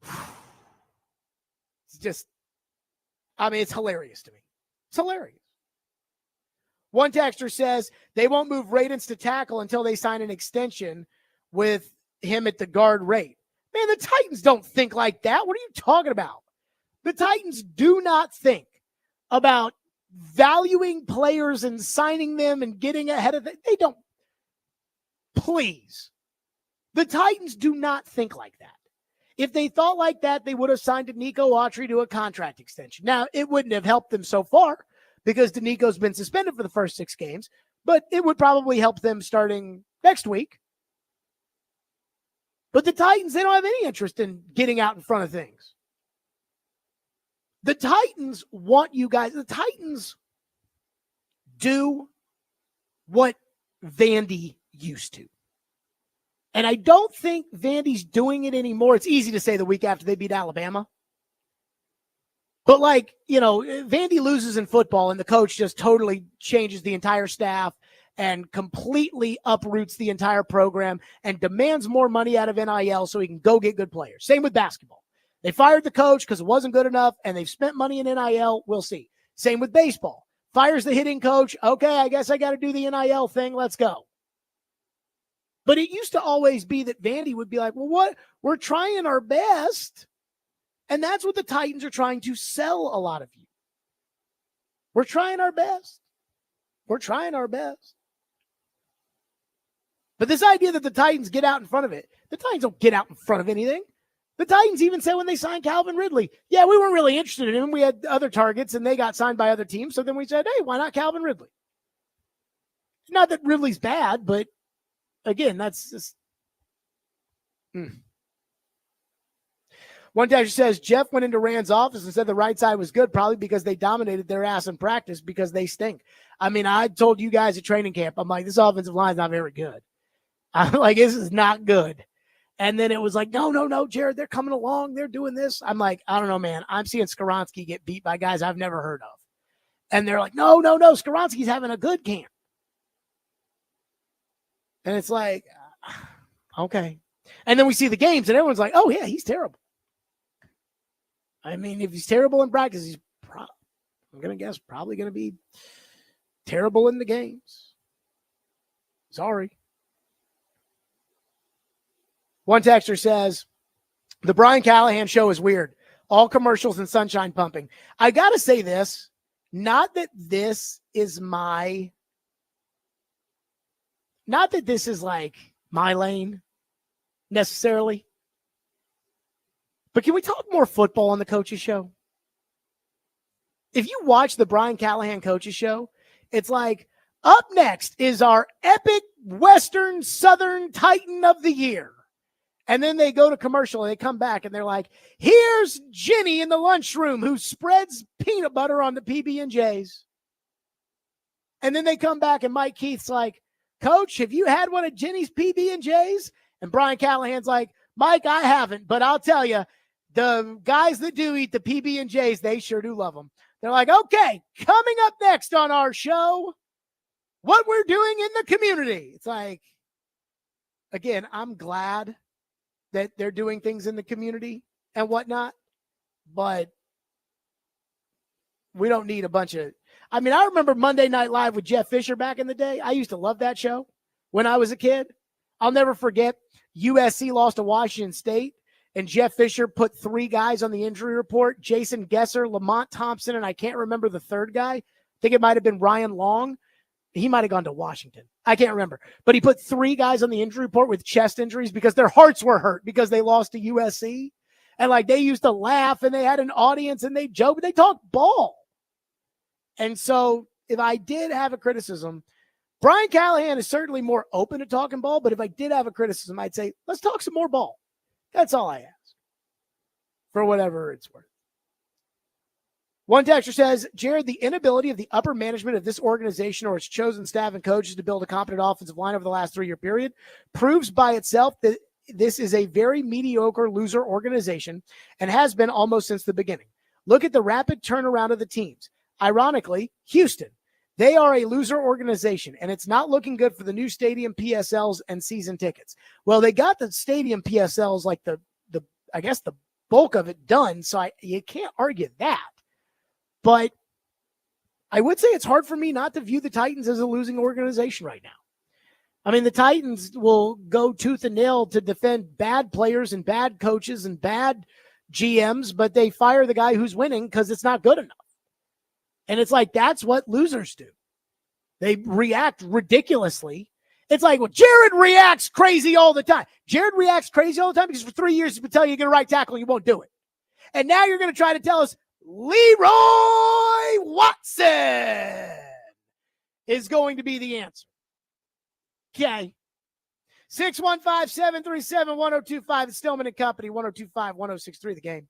it's just, it's hilarious to me. It's hilarious. One texter says they won't move Radins to tackle until they sign an extension with him at the guard rate. Man, the Titans don't think like that. What are you talking about? The Titans do not think about valuing players and signing them and getting ahead of it. They don't. Please. The Titans do not think like that. If they thought like that, they would have signed Danico Autry to a contract extension. Now, it wouldn't have helped them so far because Danico's been suspended for the first 6 games, but it would probably help them starting next week. But the Titans, they don't have any interest in getting out in front of things. The Titans want you guys. The Titans do what Vandy used to. And I don't think Vandy's doing it anymore. It's easy to say the week after they beat Alabama. But Vandy loses in football and the coach just totally changes the entire staff and completely uproots the entire program and demands more money out of NIL so he can go get good players. Same with basketball. They fired the coach because it wasn't good enough and they've spent money in NIL. We'll see. Same with baseball. Fires the hitting coach. Okay, I guess I got to do the NIL thing. Let's go. But it used to always be that Vandy would be like, well, what? We're trying our best. And that's what the Titans are trying to sell a lot of you. We're trying our best. We're trying our best. But this idea that the Titans get out in front of it, the Titans don't get out in front of anything. The Titans even said when they signed Calvin Ridley, yeah, we weren't really interested in him. We had other targets and they got signed by other teams. So then we said, hey, why not Calvin Ridley? Not that Ridley's bad, but again, that's just. One texter says, Jeff went into Rand's office and said the right side was good, probably because they dominated their ass in practice because they stink. I mean, I told you guys at training camp, I'm like, this offensive line is not very good. I'm like, this is not good. And then it was like, no, Jared, they're coming along. They're doing this. I'm like, I don't know, man. I'm seeing Skoronski get beat by guys I've never heard of. And they're like, no, Skoronski's having a good camp. And it's like, okay. And then we see the games and everyone's like, oh, yeah, he's terrible. I mean, if he's terrible in practice, he's I'm going to guess probably going to be terrible in the games. Sorry. One texter says, the Brian Callahan show is weird. All commercials and sunshine pumping. I got to say this, not that this is like my lane necessarily, but can we talk more football on the coaches show? If you watch the Brian Callahan coaches show, it's like, up next is our epic Western Southern Titan of the year. And then they go to commercial and they come back and they're like, here's Jenny in the lunchroom who spreads peanut butter on the PB&Js. And then they come back and Mike Keith's like, Coach, have you had one of Jenny's PB&Js? And Brian Callahan's like, Mike, I haven't, but I'll tell you, the guys that do eat the PB&Js, they sure do love them. They're like, okay, coming up next on our show, what we're doing in the community. It's like, again, I'm glad that they're doing things in the community and whatnot, but we don't need a bunch of, I mean, I remember Monday Night Live with Jeff Fisher back in the day. I used to love that show when I was a kid. I'll never forget USC lost to Washington State and Jeff Fisher put 3 guys on the injury report, Jason Gesser, Lamont Thompson, and I can't remember the third guy. I think it might've been Ryan Long. He might've gone to Washington. I can't remember, but he put 3 guys on the injury report with chest injuries because their hearts were hurt because they lost to USC. And like they used to laugh and they had an audience and they joked, they talked ball. And so if I did have a criticism, Brian Callahan is certainly more open to talking ball, but if I did have a criticism, I'd say, let's talk some more ball. That's all I ask for whatever it's worth. One texter says, Jared, the inability of the upper management of this organization or its chosen staff and coaches to build a competent offensive line over the last 3-year period proves by itself that this is a very mediocre loser organization and has been almost since the beginning. Look at the rapid turnaround of the teams. Ironically, Houston, they are a loser organization, and it's not looking good for the new stadium PSLs and season tickets. Well, they got the stadium PSLs, like the I guess the bulk of it done, so you can't argue that. But I would say it's hard for me not to view the Titans as a losing organization right now. I mean, the Titans will go tooth and nail to defend bad players and bad coaches and bad GMs, but they fire the guy who's winning because it's not good enough. And it's like, that's what losers do. They react ridiculously. It's like, well, Jared reacts crazy all the time. Jared reacts crazy all the time because for 3 years he's been telling you to get a right tackle and you won't do it. And now you're going to try to tell us Leroy Watson is going to be the answer. Okay. 615-737-1025. It's Stillman and Company, 1025-1063, the game.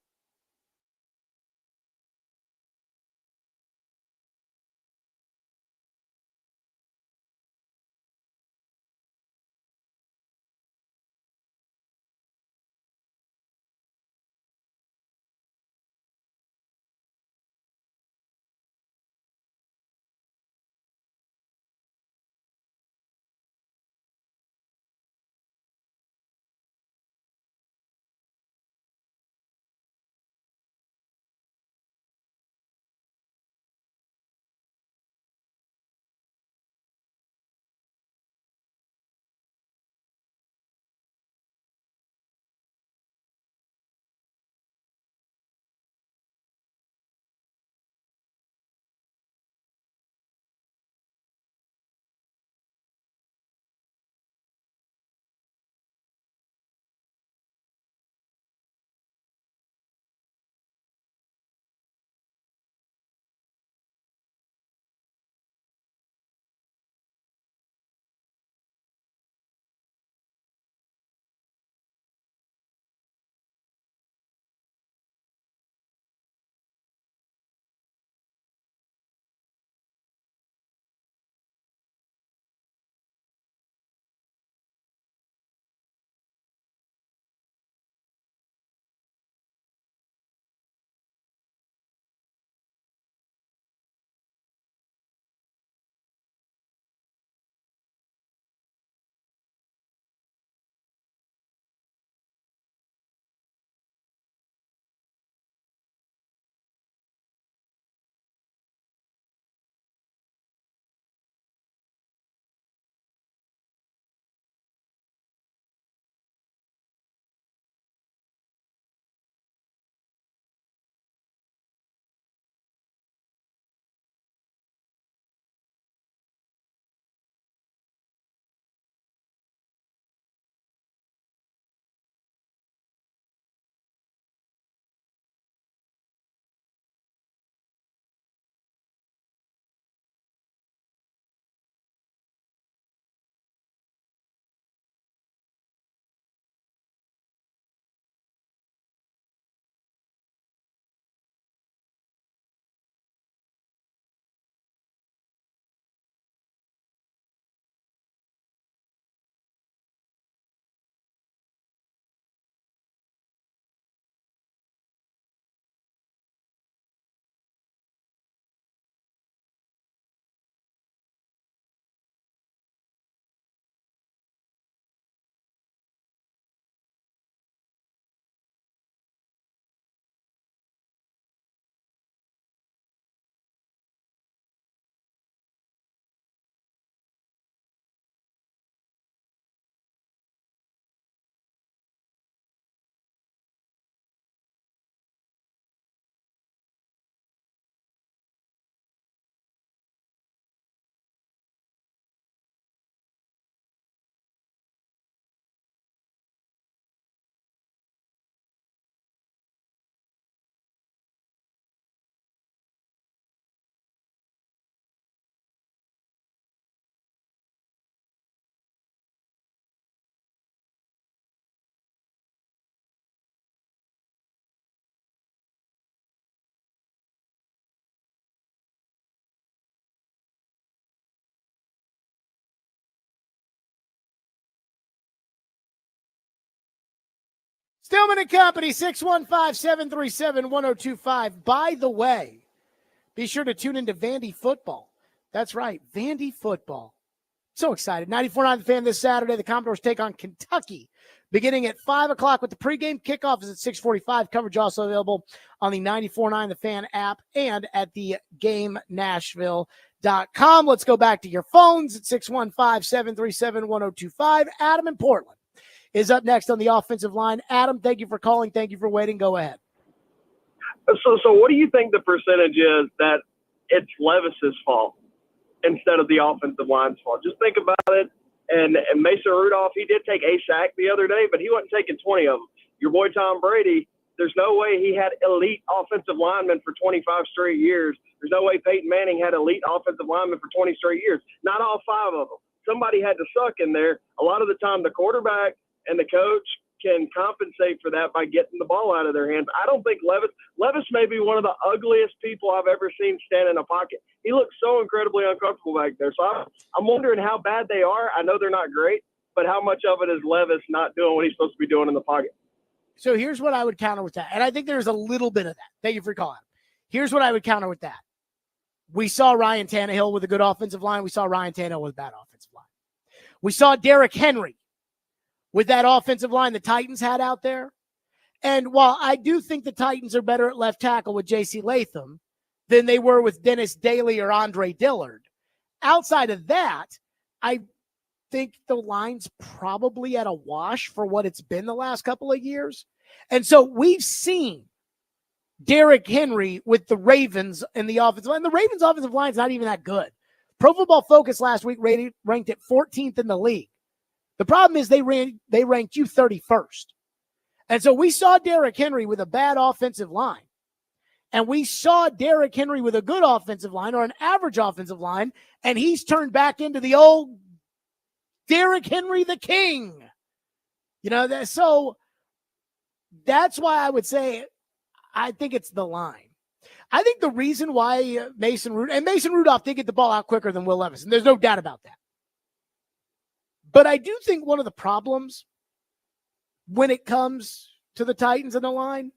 Stillman and Company, 615-737-1025. By the way, be sure to tune into Vandy football. That's right, Vandy football. So excited. 94.9 The Fan this Saturday. The Commodores take on Kentucky beginning at 5 o'clock with the pregame. Kickoff is at 6:45. Coverage also available on the 94.9 The Fan app and at the GameNashville.com. com. Let's go back to your phones at 615-737-1025. Adam in Portland is up next on the offensive line. Adam, thank you for calling. Thank you for waiting. Go ahead.
So what do you think the percentage is that it's Levis's fault instead of the offensive line's fault? Just think about it. And Mason Rudolph, he did take a sack the other day, but he wasn't taking 20 of them. Your boy Tom Brady, there's no way he had elite offensive linemen for 25 straight years. There's no way Peyton Manning had elite offensive linemen for 20 straight years. Not all 5 of them. Somebody had to suck in there. A lot of the time, the quarterback and the coach can compensate for that by getting the ball out of their hands. I don't think Levis may be one of the ugliest people I've ever seen stand in a pocket. He looks so incredibly uncomfortable back there. So I'm wondering how bad they are. I know they're not great, but how much of it is Levis not doing what he's supposed to be doing in the pocket?
So here's what I would counter with that. And I think there's a little bit of that. Thank you for calling. Here's what I would counter with that. We saw Ryan Tannehill with a good offensive line. We saw Ryan Tannehill with a bad offensive line. We saw Derrick Henry with that offensive line the Titans had out there. And while I do think the Titans are better at left tackle with J.C. Latham than they were with Dennis Daly or Andre Dillard, outside of that, I think the line's probably at a wash for what it's been the last couple of years. And so we've seen Derrick Henry with the Ravens and the offensive line. The Ravens offensive line is not even that good. Pro Football Focus last week ranked it 14th in the league. The problem is they ranked you 31st. And so we saw Derrick Henry with a bad offensive line. And we saw Derrick Henry with a good offensive line or an average offensive line, and he's turned back into the old Derrick Henry the King. So that's why I would say I think it's the line. I think the reason why Mason Rudolph did get the ball out quicker than Will Levis, and there's no doubt about that. But I do think one of the problems when it comes to the Titans and the line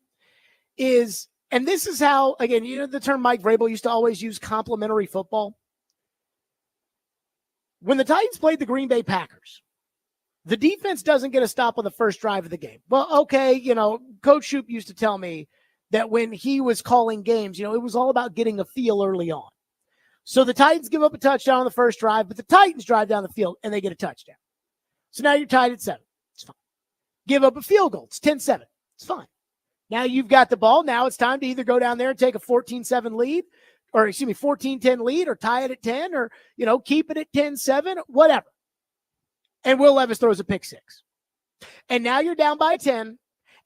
is, and this is how, again, the term Mike Vrabel used to always use, complementary football. When the Titans played the Green Bay Packers, the defense doesn't get a stop on the first drive of the game. Well, okay, Coach Shoup used to tell me that when he was calling games, it was all about getting a feel early on. So the Titans give up a touchdown on the first drive, but the Titans drive down the field and they get a touchdown. So now you're tied at 7. It's fine. Give up a field goal. It's 10-7. It's fine. Now you've got the ball. Now it's time to either go down there and take a 14-7 lead, or 14-10 lead, or tie it at 10, or, keep it at 10-7, whatever. And Will Levis throws a pick 6. And now you're down by 10,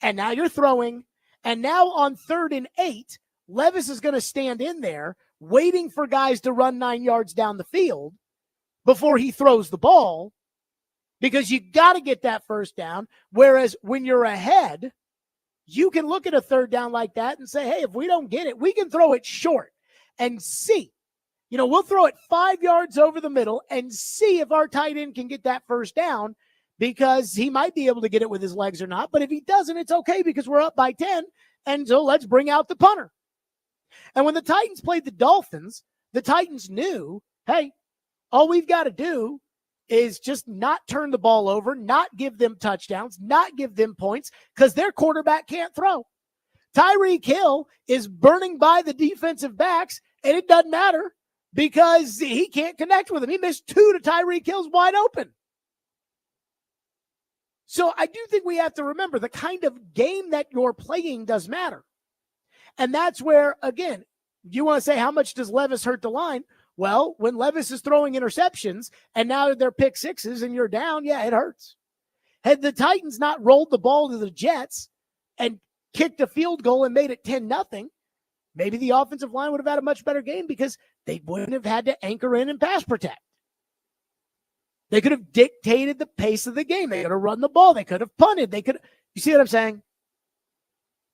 and now you're throwing, and now on 3rd and 8, Levis is going to stand in there waiting for guys to run 9 yards down the field before he throws the ball, because you got to get that first down. Whereas when you're ahead, you can look at a 3rd down like that and say, hey, if we don't get it, we can throw it short and see. We'll throw it 5 yards over the middle and see if our tight end can get that first down, because he might be able to get it with his legs or not. But if he doesn't, it's okay, because we're up by 10. And so let's bring out the punter. And when the Titans played the Dolphins, the Titans knew, hey, all we've got to do is just not turn the ball over, not give them touchdowns, not give them points, because their quarterback can't throw. Tyreek Hill is burning by the defensive backs, and it doesn't matter because he can't connect with them. He missed 2 to Tyreek Hill's wide open. So I do think we have to remember the kind of game that you're playing does matter. And that's where, again, you want to say, how much does Levis hurt the line? Well, when Levis is throwing interceptions and now they're pick 6s and you're down, yeah, it hurts. Had the Titans not rolled the ball to the Jets and kicked a field goal and made it 10-0, maybe the offensive line would have had a much better game, because they wouldn't have had to anchor in and pass protect. They could have dictated the pace of the game. They could have run the ball. They could have punted. You see what I'm saying?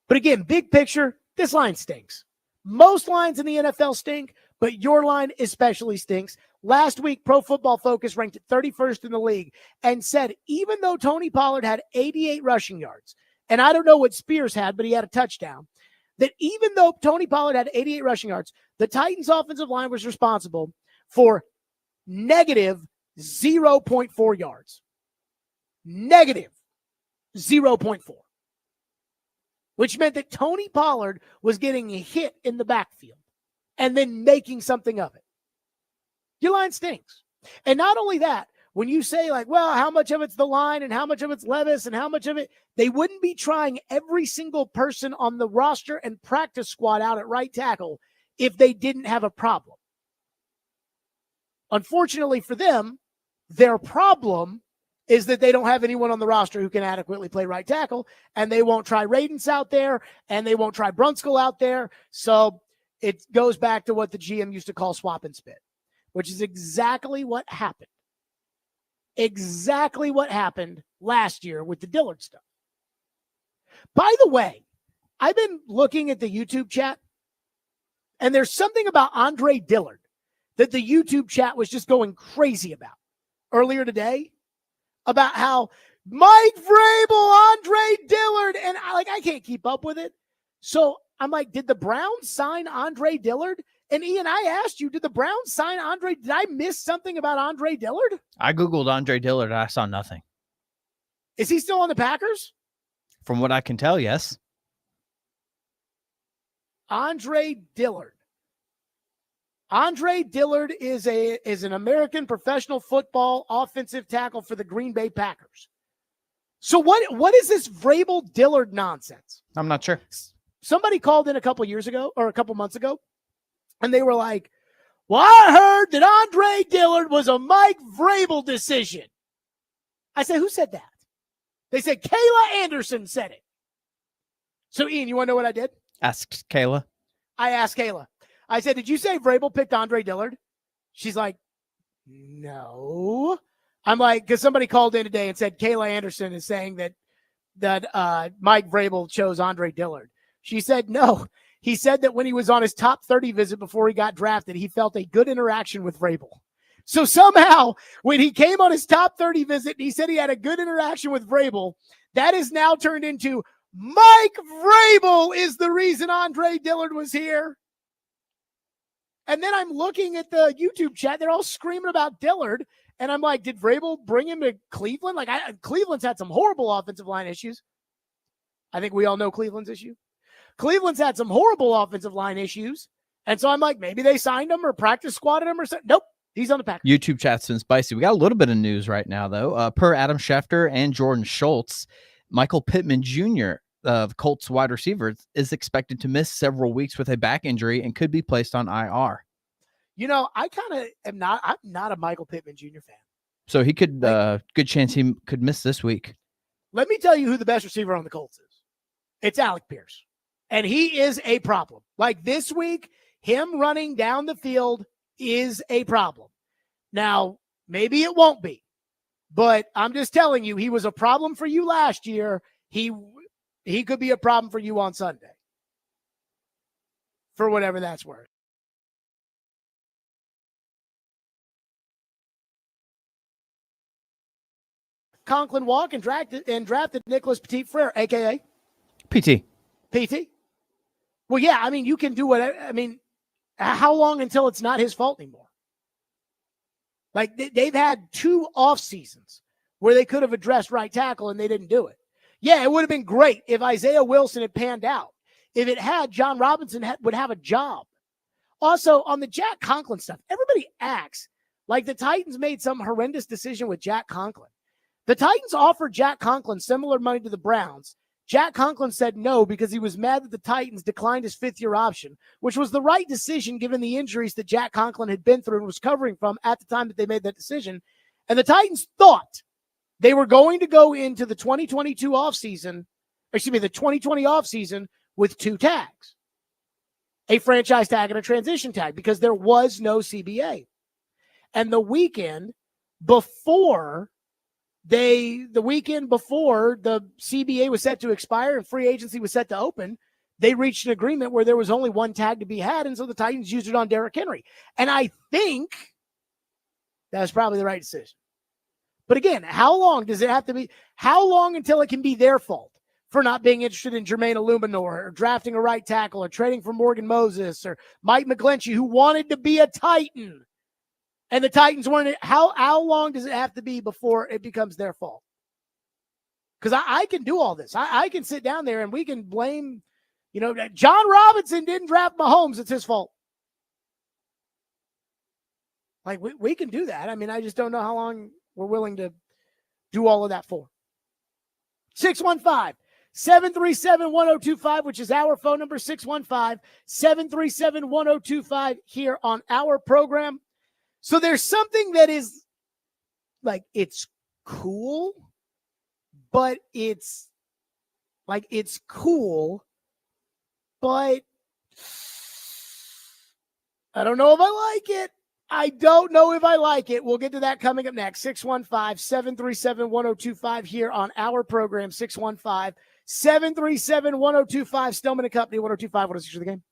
But again, big picture, this line stinks. Most lines in the NFL stink, but your line especially stinks. Last week, Pro Football Focus ranked it 31st in the league and said, even though Tony Pollard had 88 rushing yards, and I don't know what Spears had, but he had a touchdown, that even though Tony Pollard had 88 rushing yards, the Titans offensive line was responsible for negative 0.4 yards. Negative 0.4. Which meant that Tony Pollard was getting a hit in the backfield and then making something of it. Your line stinks. And not only that, when you say like, well, how much of it's the line and how much of it's Levis and how much of it, they wouldn't be trying every single person on the roster and practice squad out at right tackle if they didn't have a problem. Unfortunately for them, their problem is that they don't have anyone on the roster who can adequately play right tackle, and they won't try Radens out there, and they won't try Brunskill out there. So it goes back to what the GM used to call swap and spit, which is exactly what happened. Exactly what happened last year with the Dillard stuff. By the way, I've been looking at the YouTube chat, and there's something about Andre Dillard that the YouTube chat was just going crazy about earlier today, about how Mike Vrabel, Andre Dillard, and I can't keep up with it. So I'm like, did the Browns sign Andre Dillard? And Ian, I asked you, did the Browns sign Andre? Did I miss something about Andre Dillard?
I Googled Andre Dillard. I saw nothing.
Is he still on the Packers?
From what I can tell, yes.
Andre Dillard. Andre Dillard is an American professional football offensive tackle for the Green Bay Packers. So what is this Vrabel Dillard nonsense?
I'm not sure.
Somebody called in a couple years ago or a couple months ago, and they were like, well, I heard that Andre Dillard was a Mike Vrabel decision. I said, who said that? They said Kayla Anderson said it. So, Ian, you want to know what I did?
Asked Kayla.
I asked Kayla. I said, did you say Vrabel picked Andre Dillard? She's like, no. I'm like, because somebody called in today and said Kayla Anderson is saying that Mike Vrabel chose Andre Dillard. She said, no. He said that when he was on his top 30 visit before he got drafted, he felt a good interaction with Vrabel. So somehow, when he came on his top 30 visit, he said he had a good interaction with Vrabel. That is now turned into Mike Vrabel is the reason Andre Dillard was here. And then I'm looking at the YouTube chat. They're all screaming about Dillard. And I'm like, did Vrabel bring him to Cleveland? Cleveland's had some horrible offensive line issues. I think we all know Cleveland's issue. Cleveland's had some horrible offensive line issues. And so I'm like, maybe they signed him or practice squatted him or something. Nope. He's on the Packers.
YouTube chat's been spicy. We got a little bit of news right now, though. Per Adam Schefter and Jordan Schultz, Michael Pittman Jr., of Colts wide receiver, is expected to miss several weeks with a back injury and could be placed on IR.
You know, I kind of am not. I'm not a Michael Pittman Jr. fan.
So he could, good chance he could miss this week.
Let me tell you who the best receiver on the Colts is. It's Alec Pierce. And he is a problem. Like this week, him running down the field is a problem. Now, maybe it won't be, but I'm just telling you, he was a problem for you last year. He could be a problem for you on Sunday. For whatever that's worth. Conklin walk and drafted Nicholas Petit-Frere, a.k.a. PT. Well, yeah, I mean, you can do whatever. I mean, how long until it's not his fault anymore? Like, they've had 2 off seasons where they could have addressed right tackle and they didn't do it. Yeah, it would have been great if Isaiah Wilson had panned out. If it had, John Robinson would have a job. Also, on the Jack Conklin stuff, everybody acts like the Titans made some horrendous decision with Jack Conklin. The Titans offered Jack Conklin similar money to the Browns. Jack Conklin said no because he was mad that the Titans declined his 5th-year option, which was the right decision given the injuries that Jack Conklin had been through and was covering from at the time that they made that decision. And the Titans thought they were going to go into the 2022 offseason, the 2020 offseason with 2 tags, a franchise tag and a transition tag, because there was no CBA. And the weekend before the CBA was set to expire and free agency was set to open, they reached an agreement where there was only 1 tag to be had, and so the Titans used it on Derrick Henry. And I think that's probably the right decision. But again, how long does it have to be? How long until it can be their fault for not being interested in Jermaine Illuminor or drafting a right tackle or trading for Morgan Moses or Mike McGlinchey, who wanted to be a Titan? And the Titans weren't. How long does it have to be before it becomes their fault? Because I can do all this. I can sit down there and we can blame, John Robinson didn't draft Mahomes. It's his fault. Like we can do that. I mean, I just don't know how long we're willing to do all of that for. 615-737-1025, which is our phone number, 615-737-1025 here on our program. So there's something that is like, it's cool, but it's cool, but I don't know if I like it. I don't know if I like it. We'll get to that coming up next. 615-737-1025 here on our program. 615-737-1025. Stillman and Company, 1025. What is the game?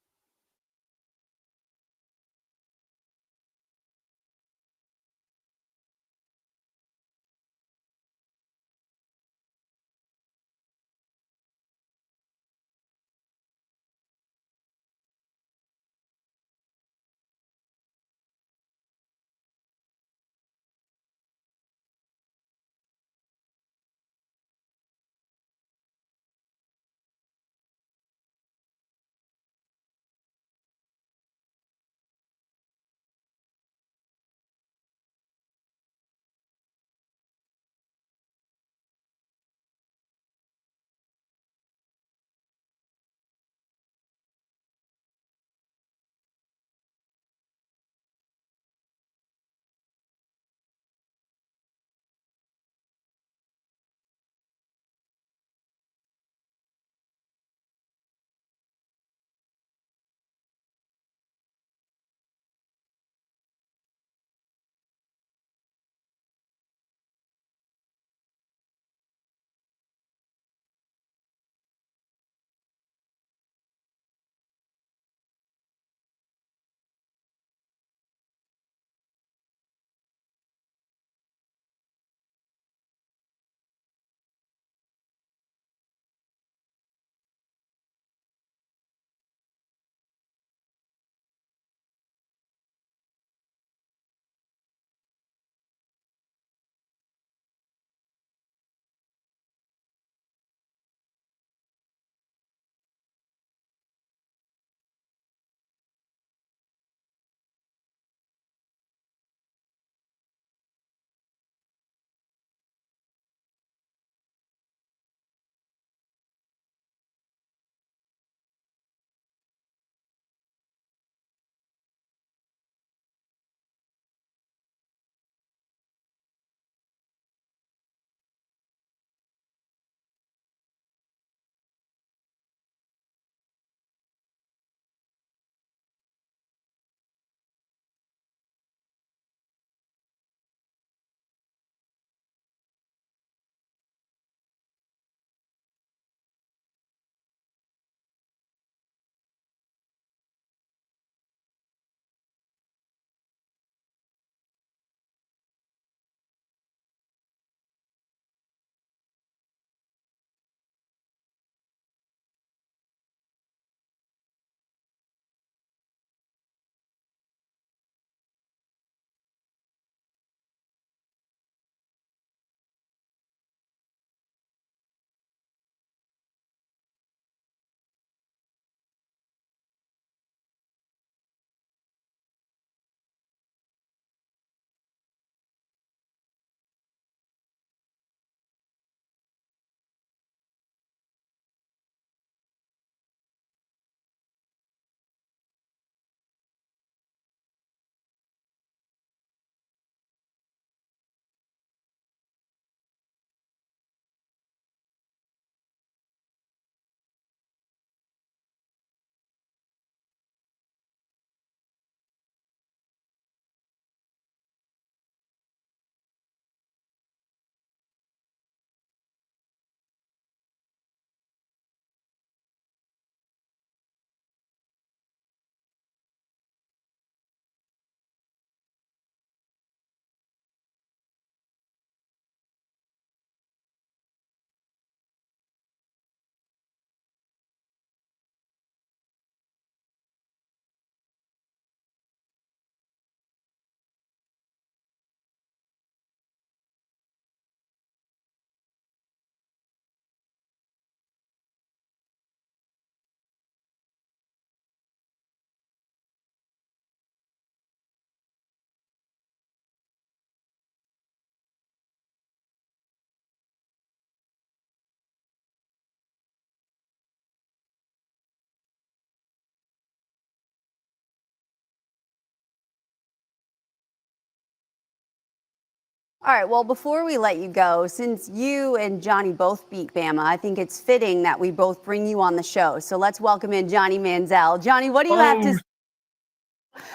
All right, well, before we let you go, since you and Johnny both beat Bama, I think it's fitting that we both bring you on the show. So let's welcome in Johnny Manziel. Johnny, what do you have to say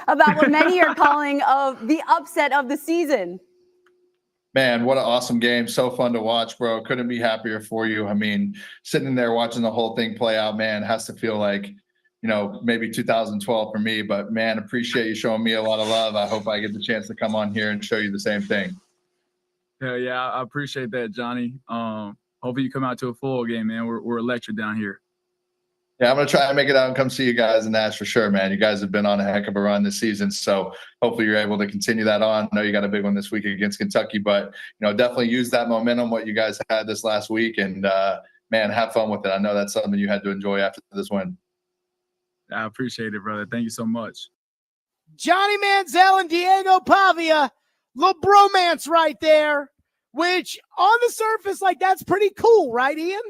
about what many are calling the upset of the season?
Man, what an awesome game. So fun to watch, bro. Couldn't be happier for you. I mean, sitting there watching the whole thing play out, man, has to feel like, maybe 2012 for me. But, man, appreciate you showing me a lot of love. I hope I get the chance to come on here and show you the same thing.
Hell yeah, I appreciate that, Johnny. Hopefully you come out to a full game, man. We're electric down here.
Yeah, I'm going to try and make it out and come see you guys in Nash for sure, man. You guys have been on a heck of a run this season, so hopefully you're able to continue that on. I know you got a big one this week against Kentucky, but, definitely use that momentum, what you guys had this last week, and, man, have fun with it. I know that's something you had to enjoy after this win.
I appreciate it, brother. Thank you so much.
Johnny Manziel and Diego Pavia, little bromance right there, which on the surface, that's pretty cool, right, Ian?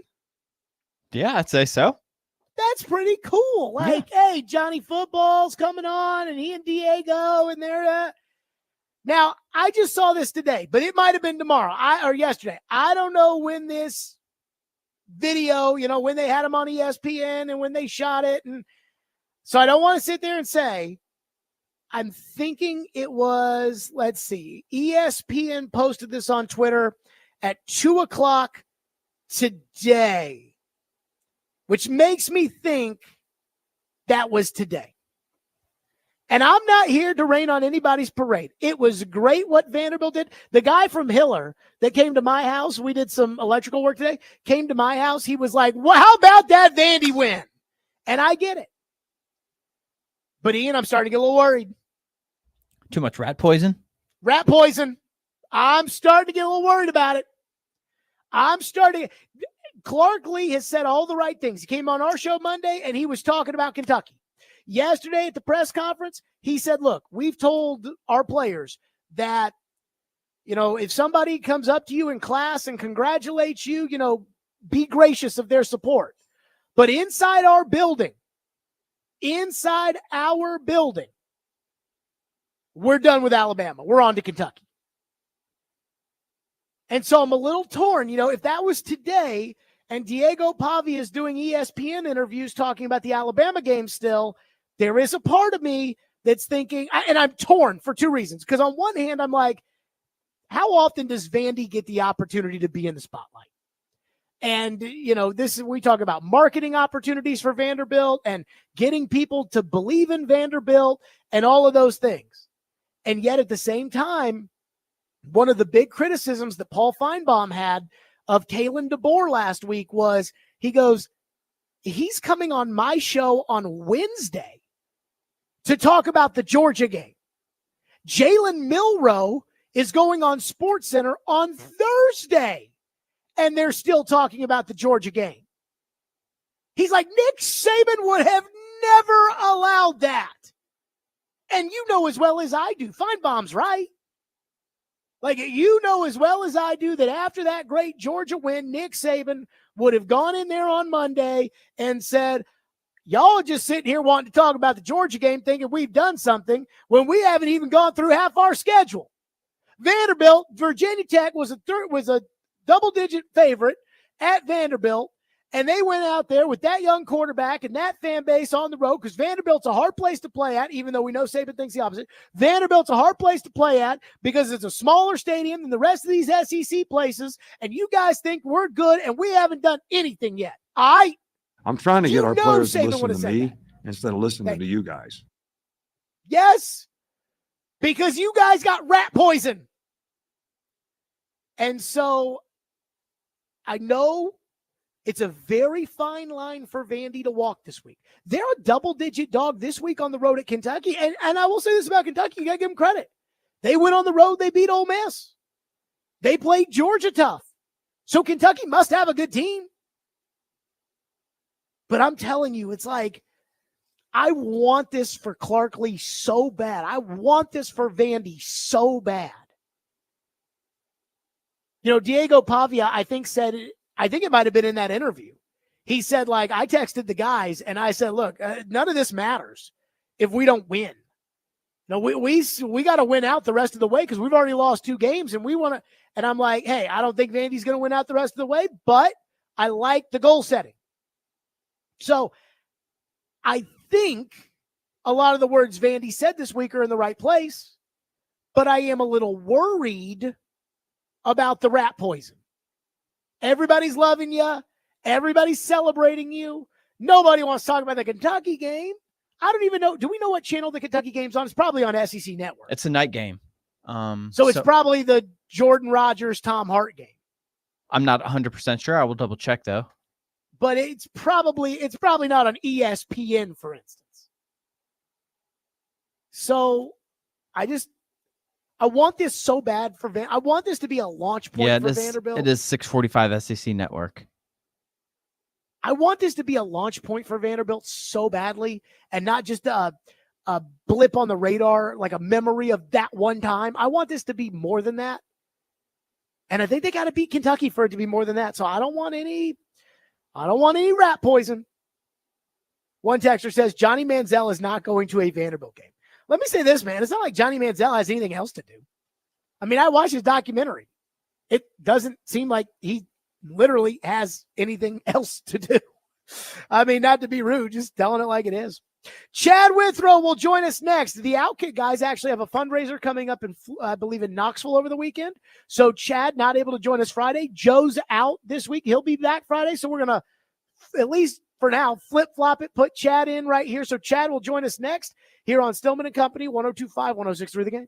Yeah, I'd say so.
That's pretty cool. Hey, Johnny Football's coming on, and he and Diego, and they're now, I just saw this today, but it might have been tomorrow or yesterday. I don't know when this video, when they had him on ESPN and when they shot it. And so I don't want to sit there and say, I'm thinking it was, let's see, ESPN posted this on Twitter at 2:00 today, which makes me think that was today. And I'm not here to rain on anybody's parade. It was great what Vanderbilt did. The guy from Hiller that came to my house, we did some electrical work today, came to my house. He was like, well, how about that Vandy win? And I get it. But Ian, I'm starting to get a little worried.
Too much rat poison?
Rat poison. I'm starting to get a little worried about it. Clark Lee has said all the right things. He came on our show Monday, and he was talking about Kentucky. Yesterday at the press conference, he said, look, we've told our players that, if somebody comes up to you in class and congratulates you, be gracious of their support. But inside our building, we're done with Alabama. We're on to Kentucky. And so I'm a little torn. If that was today and Diego Pavia is doing ESPN interviews talking about the Alabama game still, there is a part of me that's thinking, and I'm torn for two reasons. Because on one hand, I'm like, how often does Vandy get the opportunity to be in the spotlight? And, we talk about marketing opportunities for Vanderbilt and getting people to believe in Vanderbilt and all of those things. And yet at the same time, one of the big criticisms that Paul Feinbaum had of Kalen DeBoer last week was, he goes, he's coming on my show on Wednesday to talk about the Georgia game. Jalen Milroe is going on SportsCenter on Thursday, and they're still talking about the Georgia game. He's like, Nick Saban would have never allowed that. And you know as well as I do, Feinbaum's right. You know as well as I do that after that great Georgia win, Nick Saban would have gone in there on Monday and said, y'all are just sitting here wanting to talk about the Georgia game thinking we've done something when we haven't even gone through half our schedule. Vanderbilt, Virginia Tech was a double-digit favorite at Vanderbilt, and they went out there with that young quarterback and that fan base on the road, because Vanderbilt's a hard place to play at, even though we know Saban thinks the opposite. Vanderbilt's a hard place to play at because it's a smaller stadium than the rest of these SEC places, and you guys think we're good, and we haven't done anything yet.
I'm trying to get our players to
Saban
listen to me instead of listening to you guys.
Yes, because you guys got rat poison. And so I know it's a very fine line for Vandy to walk this week. They're a double-digit dog this week on the road at Kentucky. And I will say this about Kentucky. You got to give them credit. They went on the road. They beat Ole Miss. They played Georgia tough. So Kentucky must have a good team. But I'm telling you, it's like, I want this for Clark Lee so bad. I want this for Vandy so bad. Diego Pavia, I think it might have been in that interview. He said, I texted the guys and I said, look, none of this matters if we don't win. No, we got to win out the rest of the way because we've already lost 2 games, and we want to. And I'm like, hey, I don't think Vandy's going to win out the rest of the way, but I like the goal setting. So I think a lot of the words Vandy said this week are in the right place, but I am a little worried about the rat poison. Everybody's loving you. Everybody's celebrating you. Nobody wants to talk about the Kentucky game. I don't even know. Do we know what channel the Kentucky game's on? It's probably on SEC Network.
It's a night game.
So it's probably the Jordan Rogers, Tom Hart game.
I'm not 100% sure. I will double check though.
But it's probably not on ESPN, for instance. So I want this so bad for I want this to be a launch point for Vanderbilt.
It is 645 SEC Network.
I want this to be a launch point for Vanderbilt so badly, and not just a blip on the radar, like a memory of that one time. I want this to be more than that. And I think they got to beat Kentucky for it to be more than that. So I don't want any rat poison. One texter says Johnny Manziel is not going to a Vanderbilt game. Let me say this, man. It's not like Johnny Manziel has anything else to do. I mean, I watched his documentary. It doesn't seem like he literally has anything else to do. I mean, not to be rude, just telling it like it is. Chad Withrow will join us next. The Outkick guys actually have a fundraiser coming up in, I believe, in Knoxville over the weekend. So Chad not able to join us Friday. Joe's out this week. He'll be back Friday. So we're going to, at least for now, flip-flop it, put Chad in right here. So Chad will join us next here on Stillman and Company, 102.5, 106.3 The Game.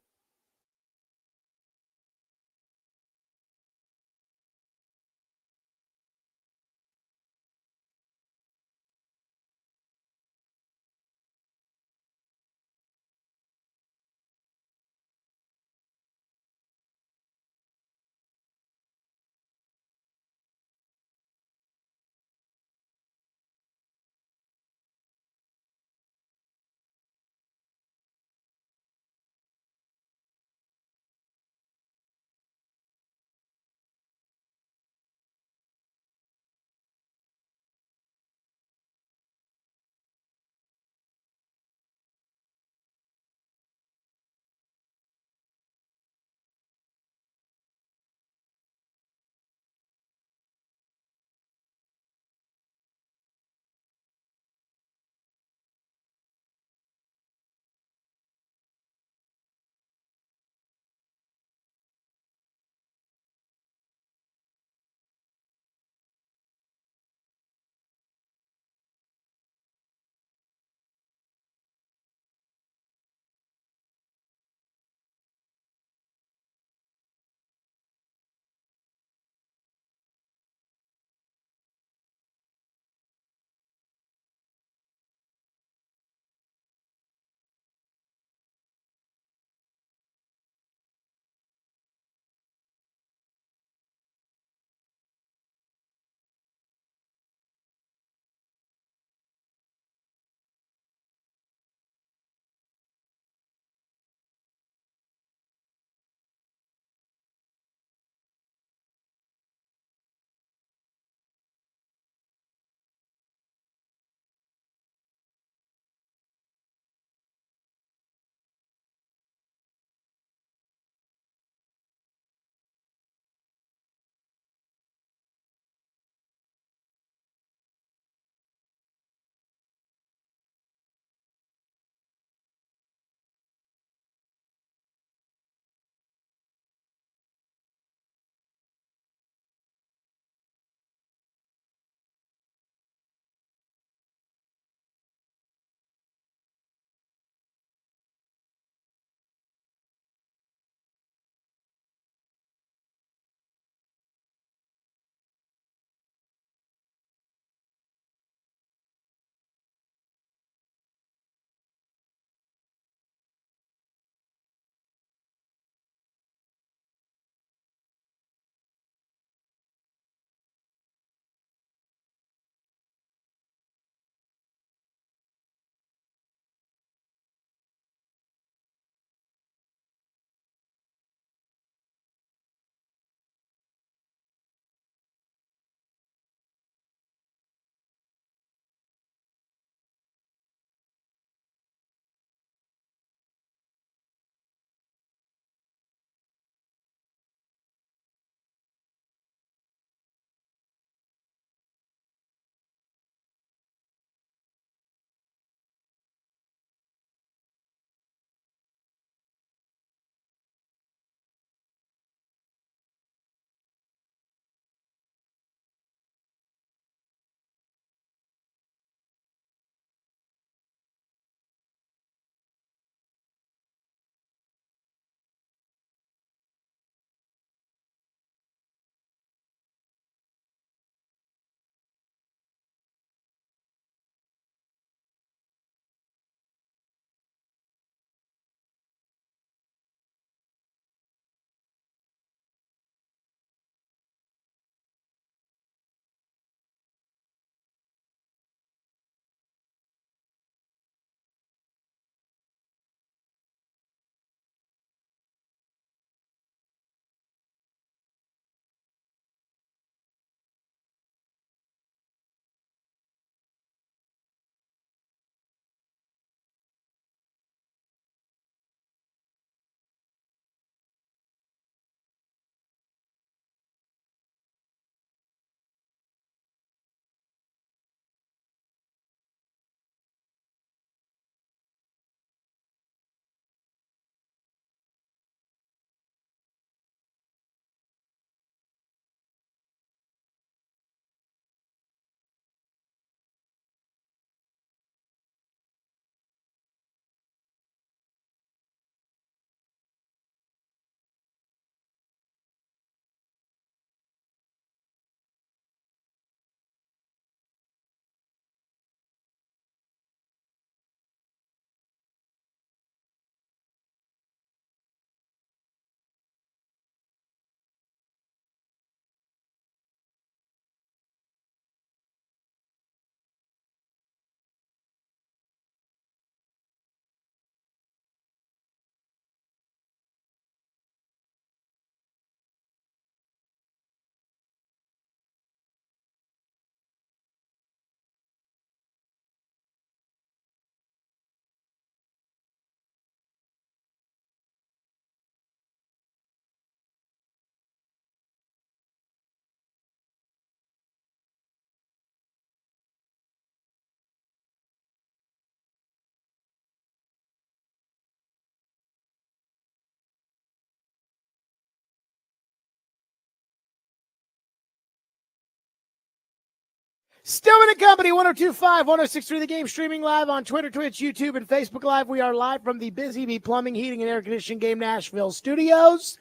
Stillman and Company, 1025, 1063 The Game, streaming live on Twitter, Twitch, YouTube, and Facebook Live. We are live from the Busy Bee Plumbing, Heating, and Air Conditioning Game Nashville studios.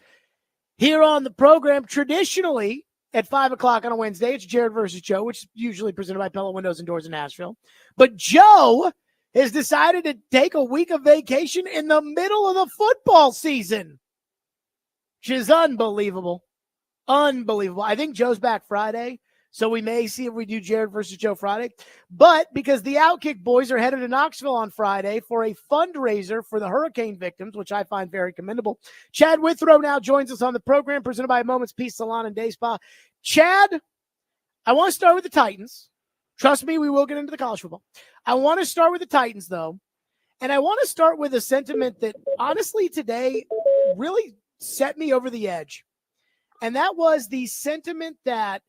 Here on the program, traditionally at 5 o'clock on a Wednesday, it's Jared versus Joe, which is usually presented by Pella Windows and Doors in Nashville. But Joe has decided to take a week of vacation in the middle of the football season, which is unbelievable. Unbelievable. I think Joe's back Friday. So we may see if we do Jared versus Joe Friday. But because the Outkick boys are headed to Knoxville on Friday for a fundraiser for the hurricane victims, which I find very commendable, Chad Withrow now joins us on the program, presented by Moments Peace Salon and Day Spa. Chad, I want to start with the Titans. Trust me, we will get into the college football. I want to start with the Titans, though. And I want to start with a sentiment that, honestly, today really set me over the edge. And that was the sentiment that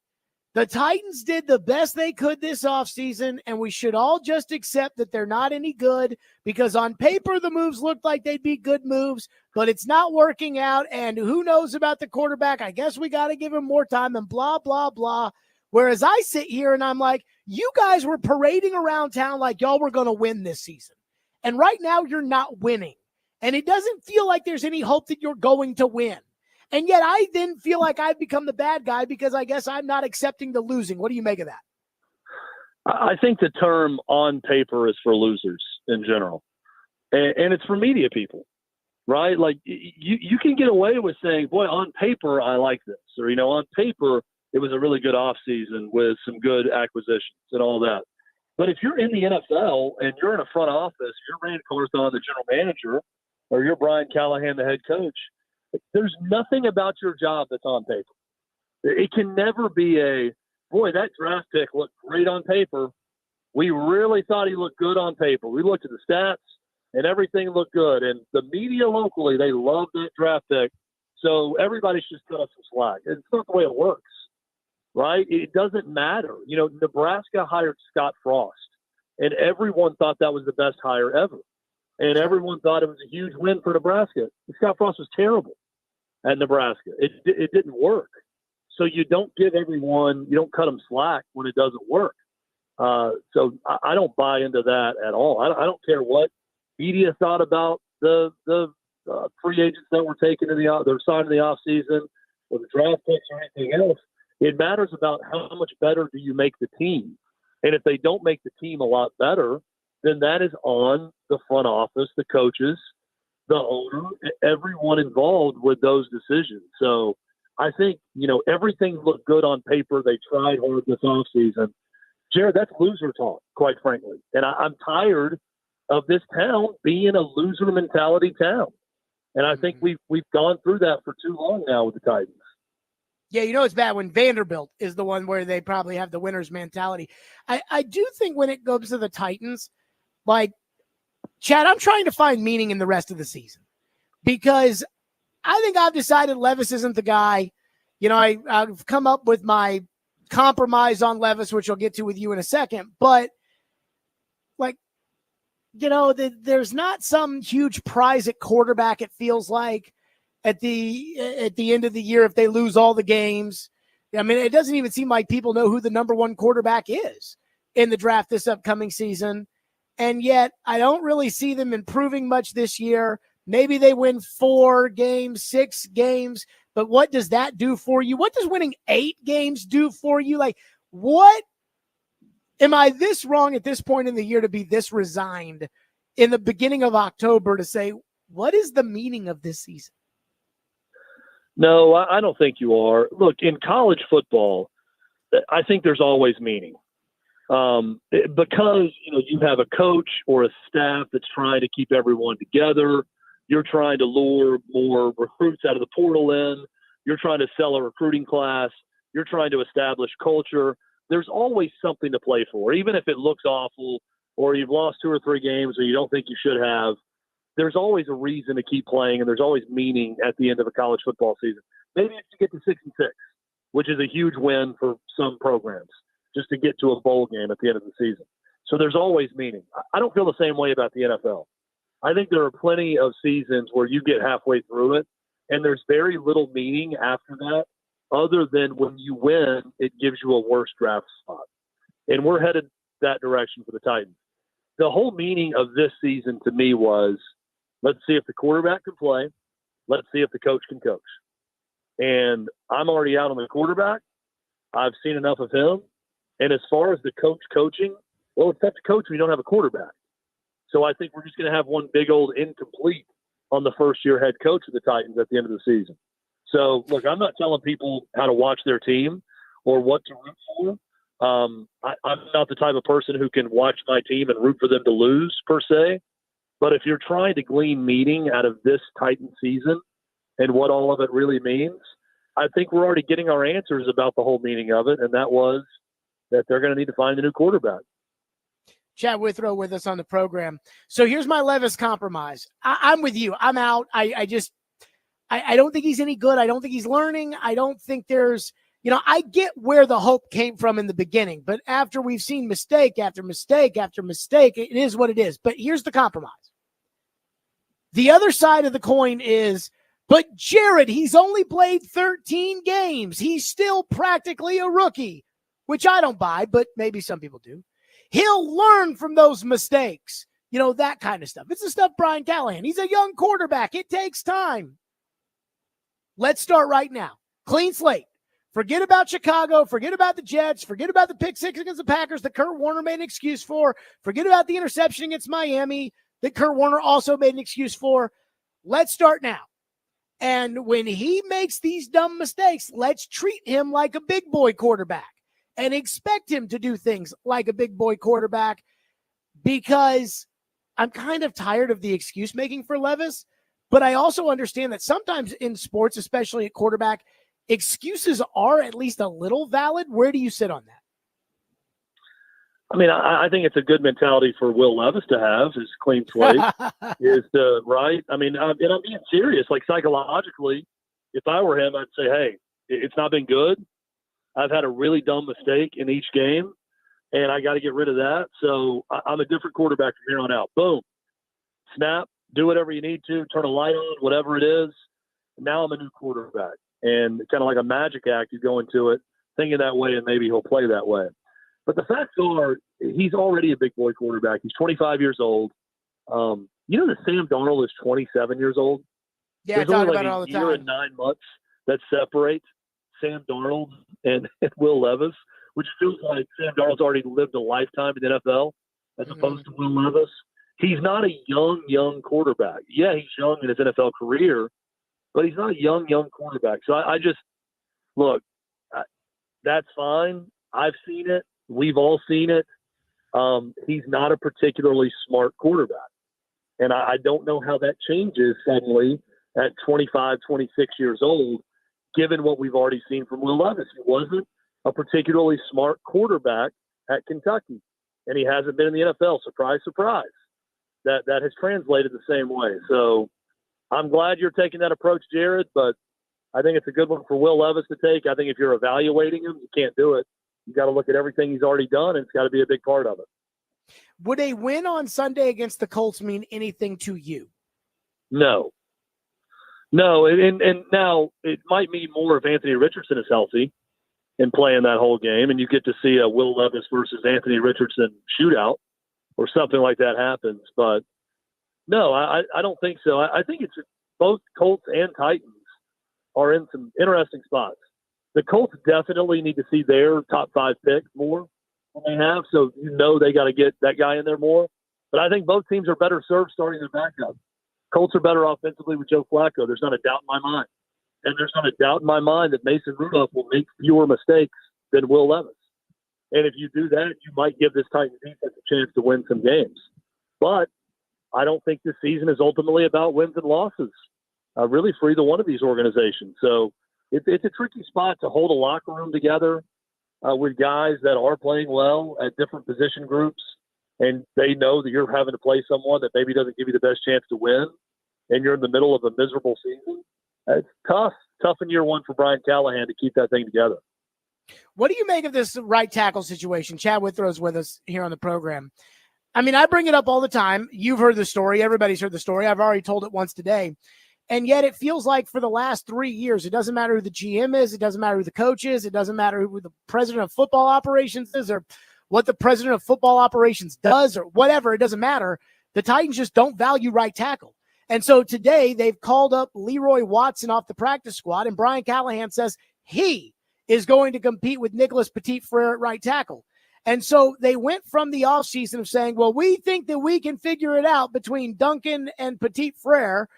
the Titans did the best they could this offseason, and we should all just accept that they're not any good because on paper the moves looked like they'd be good moves, but it's not working out, and who knows about the quarterback? I guess we got to give him more time and blah, blah, blah. Whereas I sit here and I'm like, you guys were parading around town like y'all were going to win this season. And right now you're not winning. And it doesn't feel like there's any hope that you're going to win. And yet I then feel like I've become the bad guy because I guess I'm not accepting the losing. What do you make of that?
I think the term on paper is for losers in general. And it's for media people, right? Like you can get away with saying, boy, on paper, I like this. Or, on paper, it was a really good offseason with some good acquisitions and all that. But if you're in the NFL and you're in a front office, you're Rand Carthon, the general manager, or you're Brian Callahan, the head coach, there's nothing about your job that's on paper. It can never be boy, that draft pick looked great on paper. We really thought he looked good on paper. We looked at the stats and everything looked good. And the media locally, they love that draft pick. So everybody should cut us some slack. It's not the way it works, right? It doesn't matter. Nebraska hired Scott Frost, and everyone thought that was the best hire ever. And everyone thought it was a huge win for Nebraska. Scott Frost was terrible at Nebraska. It didn't work. So you don't cut them slack when it doesn't work. So I don't buy into that at all. I don't care what media thought about the free agents that were taken they're signed in the offseason or the draft picks or anything else. It matters about how much better do you make the team. And if they don't make the team a lot better, then that is on the front office, the coaches, the owner, everyone involved with those decisions. So I think, everything looked good on paper. They tried hard this offseason. Jared, that's loser talk, quite frankly. And I'm tired of this town being a loser mentality town. And I think we've gone through that for too long now with the Titans.
Yeah, it's bad when Vanderbilt is the one where they probably have the winner's mentality. I do think when it comes to the Titans, like, Chad, I'm trying to find meaning in the rest of the season because I think I've decided Levis isn't the guy. I've come up with my compromise on Levis, which I'll get to with you in a second. But, there's not some huge prize at quarterback, it feels like, at the end of the year if they lose all the games. I mean, it doesn't even seem like people know who the number one quarterback is in the draft this upcoming season. And yet I don't really see them improving much this year. Maybe they win 4 games, 6 games, but what does that do for you? What does winning 8 games do for you? Like, what am I this wrong at this point in the year to be this resigned in the beginning of October to say, what is the meaning of this season?
No, I don't think you are. Look, in college football, I think there's always meaning. Because, you have a coach or a staff that's trying to keep everyone together. You're trying to lure more recruits out of the portal in. You're trying to sell a recruiting class. You're trying to establish culture. There's always something to play for, even if it looks awful or you've lost 2 or 3 games or you don't think you should have. There's always a reason to keep playing, and there's always meaning at the end of a college football season. Maybe if you get to 6-6, which is a huge win for some programs, just to get to a bowl game at the end of the season. So there's always meaning. I don't feel the same way about the NFL. I think there are plenty of seasons where you get halfway through it, and there's very little meaning after that, other than when you win, it gives you a worse draft spot. and we're headed that direction for the Titans. The whole meaning of this season to me was, let's see if the quarterback can play. Let's see if the coach can coach. And I'm already out on the quarterback. I've seen enough of him. And as far as the coach coaching, well, it's tough to coach when you don't have a quarterback. So I think we're just going to have one big old incomplete on the first-year head coach of the Titans at the end of the season. So, look, I'm not telling people how to watch their team or what to root for. I'm not the type of person who can watch my team and root for them to lose, per se. But if you're trying to glean meaning out of this Titan season and what all of it really means, I think we're already getting our answers about the whole meaning of it, and that was that they're going to need to find a new quarterback.
Chad Withrow with us on the program. So here's my Levis compromise. I'm with you. I'm out. I don't think he's any good. I don't think he's learning. I don't think there's, I get where the hope came from in the beginning, but after we've seen mistake after mistake after mistake, it is what it is. But here's the compromise. The other side of the coin is, but Jared, he's only played 13 games. He's still practically a rookie, which I don't buy, but maybe some people do. He'll learn from those mistakes, that kind of stuff. It's the stuff Brian Callahan. He's a young quarterback. It takes time. Let's start right now. Clean slate. Forget about Chicago. Forget about the Jets. Forget about the pick six against the Packers that Kurt Warner made an excuse for. Forget about the interception against Miami that Kurt Warner also made an excuse for. Let's start now. And when he makes these dumb mistakes, let's treat him like a big boy quarterback and expect him to do things like a big boy quarterback, because I'm kind of tired of the excuse making for Levis. But I also understand that sometimes in sports, especially at quarterback, excuses are at least a little valid. Where do you sit on that?
I mean, I think it's a good mentality for Will Levis to have, is clean slate, is to, right? I mean, and I'm being serious. Like, psychologically, if I were him, I'd say, hey, it's not been good. I've had a really dumb mistake in each game, and I got to get rid of that. So I'm a different quarterback from here on out. Boom. Snap. Do whatever you need to. Turn a light on, whatever it is. Now I'm a new quarterback. And kind of like a magic act, you go into it thinking that way, and maybe he'll play that way. But the facts are, he's already a big boy quarterback. He's 25 years old. You know that Sam Darnold is 27 years old?
Yeah,
There's
I talk
only
about
like
it all
a
the
year
time.
and 9 months that separate Sam Darnold and Will Levis, which feels like Sam Darnold's already lived a lifetime in the NFL as opposed to Will Levis. He's not a young quarterback. Yeah, he's young in his NFL career, but he's not a young quarterback. So I just, look, that's fine. I've seen it. We've all seen it. He's not a particularly smart quarterback. And I don't know how that changes suddenly at 25, 26 years old, given what we've already seen from Will Levis. He wasn't a particularly smart quarterback at Kentucky, and he hasn't been in the NFL. Surprise, surprise. That has translated the same way. So I'm glad you're taking that approach, Jared, but I think it's a good one for Will Levis to take. I think if you're evaluating him, you can't do it. You got to look at everything he's already done, and it's got to be a big part of it.
Would a win on Sunday against the Colts mean anything to you?
No. And now it might mean more if Anthony Richardson is healthy and playing that whole game, and you get to see a Will Levis versus Anthony Richardson shootout or something like that happens. But no, I don't think so. I think it's both Colts and Titans are in some interesting spots. The Colts definitely need to see their top 5 pick more than they have, so they got to get that guy in there more. But I think both teams are better served starting their backup. Colts are better offensively with Joe Flacco. There's not a doubt in my mind. And there's not a doubt in my mind that Mason Rudolph will make fewer mistakes than Will Levis. And if you do that, you might give this Titans defense a chance to win some games. But I don't think this season is ultimately about wins and losses, really, for either one of these organizations. So it's a tricky spot to hold a locker room together with guys that are playing well at different position groups, and they know that you're having to play someone that maybe doesn't give you the best chance to win, and you're in the middle of a miserable season. It's tough in year one for Brian Callahan to keep that thing together.
What do you make of this right tackle situation? Chad Withrow's with us here on the program. I mean, I bring it up all the time. You've heard the story. Everybody's heard the story. I've already told it once today. And yet it feels like for the last 3 years, it doesn't matter who the GM is. It doesn't matter who the coach is. It doesn't matter who the president of football operations is or what the president of football operations does or whatever. It doesn't matter. The Titans just don't value right tackle. And so today they've called up Leroy Watson off the practice squad, and Brian Callahan says he is going to compete with Nicholas Petit-Frere at right tackle. And so they went from the offseason of saying, well, we think that we can figure it out between Duncan and Petit-Frere,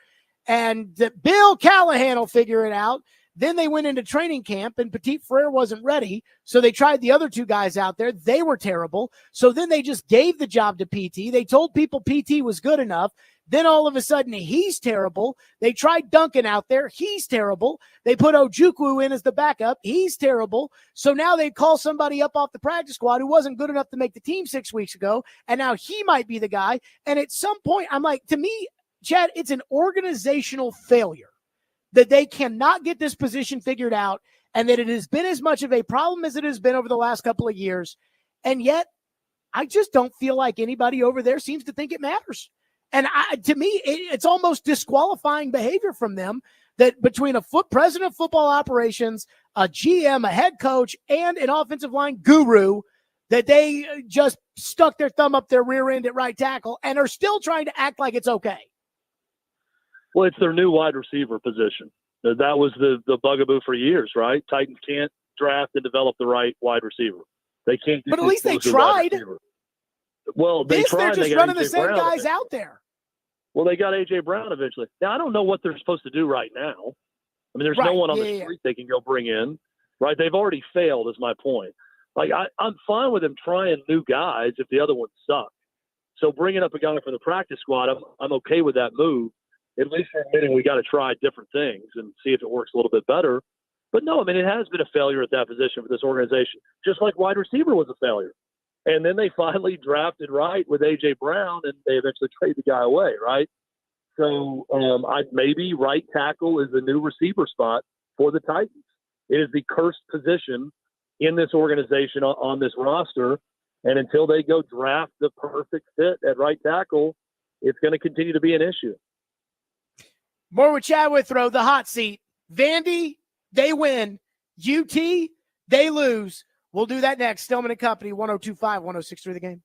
and that Bill Callahan will figure it out. Then they went into training camp, and Petit-Frere wasn't ready, so they tried the other two guys out there. They were terrible. So then they just gave the job to PT. They told people PT was good enough. Then all of a sudden, he's terrible. They tried Duncan out there. He's terrible. They put Ojukwu in as the backup. He's terrible. So now they call somebody up off the practice squad who wasn't good enough to make the team 6 weeks ago, and now he might be the guy. And at some point, I'm like, to me, Chad, it's an organizational failure that they cannot get this position figured out, and that it has been as much of a problem as it has been over the last couple of years. And yet, I just don't feel like anybody over there seems to think it matters. And to me, it's almost disqualifying behavior from them that between a president of football operations, a GM, a head coach, and an offensive line guru, that they just stuck their thumb up their rear end at right tackle and are still trying to act like it's okay.
Well, it's their new wide receiver position. That was the bugaboo for years, right? Titans can't draft and develop the right wide receiver. They can't.
But at least they tried.
Well, they're
just running the same guys out there.
Well, they got A.J. Brown eventually. Now, I don't know what they're supposed to do right now. I mean, there's no one on the street they can go bring in, right? They've already failed, is my point. Like, I'm fine with them trying new guys if the other ones suck. So bringing up a guy from the practice squad, I'm okay with that move. At least for admitting we got to try different things and see if it works a little bit better. But no, I mean, it has been a failure at that position for this organization, just like wide receiver was a failure. And then they finally drafted right with A.J. Brown, and they eventually traded the guy away, right? So maybe right tackle is the new receiver spot for the Titans. It is the cursed position in this organization on this roster. And until they go draft the perfect fit at right tackle, it's going to continue to be an issue.
More with Chad Withrow, the hot seat. Vandy, they win. UT, they lose. We'll do that next. Stillman and Company, 102.5, 106.3 The Game.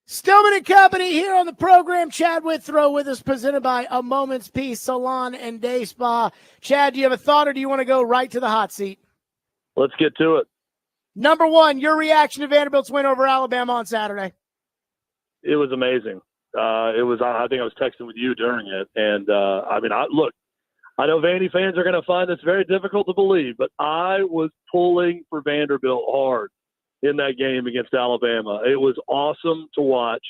Stillman and Company here on the program. Chad Withrow with us, presented by A Moment's Peace Salon and Day Spa. Chad, do you have a thought, or do you want to go right to the hot seat?
Let's get to it.
Number one, your reaction to Vanderbilt's win over Alabama on Saturday.
It was amazing. I think I was texting with you during it. And, I know Vandy fans are going to find this very difficult to believe, but I was pulling for Vanderbilt hard in that game against Alabama. It was awesome to watch.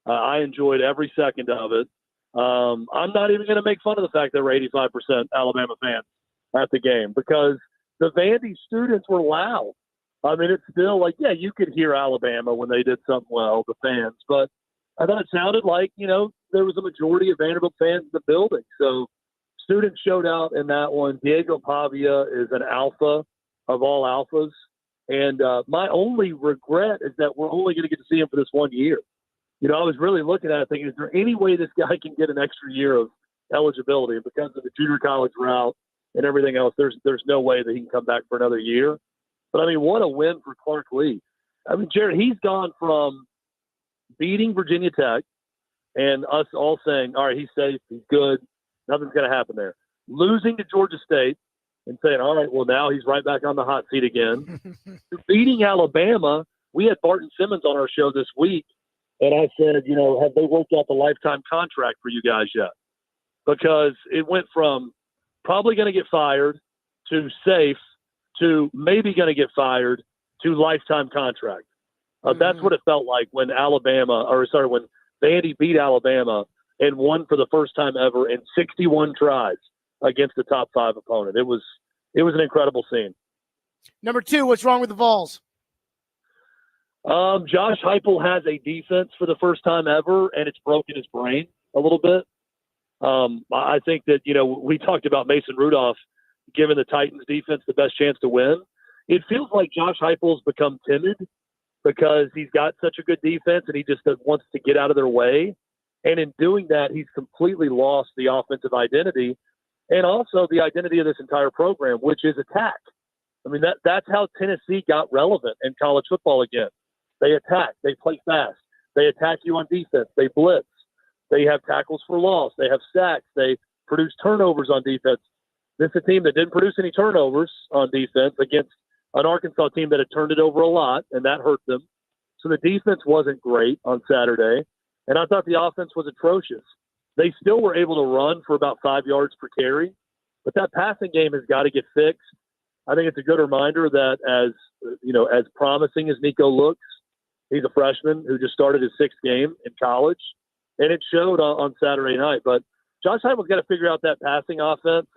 I enjoyed every second of it. I'm not even going to make fun of the fact that there were 85% Alabama fans at the game, because the Vandy students were loud. I mean, it's still like, yeah, you could hear Alabama when they did something well, the fans, but I thought it sounded like, there was a majority of Vanderbilt fans in the building. So students showed out in that one. Diego Pavia is an alpha of all alphas. And my only regret is that we're only going to get to see him for this 1 year. I was really looking at it thinking, is there any way this guy can get an extra year of eligibility? And because of the junior college route and everything else, there's no way that he can come back for another year. But, what a win for Clark Lee. Jared, he's gone from beating Virginia Tech and us all saying, all right, he's safe, he's good, nothing's going to happen there. Losing to Georgia State and saying, all right, well, now he's right back on the hot seat again. Beating Alabama, we had Barton Simmons on our show this week, and I said, have they worked out the lifetime contract for you guys yet? Because it went from probably going to get fired to safe to maybe going to get fired to lifetime contract. That's what it felt like when when Vandy beat Alabama and won for the first time ever in 61 tries against the top 5 opponent. It was an incredible scene.
Number two, what's wrong with the Vols?
Josh Heupel has a defense for the first time ever, and it's broken his brain a little bit. I think that, we talked about Mason Rudolph giving the Titans defense the best chance to win. It feels like Josh Heupel's become timid because he's got such a good defense and he just wants to get out of their way. And in doing that, he's completely lost the offensive identity and also the identity of this entire program, which is attack. That's how Tennessee got relevant in college football again. They attack. They play fast. They attack you on defense. They blitz. They have tackles for loss. They have sacks. They produce turnovers on defense. This is a team that didn't produce any turnovers on defense against an Arkansas team that had turned it over a lot, and that hurt them. So the defense wasn't great on Saturday, and I thought the offense was atrocious. They still were able to run for about 5 yards per carry, but that passing game has got to get fixed. I think it's a good reminder that as promising as Nico looks, he's a freshman who just started his 6th game in college, and it showed on Saturday night. But Josh Heupel's got to figure out that passing offense,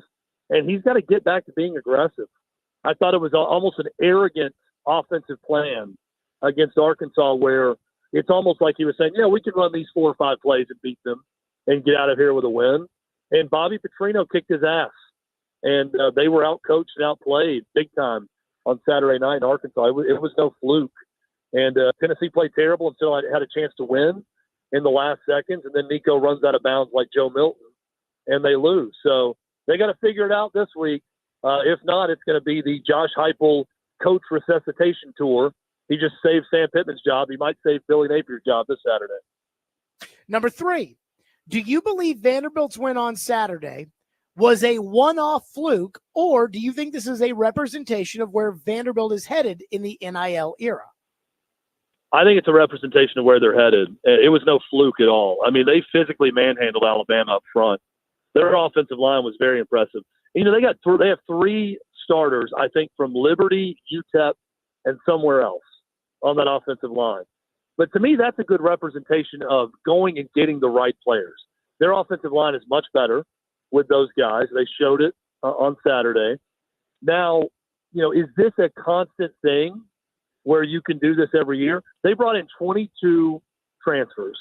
and he's got to get back to being aggressive. I thought it was almost an arrogant offensive plan against Arkansas where it's almost like he was saying, we can run these 4 or 5 plays and beat them and get out of here with a win. And Bobby Petrino kicked his ass. And they were out-coached and outplayed big time on Saturday night in Arkansas. It was no fluke. And Tennessee played terrible until I had a chance to win in the last seconds. And then Nico runs out of bounds like Joe Milton, and they lose. So they got to figure it out this week. If not, it's going to be the Josh Heupel coach resuscitation tour. He just saved Sam Pittman's job. He might save Billy Napier's job this Saturday.
Number three, do you believe Vanderbilt's win on Saturday was a one-off fluke, or do you think this is a representation of where Vanderbilt is headed in the NIL era?
I think it's a representation of where they're headed. It was no fluke at all. They physically manhandled Alabama up front. Their offensive line was very impressive. They have 3 starters, I think, from Liberty, UTEP, and somewhere else on that offensive line. But to me, that's a good representation of going and getting the right players. Their offensive line is much better with those guys. They showed it on Saturday. Now, is this a constant thing where you can do this every year? They brought in 22 transfers,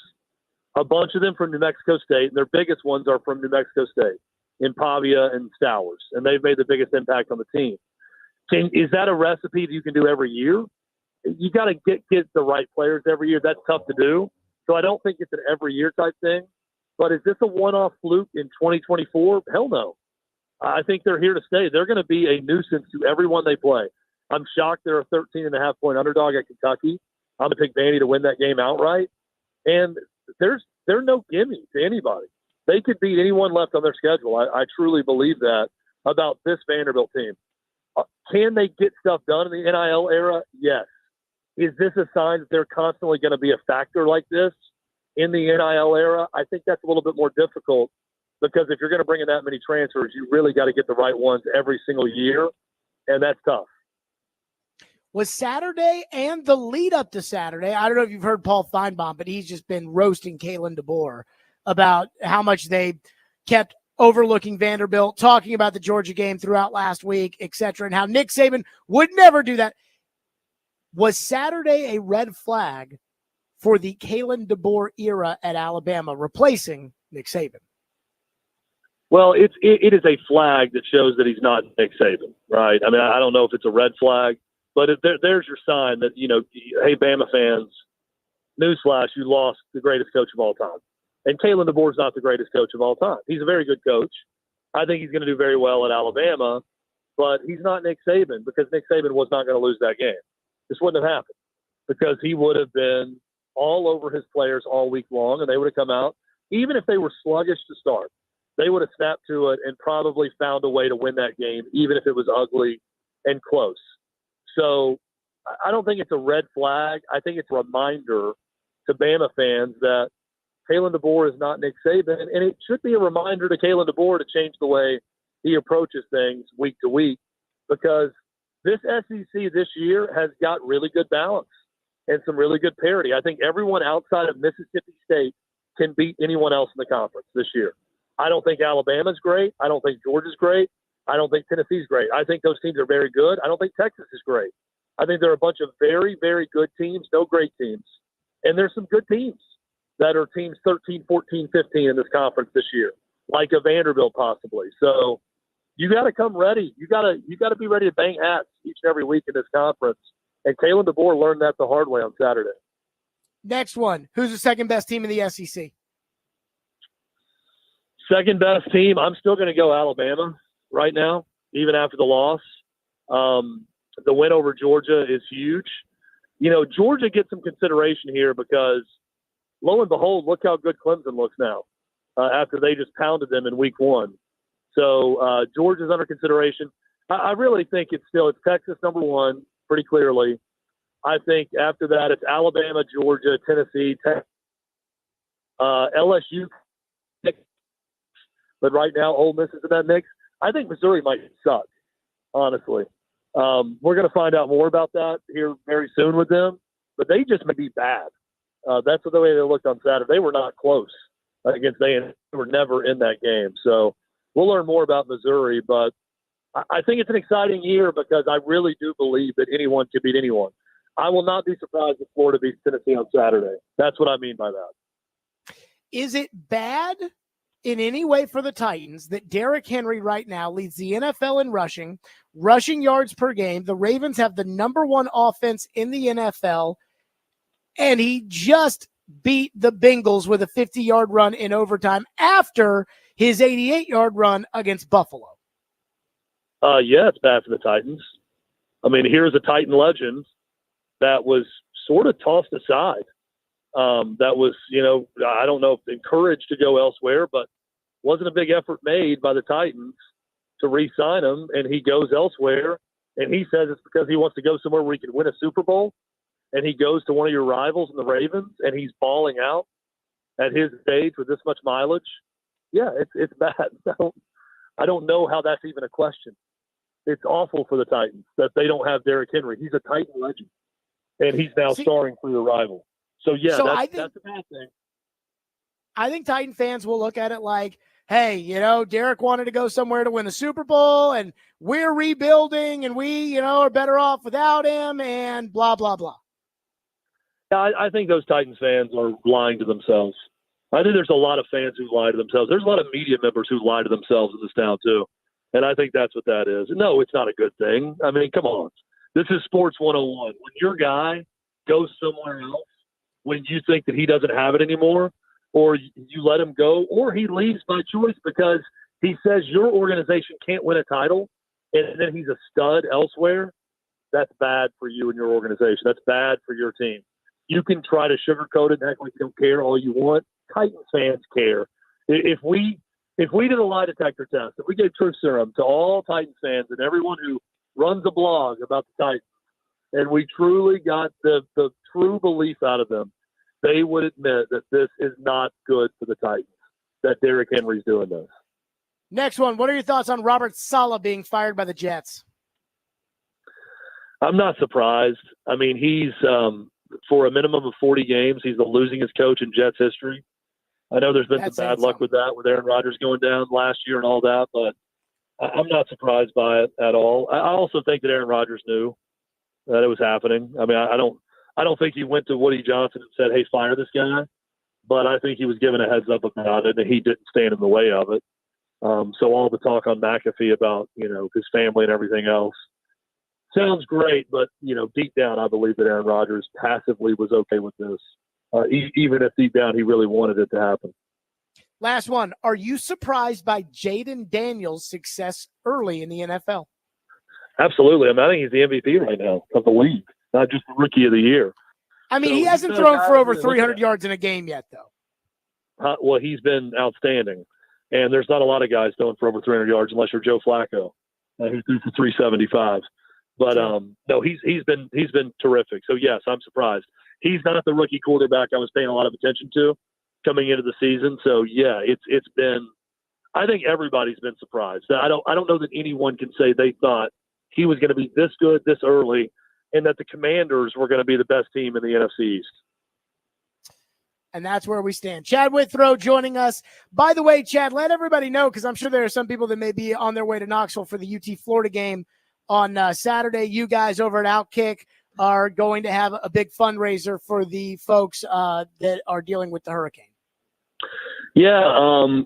a bunch of them from New Mexico State, and their biggest ones are from New Mexico State, in Pavia and Stowers, and they've made the biggest impact on the team. Is that a recipe that you can do every year? You got to get the right players every year. That's tough to do. So I don't think it's an every year type thing. But is this a one-off fluke in 2024? Hell no. I think they're here to stay. They're going to be a nuisance to everyone they play. I'm shocked they're a 13.5-point underdog at Kentucky. I'm going to pick Vandy to win that game outright. And there are no gimme to anybody. They could beat anyone left on their schedule. I truly believe that about this Vanderbilt team. Can they get stuff done in the NIL era? Yes. Is this a sign that they're constantly going to be a factor like this in the NIL era? I think that's a little bit more difficult because if you're going to bring in that many transfers, you really got to get the right ones every single year, and that's tough.
Was Saturday and the lead up to Saturday, I don't know if you've heard Paul Feinbaum, but he's just been roasting Kalen DeBoer about how much they kept overlooking Vanderbilt, talking about the Georgia game throughout last week, etc., and how Nick Saban would never do that. Was Saturday a red flag for the Kalen DeBoer era at Alabama, replacing Nick Saban?
Well, it is a flag that shows that he's not Nick Saban, right? I mean, I don't know if it's a red flag, but there's your sign that, hey, Bama fans, newsflash, you lost the greatest coach of all time. And Kalen DeBoer's not the greatest coach of all time. He's a very good coach. I think he's going to do very well at Alabama, but he's not Nick Saban because Nick Saban was not going to lose that game. This wouldn't have happened because he would have been all over his players all week long, and they would have come out, even if they were sluggish to start, they would have snapped to it and probably found a way to win that game, even if it was ugly and close. So I don't think it's a red flag. I think it's a reminder to Bama fans that Kalen DeBoer is not Nick Saban, and it should be a reminder to Kalen DeBoer to change the way he approaches things week to week because this SEC this year has got really good balance and some really good parity. I think everyone outside of Mississippi State can beat anyone else in the conference this year. I don't think Alabama's great. I don't think Georgia's great. I don't think Tennessee's great. I think those teams are very good. I don't think Texas is great. I think there are a bunch of very, very good teams, no great teams. And there's some good teams that are teams 13, 14, 15 in this conference this year, like a Vanderbilt possibly. So you got to come ready. You got to be ready to bang hats each and every week in this conference. And Kalen DeBoer learned that the hard way on Saturday.
Next one. Who's the second best team in the SEC?
Second best team, I'm still going to go Alabama right now, even after the loss. The win over Georgia is huge. Georgia gets some consideration here because, lo and behold, look how good Clemson looks now after they just pounded them in week one. So Georgia's under consideration. I really think it's Texas number one, pretty clearly. I think after that it's Alabama, Georgia, Tennessee, LSU. But right now, Ole Miss is in that mix. I think Missouri might suck, honestly. We're going to find out more about that here very soon with them. But they just may be bad. That's the way they looked on Saturday. They were not close against A&M. They were never in that game. So we'll learn more about Missouri. But I think it's an exciting year because I really do believe that anyone can beat anyone. I will not be surprised if Florida beats Tennessee on Saturday. That's what I mean by that.
Is it bad in any way for the Titans that Derrick Henry right now leads the NFL in rushing yards per game? The Ravens have the number one offense in the NFL, and he just beat the Bengals with a 50-yard run in overtime after his 88-yard run against Buffalo.
Yeah, it's bad for the Titans. I mean, here's a Titan legend that was sort of tossed aside. That was, I don't know if encouraged to go elsewhere, but wasn't a big effort made by the Titans to re-sign him, and he goes elsewhere, and he says it's because he wants to go somewhere where he can win a Super Bowl, and he goes to one of your rivals in the Ravens, and he's balling out at his age with this much mileage. Yeah, it's bad. I don't know how that's even a question. It's awful for the Titans that they don't have Derrick Henry. He's a Titan legend, and he's now starring for your rival. So, yeah, that's a bad thing.
I think Titan fans will look at it like, hey, Derek wanted to go somewhere to win the Super Bowl, and we're rebuilding, and we, are better off without him, and blah, blah, blah.
Yeah, I think those Titans fans are lying to themselves. I think there's a lot of fans who lie to themselves. There's a lot of media members who lie to themselves in this town, too. And I think that's what that is. No, it's not a good thing. I mean, come on. This is Sports 101. When your guy goes somewhere else, when you think that he doesn't have it anymore, or you let him go, or he leaves by choice because he says your organization can't win a title, and then he's a stud elsewhere, that's bad for you and your organization. That's bad for your team. You can try to sugarcoat it and act like you don't care all you want. Titans fans care. If we did a lie detector test, if we gave truth serum to all Titans fans and everyone who runs a blog about the Titans, and we truly got the true belief out of them, they would admit that this is not good for the Titans, that Derrick Henry's doing this.
Next one. What are your thoughts on Robert Saleh being fired by the Jets?
I'm not surprised. I mean, he's for a minimum of 40 games, he's the losingest coach in Jets history. I know there's been some bad luck with that, with Aaron Rodgers going down last year and all that, but I'm not surprised by it at all. I also think that Aaron Rodgers knew that it was happening. I mean, I don't think he went to Woody Johnson and said, "Hey, fire this guy," but I think he was given a heads up about it, and he didn't stand in the way of it. So all the talk on McAfee about his family and everything else sounds great, but deep down, I believe that Aaron Rodgers passively was okay with this, even if deep down he really wanted it to happen.
Last one. Are you surprised by Jaden Daniels' success early in the NFL?
Absolutely. I think he's the MVP right now of the league, not just the Rookie of the Year.
I mean, he hasn't thrown for over 300 yards in a game yet, though.
Well, he's been outstanding, and there's not a lot of guys throwing for over 300 yards unless you're Joe Flacco, who threw for 375. But no, he's been terrific. So yes, I'm surprised. He's not the rookie quarterback I was paying a lot of attention to coming into the season. So yeah, it's been. I think everybody's been surprised. I don't know that anyone can say they thought he was going to be this good this early, and that the Commanders were going to be the best team in the NFC East.
And that's where we stand. Chad Withrow joining us. By the way, Chad, let everybody know, because I'm sure there are some people that may be on their way to Knoxville for the UT Florida game on Saturday. You guys over at Outkick are going to have a big fundraiser for the folks that are dealing with the hurricane.
Yeah,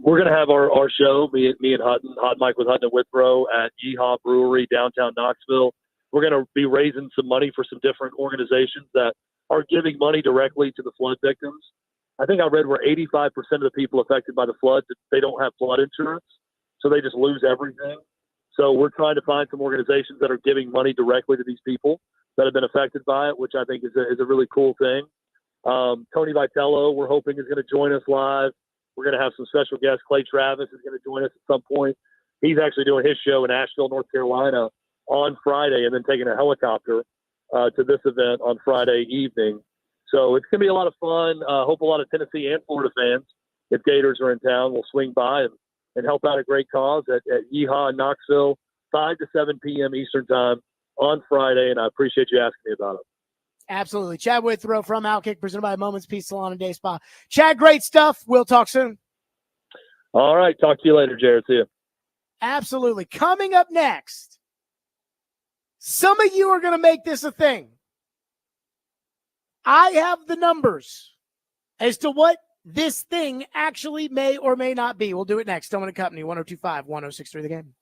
we're going to have our show, me and Hutton, Hot Mike with Hutton and Withrow at Yeehaw Brewery, downtown Knoxville. We're going to be raising some money for some different organizations that are giving money directly to the flood victims. I think I read where 85% of the people affected by the flood, they don't have flood insurance, so they just lose everything. So we're trying to find some organizations that are giving money directly to these people that have been affected by it, which I think is a really cool thing. Tony Vitello, we're hoping, is going to join us live. We're going to have some special guests. Clay Travis is going to join us at some point. He's actually doing his show in Asheville, North Carolina on Friday, and then taking a helicopter to this event on Friday evening. So it's going to be a lot of fun. Hope a lot of Tennessee and Florida fans, if Gators are in town, will swing by and help out a great cause at Yeehaw in Knoxville, 5 to 7 p.m. Eastern time on Friday, and I appreciate you asking me about it.
Absolutely. Chad Withrow from Outkick, presented by Moments Peace Salon and Day Spa. Chad, great stuff. We'll talk soon.
All right. Talk to you later, Jared. See you.
Absolutely. Coming up next, some of you are going to make this a thing. I have the numbers as to what this thing actually may or may not be. We'll do it next. Stillman & Company, 102.5, 106.3 The Game.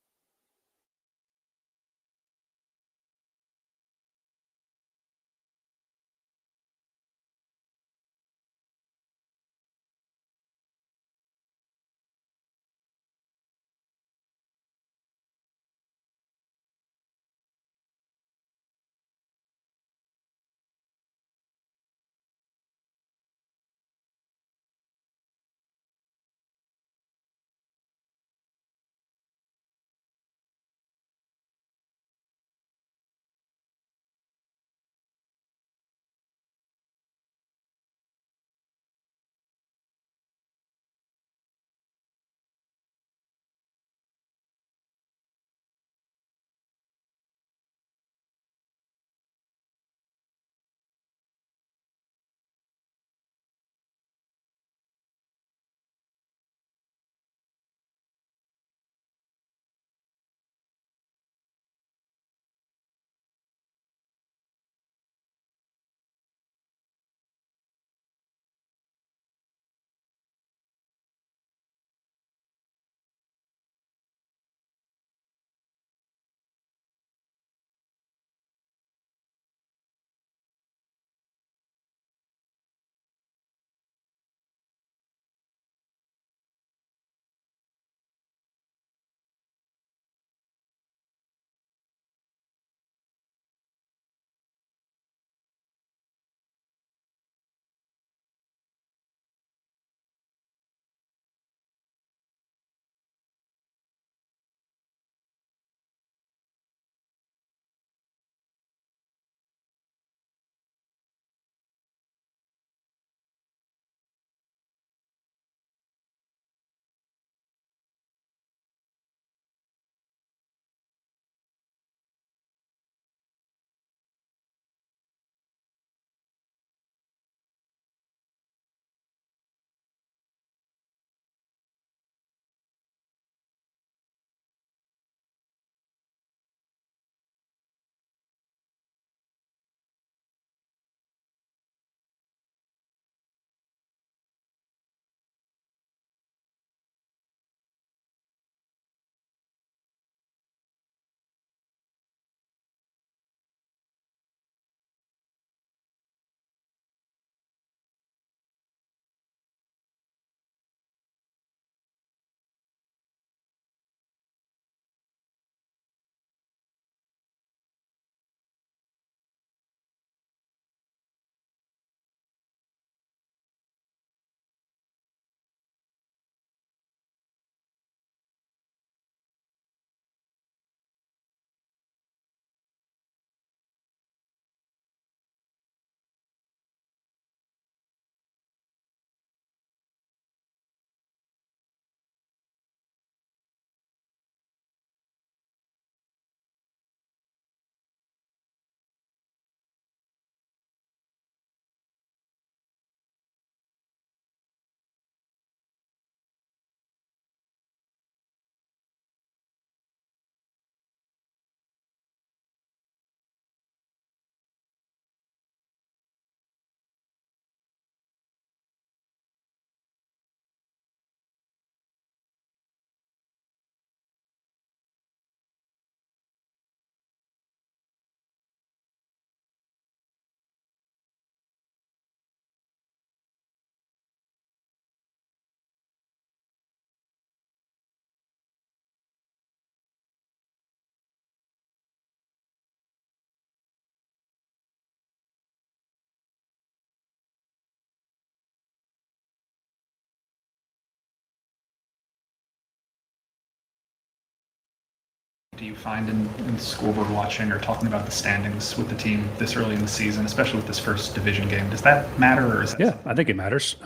do you find in scoreboard watching or talking about the standings with the team this early in the season, especially with this first division game? Does that matter, or is that?
Yeah, I think it matters.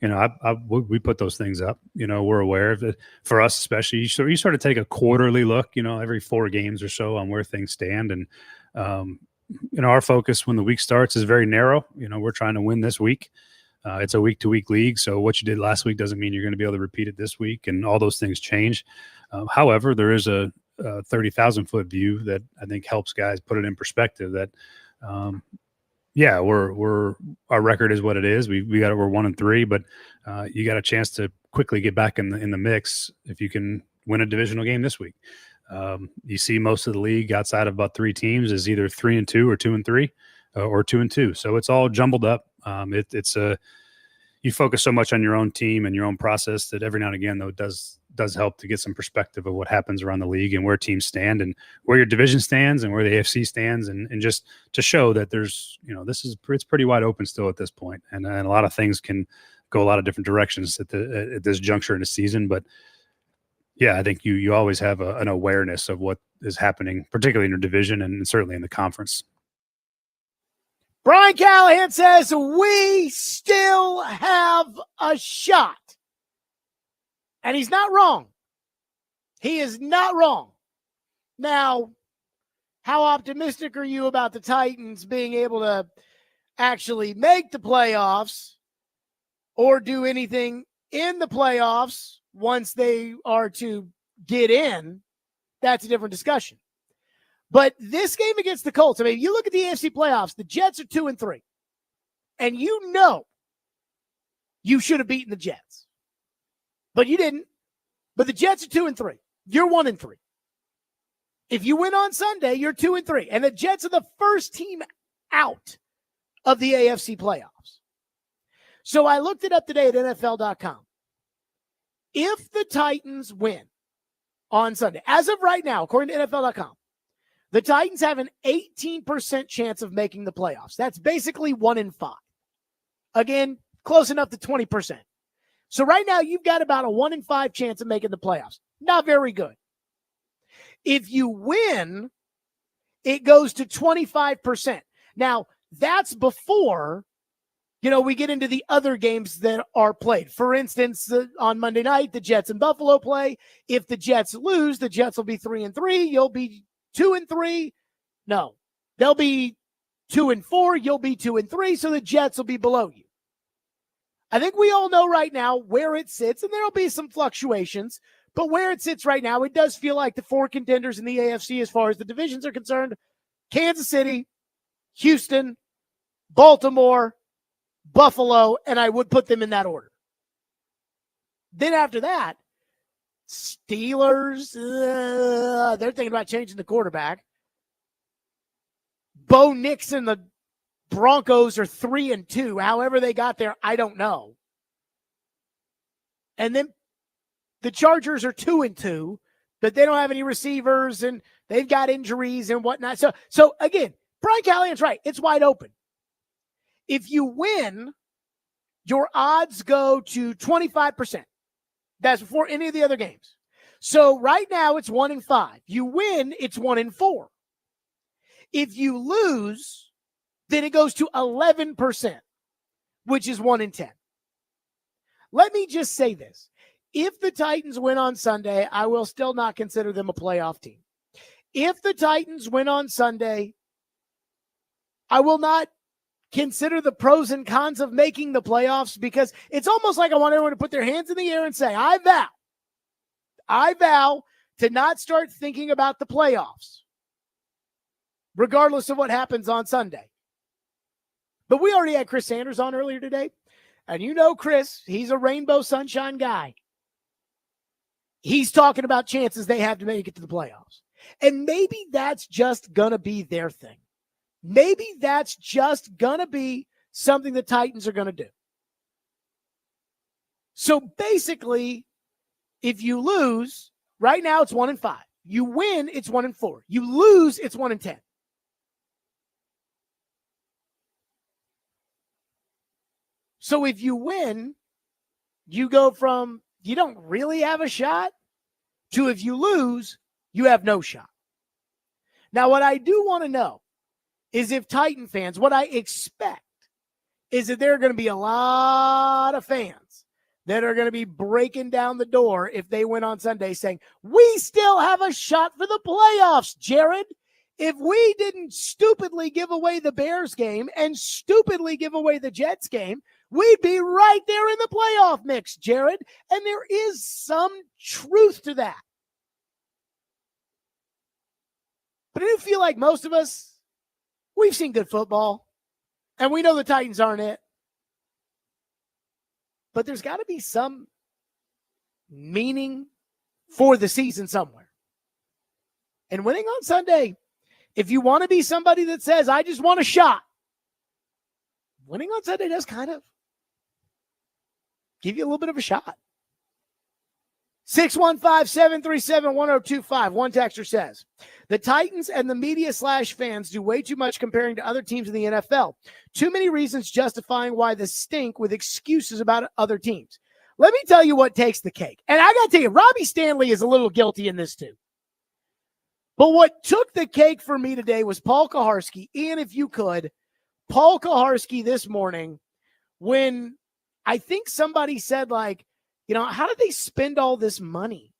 We put those things up. We're aware of it. For us, especially, you sort of take a quarterly look. Every 4 games or so on where things stand, and our focus when the week starts is very narrow. We're trying to win this week. It's a week-to-week league, so what you did last week doesn't mean you're going to be able to repeat it this week, and all those things change. However, there is a 30,000-foot view that I think helps guys put it in perspective. That, we're our record is what it is. We're 1-3, but you got a chance to quickly get back in the mix if you can win a divisional game this week. You see most of the league outside of about 3 teams is either 3-2 or 2-3 or 2-2. So it's all jumbled up. You focus so much on your own team and your own process that every now and again, though, it does help to get some perspective of what happens around the league and where teams stand and where your division stands and where the AFC stands, and just to show that there's, it's pretty wide open still at this point, and a lot of things can go a lot of different directions at this juncture in the season. But yeah, I think you always have an awareness of what is happening, particularly in your division and certainly in the conference.
Brian Callahan says we still have a shot. And he's not wrong. He is not wrong. Now, how optimistic are you about the Titans being able to actually make the playoffs or do anything in the playoffs once they are to get in? That's a different discussion. But this game against the Colts, I mean, you look at the AFC playoffs, the Jets are 2-3. And you should have beaten the Jets. But you didn't. But the Jets are 2-3. You're 1-3. If you win on Sunday, you're 2-3. And the Jets are the first team out of the AFC playoffs. So I looked it up today at NFL.com. If the Titans win on Sunday, as of right now, according to NFL.com, the Titans have an 18% chance of making the playoffs. That's basically 1 in 5. Again, close enough to 20%. So right now, you've got about a 1 in 5 chance of making the playoffs. Not very good. If you win, it goes to 25%. Now, that's before, we get into the other games that are played. For instance, on Monday night, the Jets and Buffalo play. If the Jets lose, the Jets will be 3-3. You'll be 2-3. No, they'll be 2-4. You'll be 2-3. So the Jets will be below you. I think we all know right now where it sits, and there'll be some fluctuations, but where it sits right now, it does feel like the 4 contenders in the AFC as far as the divisions are concerned: Kansas City, Houston, Baltimore, Buffalo, and I would put them in that order. Then after that, Steelers, they're thinking about changing the quarterback. Bo Nix and the Broncos are 3-2. However they got there, I don't know. And then the Chargers are 2-2, but they don't have any receivers and they've got injuries and whatnot. So again, Brian Callahan's right. It's wide open. If you win, your odds go to 25%. That's before any of the other games. So right now it's 1 in 5. You win, it's 1 in 4. If you lose, then it goes to 11%, which is 1 in 10. Let me just say this. If the Titans win on Sunday, I will still not consider them a playoff team. If the Titans win on Sunday, I will not consider the pros and cons of making the playoffs, because it's almost like I want everyone to put their hands in the air and say, I vow to not start thinking about the playoffs, regardless of what happens on Sunday. But we already had Chris Sanders on earlier today. And Chris, he's a rainbow sunshine guy. He's talking about chances they have to make it to the playoffs. And maybe that's just going to be their thing. Maybe that's just going to be something the Titans are going to do. So basically, if you lose, right now it's 1 in 5. You win, it's 1 in 4. You lose, it's 1 in 10. So if you win, you go from you don't really have a shot to, if you lose, you have no shot. Now, what I do want to know is if Titan fans, what I expect is that there are going to be a lot of fans that are going to be breaking down the door if they win on Sunday saying, we still have a shot for the playoffs, Jared. If we didn't stupidly give away the Bears game and stupidly give away the Jets game, we'd be right there in the playoff mix, Jared. And there is some truth to that. But I do feel like most of us, we've seen good football, and we know the Titans aren't it. But there's got to be some meaning for the season somewhere. And winning on Sunday, if you want to be somebody that says, I just want a shot, winning on Sunday does kind of give you a little bit of a shot. 615-737-1025. One texter says, the Titans and the media/fans do way too much comparing to other teams in the NFL. Too many reasons justifying why the stink with excuses about other teams. Let me tell you what takes the cake. And I got to tell you, Robbie Stanley is a little guilty in this too. But what took the cake for me today was Paul Kaharski. Ian, if you could, Paul Kaharski this morning, when I think somebody said, like, you know, how did they spend all this money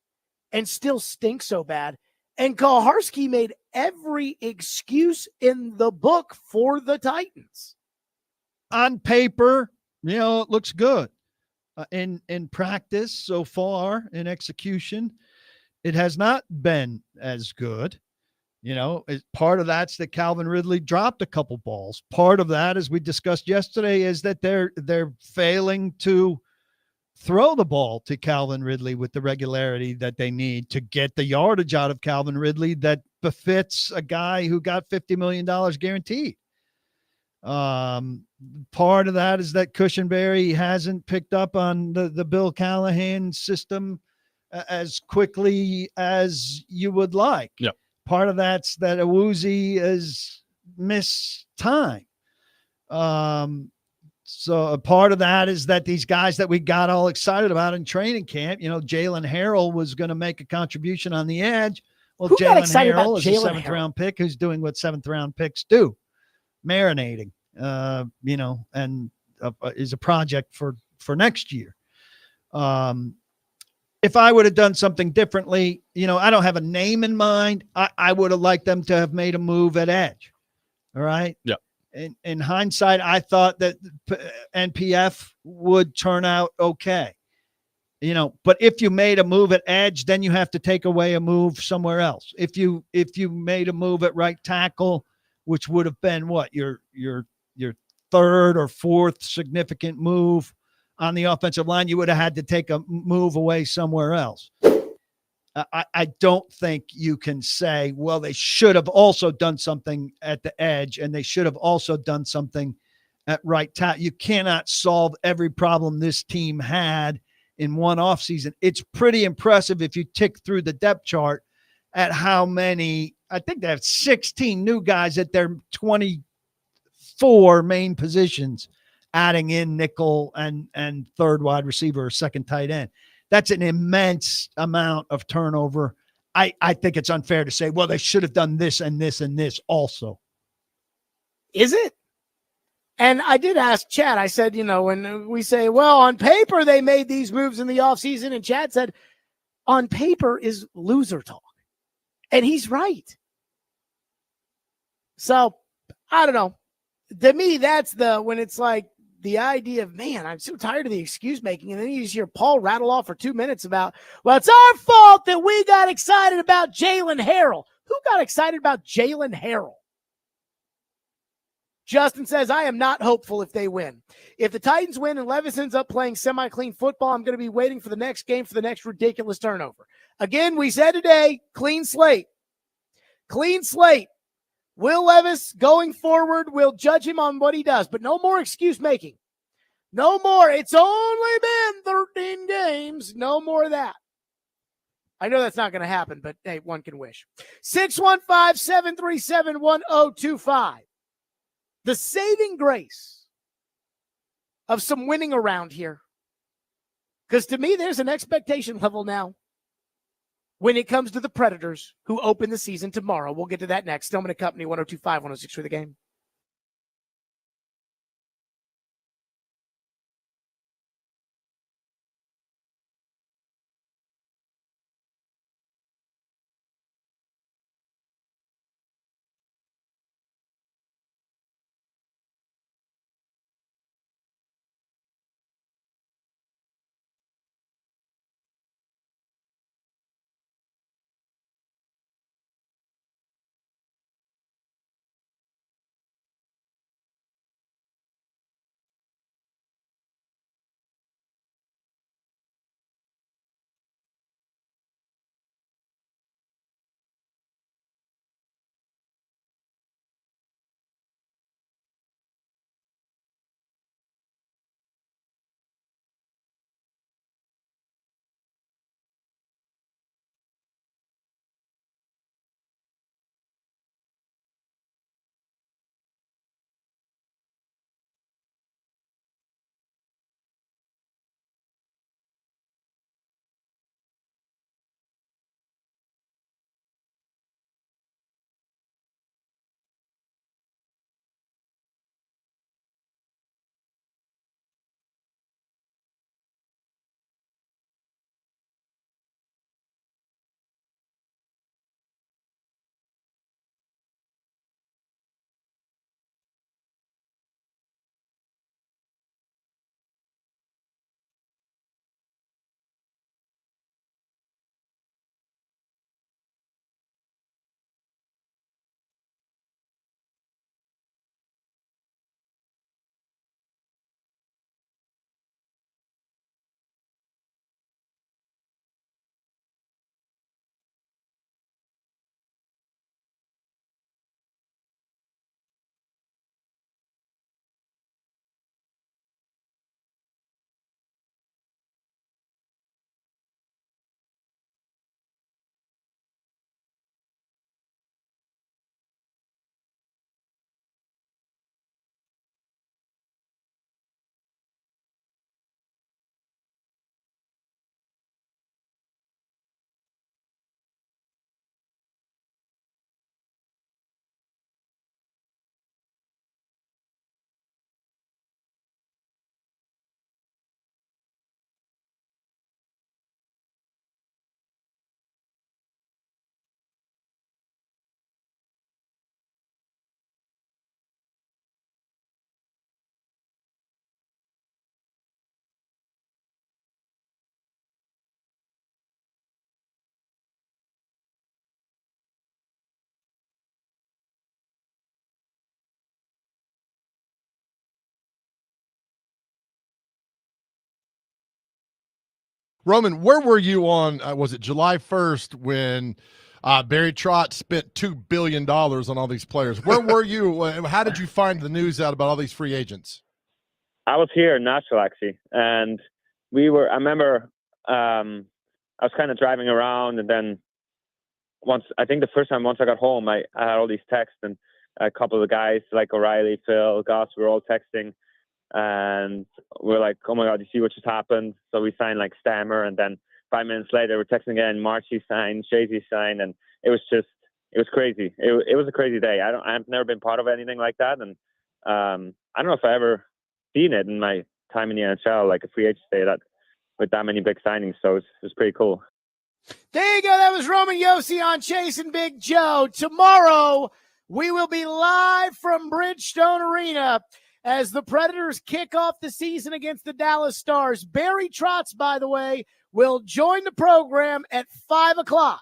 and still stink so bad? And Kaharski made every excuse in the book for the Titans.
On paper, you know, it looks good. In practice so far, in execution, it has not been as good. You know, part of that's that Calvin Ridley dropped a couple balls. Part of that, as we discussed yesterday, is that they're failing to throw the ball to Calvin Ridley with the regularity that they need to get the yardage out of Calvin Ridley that befits a guy who got $50 million guaranteed. Part of that is that Cushenberry hasn't picked up on the Bill Callahan system as quickly as you would like.
Yep.
Part of that's that Awuzie has missed time. So a part of that is that these guys that we got all excited about in training camp, you know, Jalen Harrell was going to make a contribution on the edge. Well, Jalen Harrell is a seventh-round pick who's doing what seventh-round picks do, marinating, you know, and is a project for next year. If I would have done something differently, you know, I don't have a name in mind. I would have liked them to have made a move at edge. All right.
Yeah.
In hindsight, I thought that NPF would turn out okay. You know, but if you made a move at edge, then you have to take away a move somewhere else. If you made a move at right tackle, which would have been what, your third or fourth significant move on the offensive line, you would have had to take a move away somewhere else. I don't think you can say, well, they should have also done something at the edge and they should have also done something at right tackle. You cannot solve every problem this team had in one offseason. It's pretty impressive if you tick through the depth chart at how many, I think they have 16 new guys at their 24 main positions, adding in nickel and third wide receiver or second tight end. That's an immense amount of turnover. I think it's unfair to say, well, they should have done this and this and this also.
Is it? And I did ask Chad, I said, you know, when we say, well, on paper, they made these moves in the offseason, and Chad said, on paper is loser talk. And he's right. So, I don't know. To me, that's when it's like, the idea of, man, I'm so tired of the excuse making. And then you just hear Paul rattle off for 2 minutes about, well, it's our fault that we got excited about Jalen Harrell. Who got excited about Jalen Harrell? Justin says, I am not hopeful if they win. If the Titans win and Levis ends up playing semi-clean football, I'm going to be waiting for the next game for the next ridiculous turnover. Again, we said today, clean slate. Clean slate. Will Levis, going forward, we'll judge him on what he does, but no more excuse making. No more. It's only been 13 games. No more of that. I know that's not going to happen, but hey, one can wish. 615-737-1025. The saving grace of some winning around here. Because to me, there's an expectation level now. when it comes to the Predators, who open the season tomorrow. We'll get to that next. Stillman & Company, 102.5, 106 for the game.
Roman, where were you on, was it July 1st when Barry Trotz spent $2 billion on all these players? Where were you? How did you find the news out about all these free agents?
I was here in Nashville, actually. And I remember I was kind of driving around. And then once I got home, I had all these texts, and a couple of the guys like O'Reilly, Phil, Goss, we were all texting. And we're like, oh my God, you see what just happened? So we signed like Stammer, and then 5 minutes later we're texting again, Marchie signed, Shazy signed, and it was crazy. It was a crazy day. I've never been part of anything like that, and I don't know if I ever seen it in my time in the NHL, like a free agent day that with that many big signings. So it was pretty cool.
There you go. That was Roman Yossi on Chase and Big Joe. Tomorrow we will be live from Bridgestone Arena as the Predators kick off the season against the Dallas Stars. Barry Trotz, by the way, will join the program at 5 o'clock.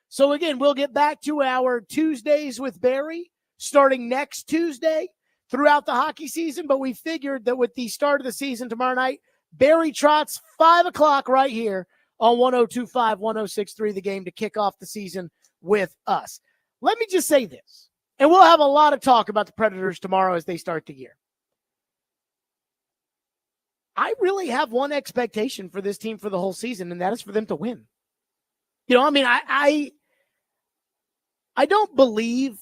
So, again, we'll get back to our Tuesdays with Barry starting next Tuesday throughout the hockey season. But we figured that with the start of the season tomorrow night, Barry Trotz, 5 o'clock right here on 102.5, 106.3, the game to kick off the season with us. Let me just say this, and we'll have a lot of talk about the Predators tomorrow as they start the year. I really have one expectation for this team for the whole season, and that is for them to win. You know, I mean, I don't believe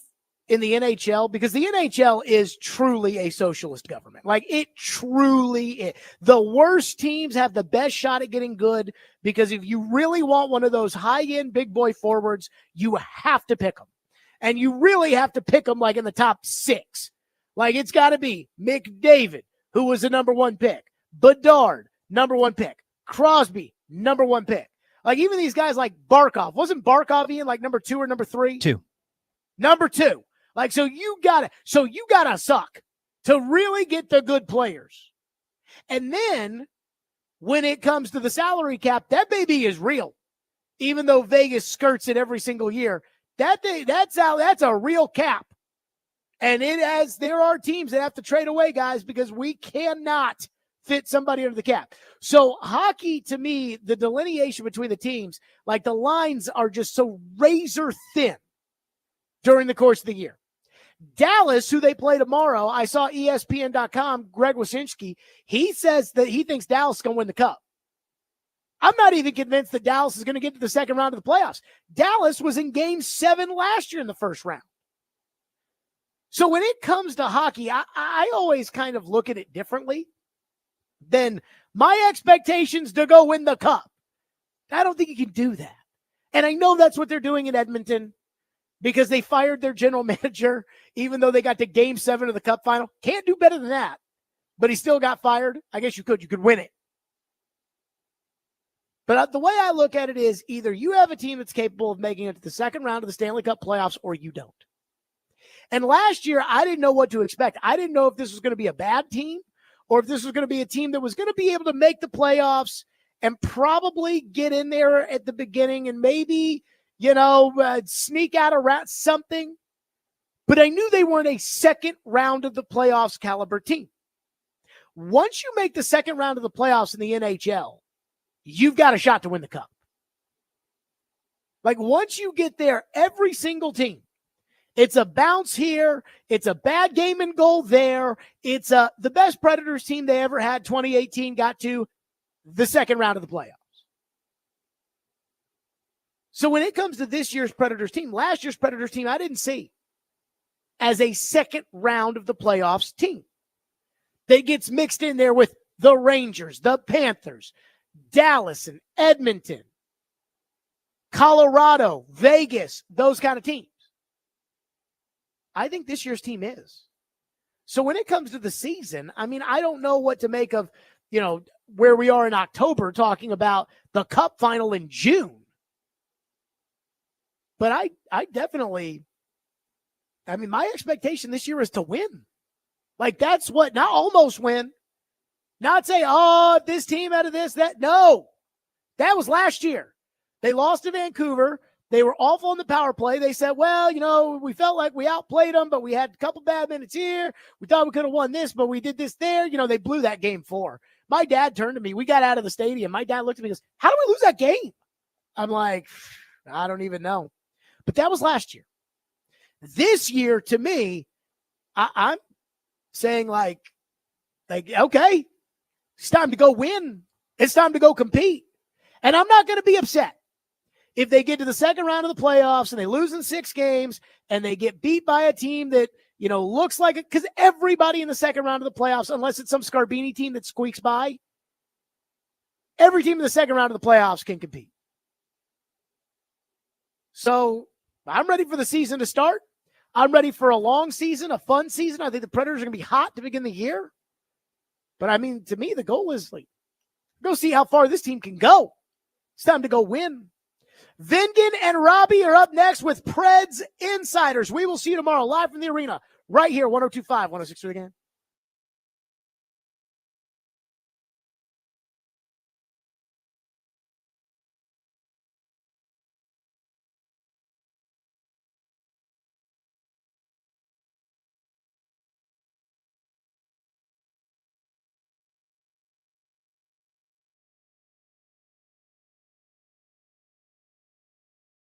in the NHL, because the NHL is truly a socialist government. Like, it truly is. The worst teams have the best shot at getting good, because if you really want one of those high-end big boy forwards, you have to pick them. And you really have to pick them like in the top 6. Like, it's got to be McDavid, who was the number 1 pick. Bedard, number 1 pick. Crosby, number 1 pick. Like, even these guys like Barkov. Wasn't Barkov in like number 2 or number 3?
2.
Number 2. Like, so you gotta suck to really get the good players. And then when it comes to the salary cap, that baby is real. Even though Vegas skirts it every single year, that's a real cap. And there are teams that have to trade away guys because we cannot fit somebody under the cap. So hockey, to me, the delineation between the teams, like the lines are just so razor thin during the course of the year. Dallas, who they play tomorrow, I saw ESPN.com, Greg Wyshynski, he says that he thinks Dallas is going to win the Cup. I'm not even convinced that Dallas is going to get to the second round of the playoffs. Dallas was in Game 7 last year in the first round. So when it comes to hockey, I always kind of look at it differently than my expectations to go win the Cup. I don't think you can do that. And I know that's what they're doing in Edmonton, because they fired their general manager, even though they got to Game 7 of the Cup final. Can't do better than that. But he still got fired. I guess you could win it. But the way I look at it is either you have a team that's capable of making it to the second round of the Stanley Cup playoffs, or you don't. And last year, I didn't know what to expect. I didn't know if this was going to be a bad team or if this was going to be a team that was going to be able to make the playoffs and probably get in there at the beginning and maybe, sneak out around something. But I knew they weren't a second round of the playoffs caliber team. Once you make the second round of the playoffs in the NHL, you've got a shot to win the Cup. Like, once you get there, every single team, it's a bounce here. It's a bad game and goal there. It's the best Predators team they ever had, 2018, got to the second round of the playoffs. So when it comes to this year's Predators team, last year's Predators team, I didn't see as a second round of the playoffs team. They gets mixed in there with the Rangers, the Panthers, Dallas and Edmonton, Colorado, Vegas, those kind of teams. I think this year's team is. So when it comes to the season, I mean, I don't know what to make of, where we are in October talking about the Cup final in June. But I definitely, my expectation this year is to win. Like, that's what, not almost win. Not say, this team out of this, that. No, that was last year. They lost to Vancouver. They were awful in the power play. They said, well, we felt like we outplayed them, but we had a couple bad minutes here. We thought we could have won this, but we did this there. They blew that game 4. My dad turned to me. We got out of the stadium. My dad looked at me and goes, how do we lose that game? I'm like, I don't even know. But that was last year. This year, to me, I'm saying like, okay, it's time to go win. It's time to go compete. And I'm not going to be upset if they get to the second round of the playoffs and they lose in 6 games and they get beat by a team that, looks like it, because everybody in the second round of the playoffs, unless it's some Scarbini team that squeaks by, every team in the second round of the playoffs can compete. So I'm ready for the season to start. I'm ready for a long season, a fun season. I think the Predators are going to be hot to begin the year. But to me, the goal is go see how far this team can go. It's time to go win. Vingan and Robbie are up next with Preds Insiders. We will see you tomorrow live from the arena right here, 102.5, 106.3 again.